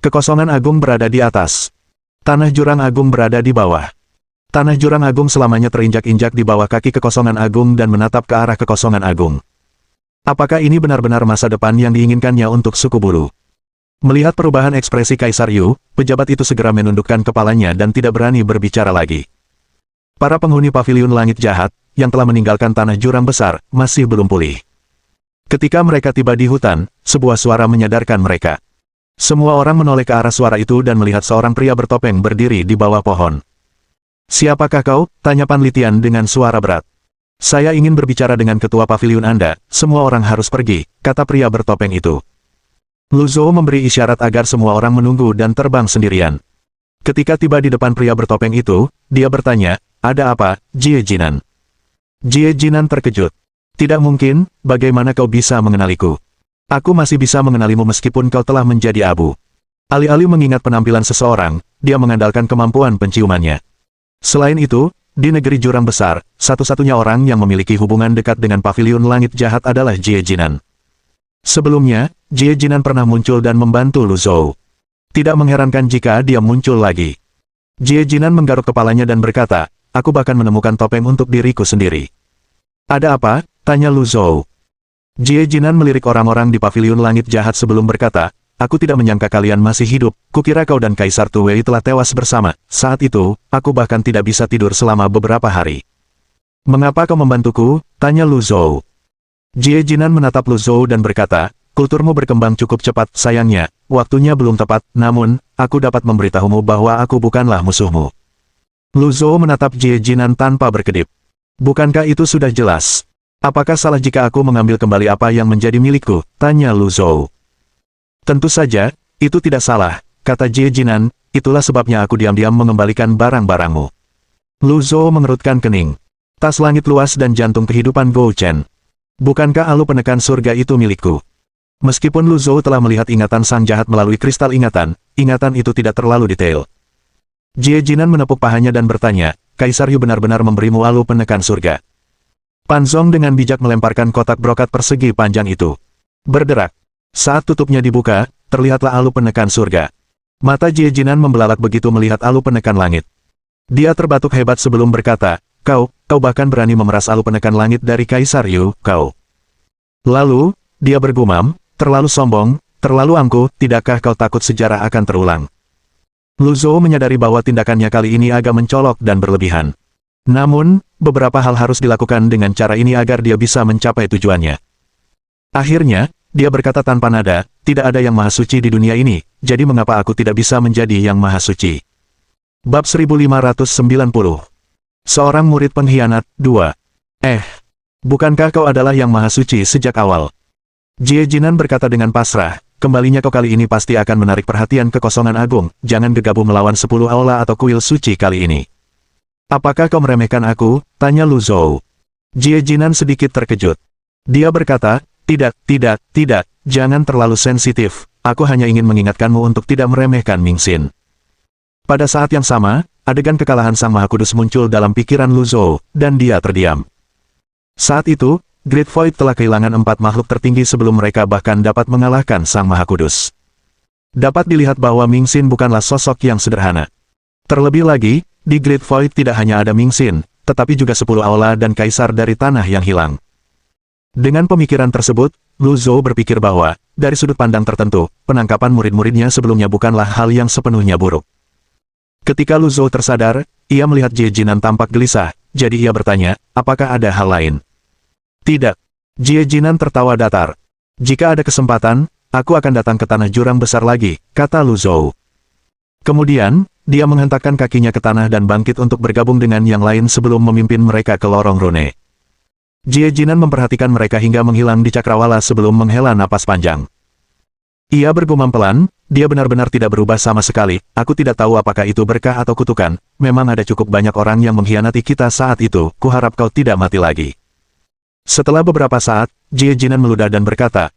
Kekosongan Agung berada di atas. Tanah Jurang Agung berada di bawah. Tanah Jurang Agung selamanya terinjak-injak di bawah kaki Kekosongan Agung dan menatap ke arah Kekosongan Agung. Apakah ini benar-benar masa depan yang diinginkannya untuk suku bulu? Melihat perubahan ekspresi Kaisar Yu, pejabat itu segera menundukkan kepalanya dan tidak berani berbicara lagi. Para penghuni Paviliun Langit Jahat, yang telah meninggalkan Tanah Jurang Besar, masih belum pulih. Ketika mereka tiba di hutan, sebuah suara menyadarkan mereka. Semua orang menoleh ke arah suara itu dan melihat seorang pria bertopeng berdiri di bawah pohon. "Siapakah kau?" tanya Pan Litian dengan suara berat. "Saya ingin berbicara dengan ketua paviliun Anda, semua orang harus pergi," kata pria bertopeng itu. Lu Zhou memberi isyarat agar semua orang menunggu dan terbang sendirian. Ketika tiba di depan pria bertopeng itu, dia bertanya, "Ada apa, Jie Jinan?" Jie Jinan terkejut. "Tidak mungkin, bagaimana kau bisa mengenaliku? Aku masih bisa mengenalimu meskipun kau telah menjadi abu." Alih-alih mengingat penampilan seseorang, dia mengandalkan kemampuan penciumannya. Selain itu, di negeri Jurang Besar, satu-satunya orang yang memiliki hubungan dekat dengan Paviliun Langit Jahat adalah Jie Jinan. Sebelumnya, Jie Jinan pernah muncul dan membantu Lu Zhou. Tidak mengherankan jika dia muncul lagi. Jie Jinan menggaruk kepalanya dan berkata, "Aku bahkan menemukan topeng untuk diriku sendiri." "Ada apa?" tanya Lu Zhou. Jie Jinan melirik orang-orang di Paviliun Langit Jahat sebelum berkata, "Aku tidak menyangka kalian masih hidup, kukira kau dan Kaisar Tu Wei telah tewas bersama. Saat itu, aku bahkan tidak bisa tidur selama beberapa hari." "Mengapa kau membantuku?" tanya Lu Zhou. Jie Jinan menatap Lu Zhou dan berkata, "Kulturmu berkembang cukup cepat, sayangnya, waktunya belum tepat, namun, aku dapat memberitahumu bahwa aku bukanlah musuhmu." Lu Zhou menatap Jie Jinan tanpa berkedip. "Bukankah itu sudah jelas? Apakah salah jika aku mengambil kembali apa yang menjadi milikku?" tanya Lu Zhou. "Tentu saja, itu tidak salah," kata Jie Jinan, "itulah sebabnya aku diam-diam mengembalikan barang-barangmu." Lu Zhou mengerutkan kening. "Tas langit luas dan jantung kehidupan Gou Chen. Bukankah alu penekan surga itu milikku?" Meskipun Lu Zhou telah melihat ingatan sang jahat melalui kristal ingatan, ingatan itu tidak terlalu detail. Jie Jinan menepuk pahanya dan bertanya, "Kaisar Yu benar-benar memberimu alu penekan surga?" Pan Zong dengan bijak melemparkan kotak brokat persegi panjang itu. Berderak. Saat tutupnya dibuka, terlihatlah alu penekan surga. Mata Jie Jinan membelalak begitu melihat alu penekan langit. Dia terbatuk hebat sebelum berkata, kau bahkan berani memeras alu penekan langit dari Kaisar Yu, kau." Lalu, dia bergumam, "Terlalu sombong, terlalu angkuh, tidakkah kau takut sejarah akan terulang?" Lu Zhou menyadari bahwa tindakannya kali ini agak mencolok dan berlebihan. Namun, beberapa hal harus dilakukan dengan cara ini agar dia bisa mencapai tujuannya. Akhirnya, dia berkata tanpa nada, "Tidak ada yang maha suci di dunia ini, jadi mengapa aku tidak bisa menjadi yang maha suci?" Bab 1590. Seorang murid pengkhianat, 2. Bukankah kau adalah yang maha suci sejak awal? Jie Jinan berkata dengan pasrah, "Kembalinya kau kali ini pasti akan menarik perhatian Kekosongan Agung, jangan gegabah melawan 10 aula atau kuil suci kali ini." "Apakah kau meremehkan aku?" tanya Lu Zhou. Jie Jinan sedikit terkejut. Dia berkata, tidak, jangan terlalu sensitif, aku hanya ingin mengingatkanmu untuk tidak meremehkan Ming Xin." Pada saat yang sama, adegan kekalahan Sang Maha Kudus muncul dalam pikiran Lu Zhou, dan dia terdiam. Saat itu, Great Void telah kehilangan 4 makhluk tertinggi sebelum mereka bahkan dapat mengalahkan Sang Maha Kudus. Dapat dilihat bahwa Ming Xin bukanlah sosok yang sederhana. Terlebih lagi, di Great Void tidak hanya ada Ming Xin, tetapi juga 10 aula dan kaisar dari tanah yang hilang. Dengan pemikiran tersebut, Lu Zhou berpikir bahwa, dari sudut pandang tertentu, penangkapan murid-muridnya sebelumnya bukanlah hal yang sepenuhnya buruk. Ketika Lu Zhou tersadar, ia melihat Jie Jinan tampak gelisah, jadi ia bertanya, "Apakah ada hal lain?" "Tidak." Jie Jinan tertawa datar. "Jika ada kesempatan, aku akan datang ke Tanah Jurang Besar lagi," kata Lu Zhou. Kemudian, dia menghentakkan kakinya ke tanah dan bangkit untuk bergabung dengan yang lain sebelum memimpin mereka ke lorong rune. Jie Jinan memperhatikan mereka hingga menghilang di cakrawala sebelum menghela napas panjang. Ia bergumam pelan, dia benar-benar tidak berubah sama sekali, aku tidak tahu apakah itu berkah atau kutukan, memang ada cukup banyak orang yang mengkhianati kita saat itu, kuharap kau tidak mati lagi. Setelah beberapa saat, Jie Jinan meludah dan berkata,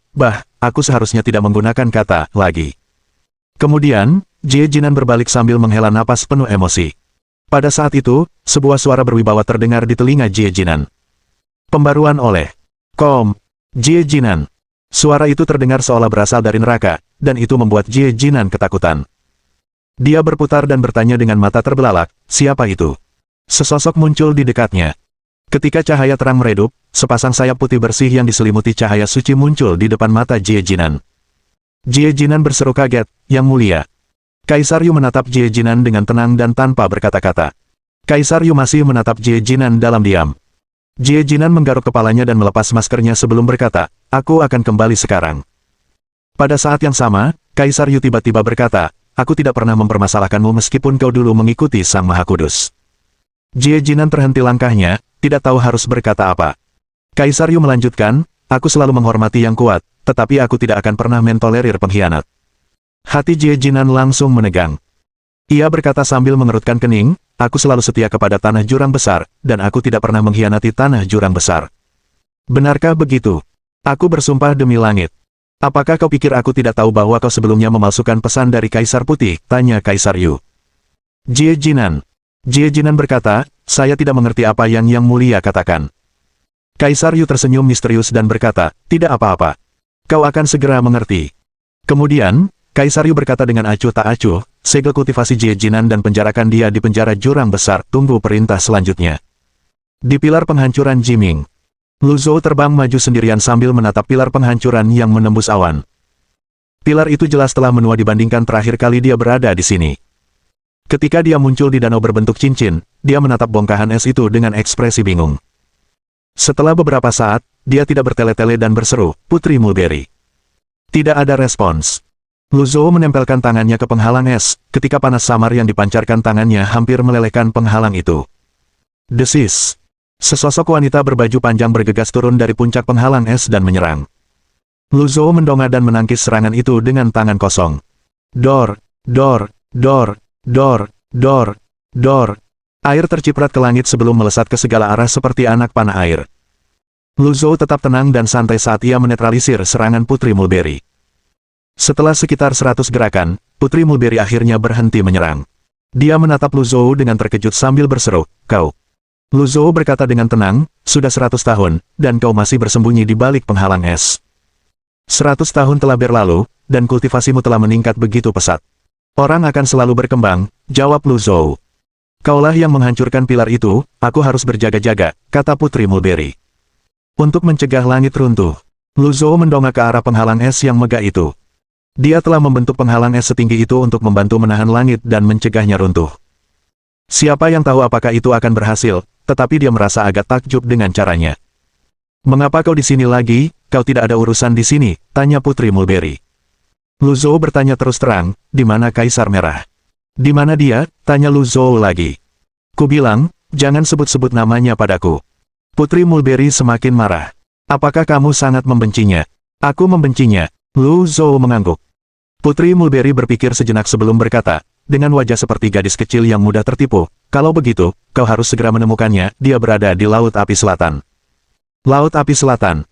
aku seharusnya tidak menggunakan kata, lagi. Kemudian, Jie Jinan berbalik sambil menghela napas penuh emosi. Pada saat itu, sebuah suara berwibawa terdengar di telinga Jie Jinan. Pembaruan oleh Jie Jinan. Suara itu terdengar seolah berasal dari neraka, dan itu membuat Jie Jinan ketakutan. Dia berputar dan bertanya dengan mata terbelalak, siapa itu? Sesosok muncul di dekatnya. Ketika cahaya terang meredup, sepasang sayap putih bersih yang diselimuti cahaya suci muncul di depan mata Jie Jinan. Jie Jinan berseru kaget, Yang Mulia. Kaisar Yu menatap Jie Jinan dengan tenang dan tanpa berkata-kata. Kaisar Yu masih menatap Jie Jinan dalam diam. Jie Jinan menggaruk kepalanya dan melepas maskernya sebelum berkata, aku akan kembali sekarang. Pada saat yang sama, Kaisar Yu tiba-tiba berkata, aku tidak pernah mempermasalahkanmu meskipun kau dulu mengikuti Sang Maha Kudus. Jie Jinan terhenti langkahnya, tidak tahu harus berkata apa. Kaisar Yu melanjutkan, aku selalu menghormati yang kuat, tetapi aku tidak akan pernah mentolerir pengkhianat. Hati Jie Jinan langsung menegang. Ia berkata sambil mengerutkan kening, aku selalu setia kepada tanah jurang besar, dan aku tidak pernah mengkhianati tanah jurang besar. Benarkah begitu? Aku bersumpah demi langit. Apakah kau pikir aku tidak tahu bahwa kau sebelumnya memalsukan pesan dari Kaisar Putih? Tanya Kaisar Yu. Jie Jinan berkata, saya tidak mengerti apa yang Yang Mulia katakan. Kaisar Yu tersenyum misterius dan berkata, tidak apa-apa. Kau akan segera mengerti. Kemudian, Kaisar Yu berkata dengan acuh tak acuh, segel kultivasi Jie Jinan dan penjarakan dia di penjara jurang besar, tunggu perintah selanjutnya. Di pilar penghancuran Jiming, Lu Zhou terbang maju sendirian sambil menatap pilar penghancuran yang menembus awan. Pilar itu jelas telah menua dibandingkan terakhir kali dia berada di sini. Ketika dia muncul di danau berbentuk cincin, dia menatap bongkahan es itu dengan ekspresi bingung. Setelah beberapa saat, dia tidak bertele-tele dan berseru, Putri Mulberry. Tidak ada respons. Lu Zhou menempelkan tangannya ke penghalang es, ketika panas samar yang dipancarkan tangannya hampir melelehkan penghalang itu. Desis. Sesosok wanita berbaju panjang bergegas turun dari puncak penghalang es dan menyerang. Lu Zhou mendongak dan menangkis serangan itu dengan tangan kosong. Dor, dor, dor, dor, dor, dor. Air terciprat ke langit sebelum melesat ke segala arah seperti anak panah air. Lu Zhou tetap tenang dan santai saat ia menetralisir serangan Putri Mulberry. Setelah sekitar 100 gerakan, Putri Mulberry akhirnya berhenti menyerang. Dia menatap Lu Zhou dengan terkejut sambil berseru, kau. Lu Zhou berkata dengan tenang, sudah 100 tahun, dan kau masih bersembunyi di balik penghalang es. 100 tahun telah berlalu, dan kultivasimu telah meningkat begitu pesat. Orang akan selalu berkembang, jawab Lu Zhou. Kaulah yang menghancurkan pilar itu, aku harus berjaga-jaga, kata Putri Mulberry. Untuk mencegah langit runtuh, Lu Zhou mendongak ke arah penghalang es yang megah itu. Dia telah membentuk penghalang es setinggi itu untuk membantu menahan langit dan mencegahnya runtuh. Siapa yang tahu apakah itu akan berhasil, tetapi dia merasa agak takjub dengan caranya. Mengapa kau di sini lagi, kau tidak ada urusan di sini, tanya Putri Mulberry. Lu Zhou bertanya terus terang, di mana Kaisar Merah? Di mana dia, tanya Lu Zhou lagi. Ku bilang, jangan sebut-sebut namanya padaku. Putri Mulberry semakin marah. Apakah kamu sangat membencinya? Aku membencinya. Lu Zhou mengangguk. Putri Mulberry berpikir sejenak sebelum berkata, dengan wajah seperti gadis kecil yang mudah tertipu, kalau begitu, kau harus segera menemukannya, dia berada di Laut Api Selatan. Laut Api Selatan.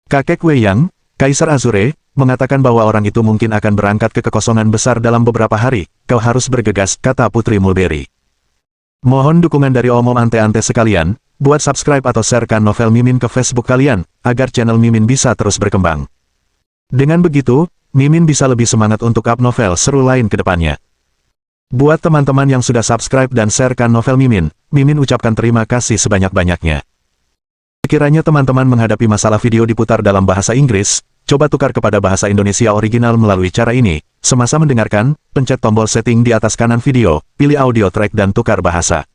Kakek Wei Yang, Kaisar Azure, mengatakan bahwa orang itu mungkin akan berangkat ke kekosongan besar dalam beberapa hari, kau harus bergegas, kata Putri Mulberry. Mohon dukungan dari omom ante-ante sekalian, buat subscribe atau sharekan novel Mimin ke Facebook kalian, agar channel Mimin bisa terus berkembang. Dengan begitu, Mimin bisa lebih semangat untuk up novel seru lain ke depannya. Buat teman-teman yang sudah subscribe dan sharekan novel Mimin, Mimin ucapkan terima kasih sebanyak-banyaknya. Sekiranya teman-teman menghadapi masalah video diputar dalam bahasa Inggris, coba tukar kepada bahasa Indonesia original melalui cara ini. Semasa mendengarkan, pencet tombol setting di atas kanan video, pilih audio track dan tukar bahasa.